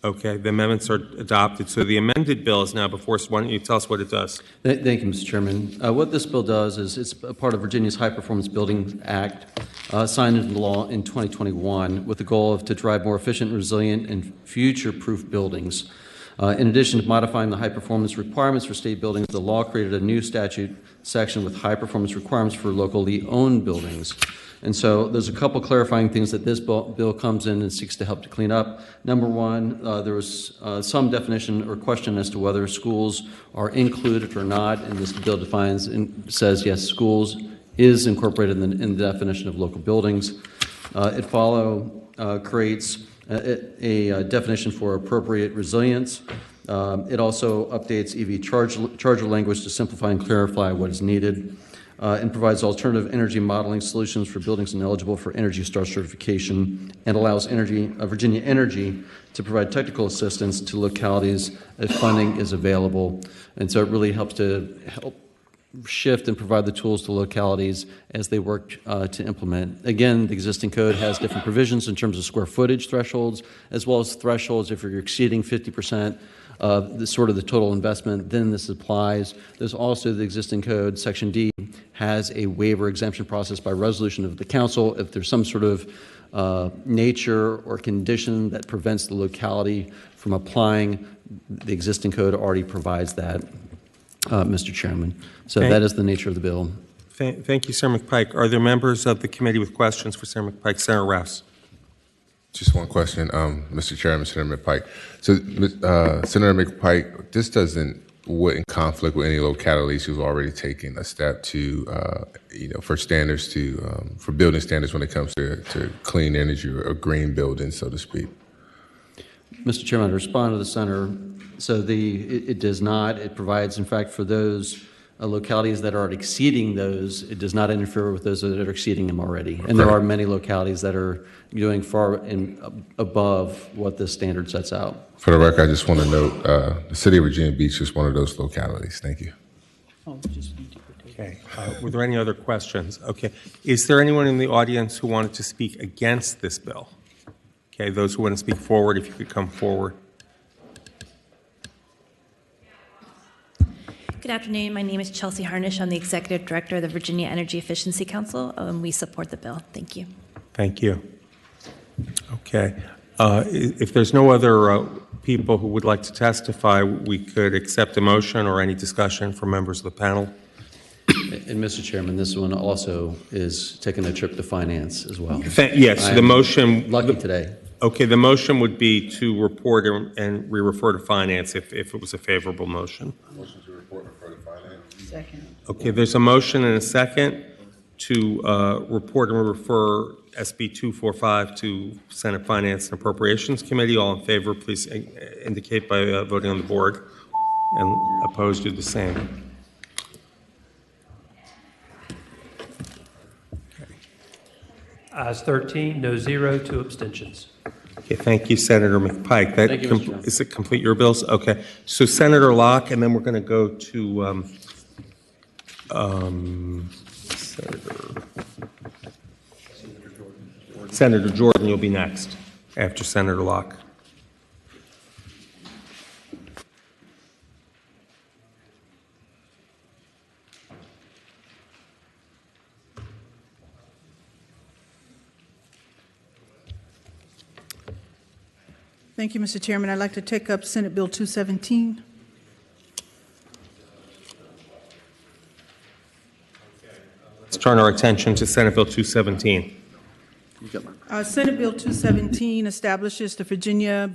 Okay, the amendments are adopted. So the amended bill is now before us. Why don't you tell us what it does? Thank you, Mr. Chairman. What this bill does is it's a part of Virginia's High Performance Building Act, signed into law in 2021 with the goal of to drive more efficient, resilient, and future-proof buildings. In addition to modifying the high-performance requirements for state buildings, the law created a new statute section with high-performance requirements for locally owned buildings. And so there's a couple clarifying things that this bill comes in and seeks to help to clean up. Number one, there was some definition or question as to whether schools are included or not, and this bill defines and says, yes, schools is incorporated in the definition of local buildings. Creates a definition for appropriate resilience. It also updates EV charger language to simplify and clarify what is needed, and provides alternative energy modeling solutions for buildings ineligible for Energy Star certification, and allows Virginia Energy to provide technical assistance to localities if funding is available. And so it really helps to shift and provide the tools to localities as they work to implement. Again, the existing code has different provisions in terms of square footage thresholds, as well as thresholds if you're exceeding 50% of the total investment, then this applies. There's also the existing code, Section D, has a waiver exemption process by resolution of the council if there's some sort of nature or condition that prevents the locality from applying. The existing code already provides that, Mr. Chairman. So that is the nature of the bill. Thank you, Senator McPike. Are there members of the committee with questions for Senator McPike? Senator Rouse. Just one question, Mr. Chairman, Senator McPike. So, Senator McPike, this wouldn't conflict with any localities who've already taken a step to, for standards for building standards when it comes to clean energy or green buildings, so to speak. Mr. Chairman, to respond to the senator, so it does not. It provides, in fact, for those localities that are exceeding those, it does not interfere with those that are exceeding them already. And there are many localities that are doing far above what this standard sets out. For the record, I just want to note the city of Virginia Beach is one of those localities. Thank you. Okay. Were there any other questions? Okay. Is there anyone in the audience who wanted to speak against this bill? Okay. Those who want to speak forward, if you could come forward. Good afternoon. My name is Chelsea Harnish. I'm the Executive Director of the Virginia Energy Efficiency Council. We support the bill. Thank you. Thank you. Okay. If there's no other people who would like to testify, we could accept a motion or any discussion from members of the panel. And Mr. Chairman, this one also is taking a trip to finance as well. Yes, the motion. Lucky today. Okay, the motion would be to report and re-refer to finance if it was a favorable motion. Motion to report and refer to finance. Second. Okay, there's a motion and a second to report and refer SB 245 to Senate Finance and Appropriations Committee. All in favor, please indicate by voting on the board, and opposed, do the same. Ayes 13, no 0, 2 abstentions. Okay, thank you, Senator McPike. That Thank you, Mr. Chairman. is it complete your bills? Okay, so Senator Locke, and then we're going to go to Senator Jordan. You'll be next after Senator Locke. Thank you, Mr. Chairman. I'd like to take up Senate Bill 217. Let's turn our attention to Senate Bill 217. Senate Bill 217 establishes the Virginia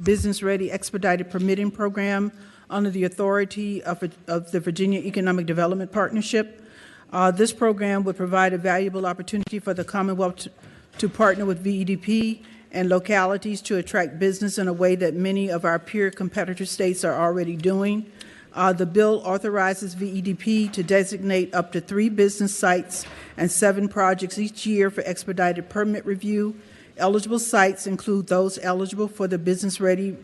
Business Ready Expedited Permitting Program under the authority of the Virginia Economic Development Partnership. This program would provide a valuable opportunity for the Commonwealth to partner with VEDP and localities to attract business in a way that many of our peer competitor states are already doing. The bill authorizes VEDP to designate up to 3 business sites and 7 projects each year for expedited permit review. Eligible sites include those eligible for the Business Ready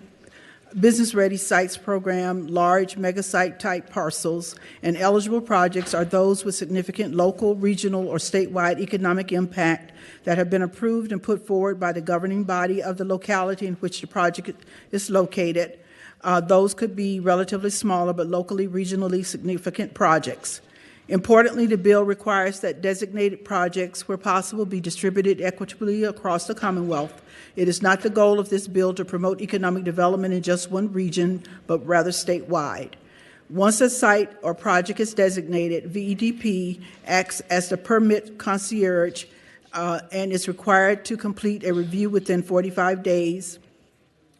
Sites Program, large mega-site type parcels, and eligible projects are those with significant local, regional, or statewide economic impact that have been approved and put forward by the governing body of the locality in which the project is located. Those could be relatively smaller but locally, regionally significant projects. Importantly, the bill requires that designated projects, where possible, be distributed equitably across the Commonwealth. It is not the goal of this bill to promote economic development in just one region, but rather statewide. Once a site or project is designated, VEDP acts as the permit concierge and is required to complete a review within 45 days,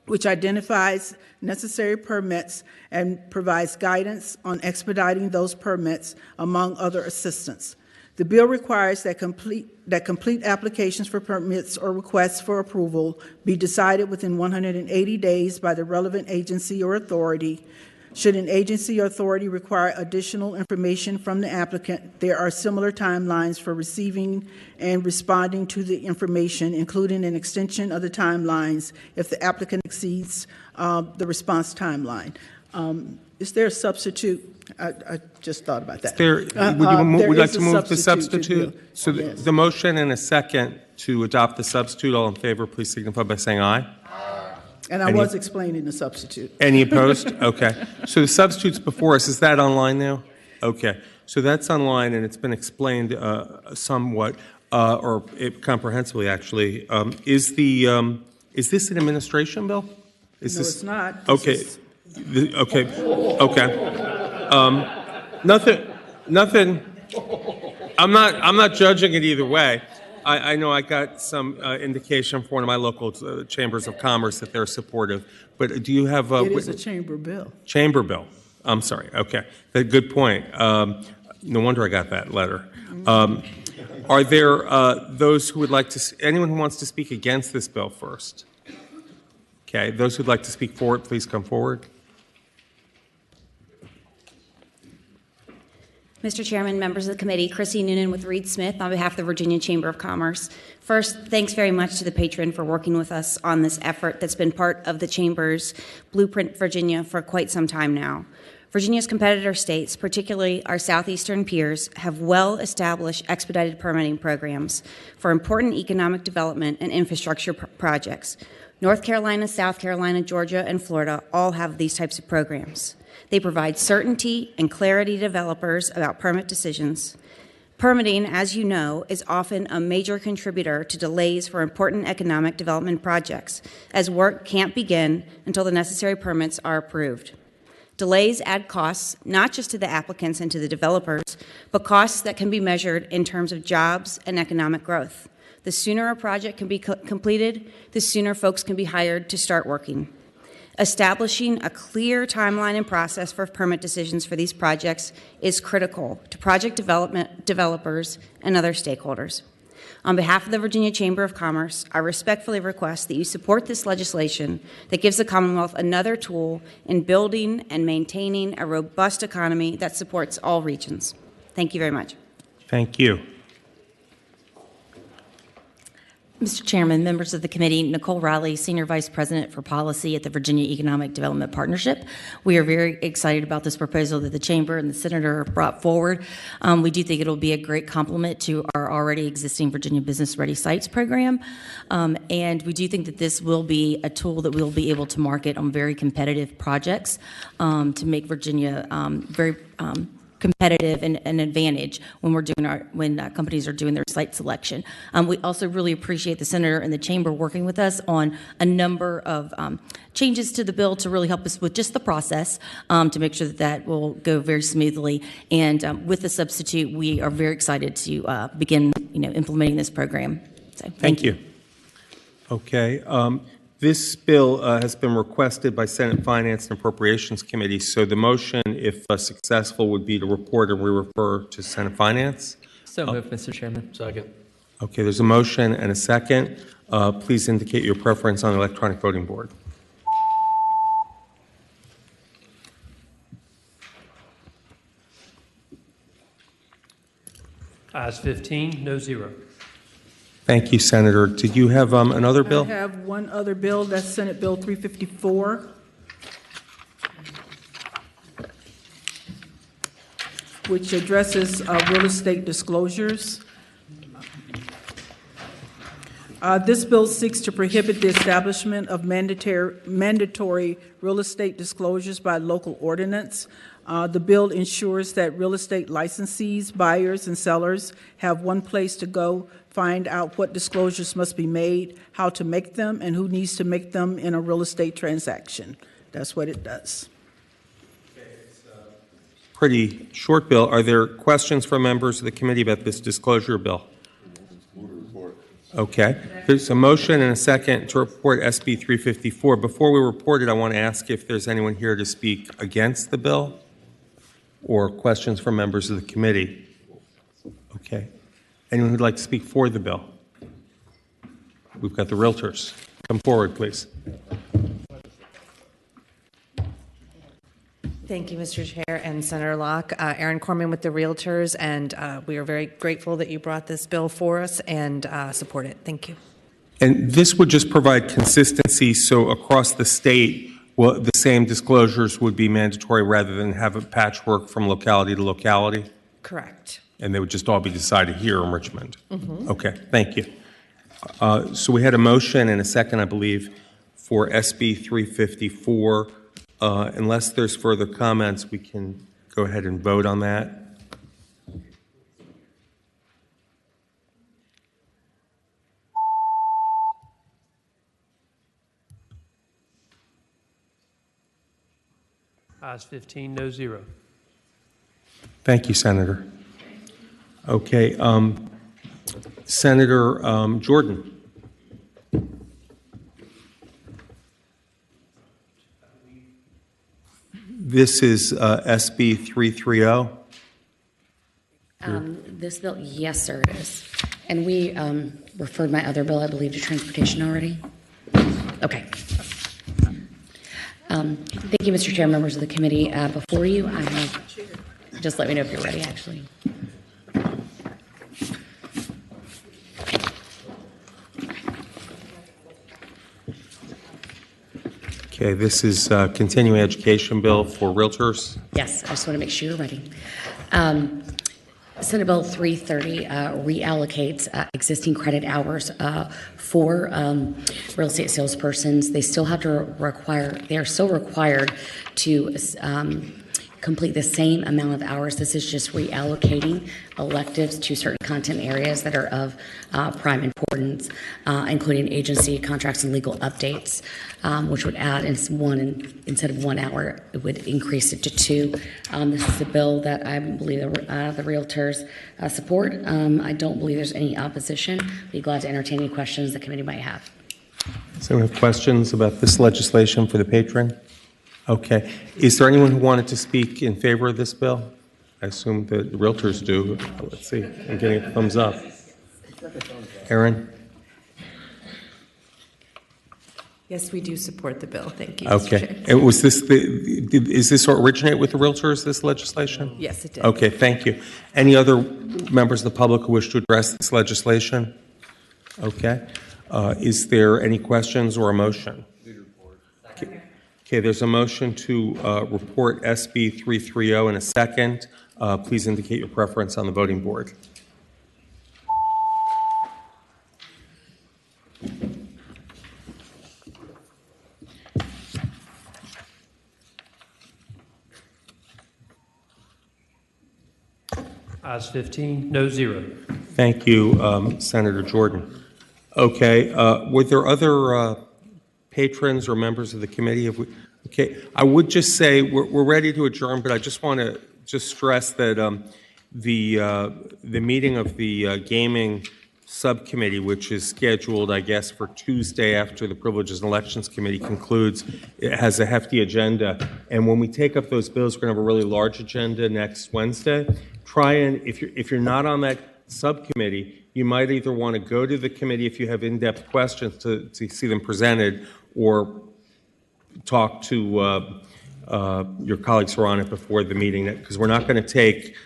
which identifies necessary permits and provides guidance on expediting those permits, among other assistance. The bill requires that complete applications for permits or requests for approval be decided within 180 days by the relevant agency or authority. Should an agency or authority require additional information from the applicant, there are similar timelines for receiving and responding to the information, including an extension of the timelines if the applicant exceeds the response timeline. Is there a substitute? I just thought about that. Would you like to move the substitute? So the motion and a second to adopt the substitute. All in favor, please signify by saying aye. And I was explaining the substitute. Any opposed? Okay. So the substitute's before us. Is that online now? Okay. So that's online, and it's been explained somewhat, or comprehensively, actually. Is this an administration bill? It's not. Okay. Okay. Nothing. I'm not judging it either way. I know I got some indication from one of my local chambers of commerce that they're supportive. But do you have it is a chamber bill. Chamber bill. I'm sorry. Okay. Good point. No wonder I got that letter. Are there those who would like to? Anyone who wants to speak against this bill first? Okay. Those who'd like to speak for it, please come forward. Mr. Chairman, members of the committee, Chrissy Noonan with Reed Smith on behalf of the Virginia Chamber of Commerce. First, thanks very much to the patron for working with us on this effort that's been part of the Chamber's Blueprint Virginia for quite some time now. Virginia's competitor states, particularly our southeastern peers, have well-established expedited permitting programs for important economic development and infrastructure projects. North Carolina, South Carolina, Georgia, and Florida all have these types of programs. They provide certainty and clarity to developers about permit decisions. Permitting, as you know, is often a major contributor to delays for important economic development projects, as work can't begin until the necessary permits are approved. Delays add costs, not just to the applicants and to the developers, but costs that can be measured in terms of jobs and economic growth. The sooner a project can be completed, the sooner folks can be hired to start working. Establishing a clear timeline and process for permit decisions for these projects is critical to project developers and other stakeholders. On behalf of the Virginia Chamber of Commerce, I respectfully request that you support this legislation that gives the Commonwealth another tool in building and maintaining a robust economy that supports all regions. Thank you very much. Thank you. Mr. Chairman, members of the committee, Nicole Riley, Senior Vice President for Policy at the Virginia Economic Development Partnership. We are very excited about this proposal that the Chamber and the Senator brought forward. We do think it will be a great complement to our already existing Virginia Business Ready Sites program. And we do think that this will be a tool that we'll be able to market on very competitive projects to make Virginia very competitive and an advantage when companies are doing their site selection. We also really appreciate the Senator and the Chamber working with us on a number of changes to the bill to really help us with just the process to make sure that will go very smoothly. And with the substitute, we are very excited to begin implementing this program. So, thank you. Okay. This bill has been requested by Senate Finance and Appropriations Committee, so the motion, if successful, would be to report and re-refer to Senate Finance. So moved, Mr. Chairman. Second. Okay, there's a motion and a second. Please indicate your preference on the electronic voting board. Ayes 15, no zero. Thank you, Senator. Did you have another bill? I have one other bill, that's Senate Bill 354, which addresses real estate disclosures. This bill seeks to prohibit the establishment of mandatory real estate disclosures by local ordinance. The bill ensures that real estate licensees, buyers, and sellers have one place to go find out what disclosures must be made, how to make them, and who needs to make them in a real estate transaction. That's what it does. Pretty short bill. Are there questions from members of the committee about this disclosure bill? Okay. There's a motion and a second to report SB 354. Before we report it, I want to ask if there's anyone here to speak against the bill or questions from members of the committee. Okay. Anyone who'd like to speak for the bill? We've got the realtors. Come forward, please. Thank you, Mr. Chair and Senator Locke. Erin Corman with the Realtors, and we are very grateful that you brought this bill for us and support it. Thank you. And this would just provide consistency, so across the state, well, the same disclosures would be mandatory rather than have a patchwork from locality to locality? Correct. And they would just all be decided here in Richmond? Mm-hmm. Okay, thank you. So we had a motion and a second, I believe, for SB 354. Unless there's further comments, we can go ahead and vote on that. Ayes 15, no zero. Thank you, Senator. Okay, Senator Jordan. This is SB 330. This bill, yes, sir, it is. And we referred my other bill, I believe, to transportation already. Okay. Thank you, Mr. Chair, members of the committee. Before you, I have, just let me know if you're ready, actually. Okay, this is continuing education bill for realtors. Yes, I just want to make sure you're ready. Senate Bill 330 reallocates existing credit hours for real estate salespersons. They still have to they are still required to complete the same amount of hours. This is just reallocating electives to certain content areas that are of prime importance, including agency contracts and legal updates, which would add instead of 1 hour, it would increase it to 2. This is a bill that I believe the realtors support. I don't believe there's any opposition. I'd be glad to entertain any questions the committee might have. Does anyone have questions about this legislation for the patron? Okay. Is there anyone who wanted to speak in favor of this bill? I assume the realtors do. Let's see. I'm getting a thumbs up. Erin? Yes, we do support the bill. Thank you. Okay. And was this is this originate with the realtors, this legislation? Yes, it did. Okay, thank you. Any other members of the public who wish to address this legislation? Okay. Is there any questions or a motion? Okay, there's a motion to report SB 330 in a second. Please indicate your preference on the voting board. Ayes 15, no zero. Thank you, Senator Jordan. Okay, were there other patrons or members of the committee? Okay, I would just say we're ready to adjourn, but I just want to stress that the meeting of the gaming subcommittee, which is scheduled, I guess, for Tuesday after the Privileges and Elections Committee concludes, it has a hefty agenda. And when we take up those bills, we're going to have a really large agenda next Wednesday. Try and, if you're not on that subcommittee, you might either want to go to the committee if you have in-depth questions to see them presented, or talk to your colleagues who are on it before the meeting, because we're not going to take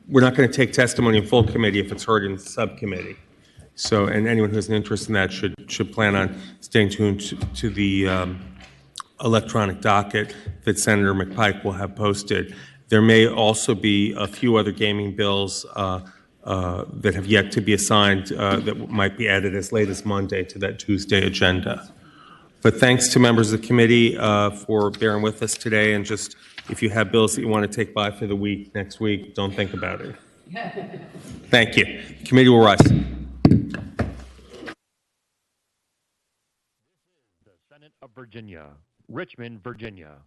we're not going to take testimony in full committee if it's heard in subcommittee. So, and anyone who has an interest in that should plan on staying tuned to the electronic docket that Senator McPike will have posted. There may also be a few other gaming bills that have yet to be assigned that might be added as late as Monday to that Tuesday agenda. But thanks to members of the committee for bearing with us today, and just if you have bills that you want to take by for the week, next week, don't think about it. Thank you. The committee will rise. The Senate of Virginia, Richmond, Virginia.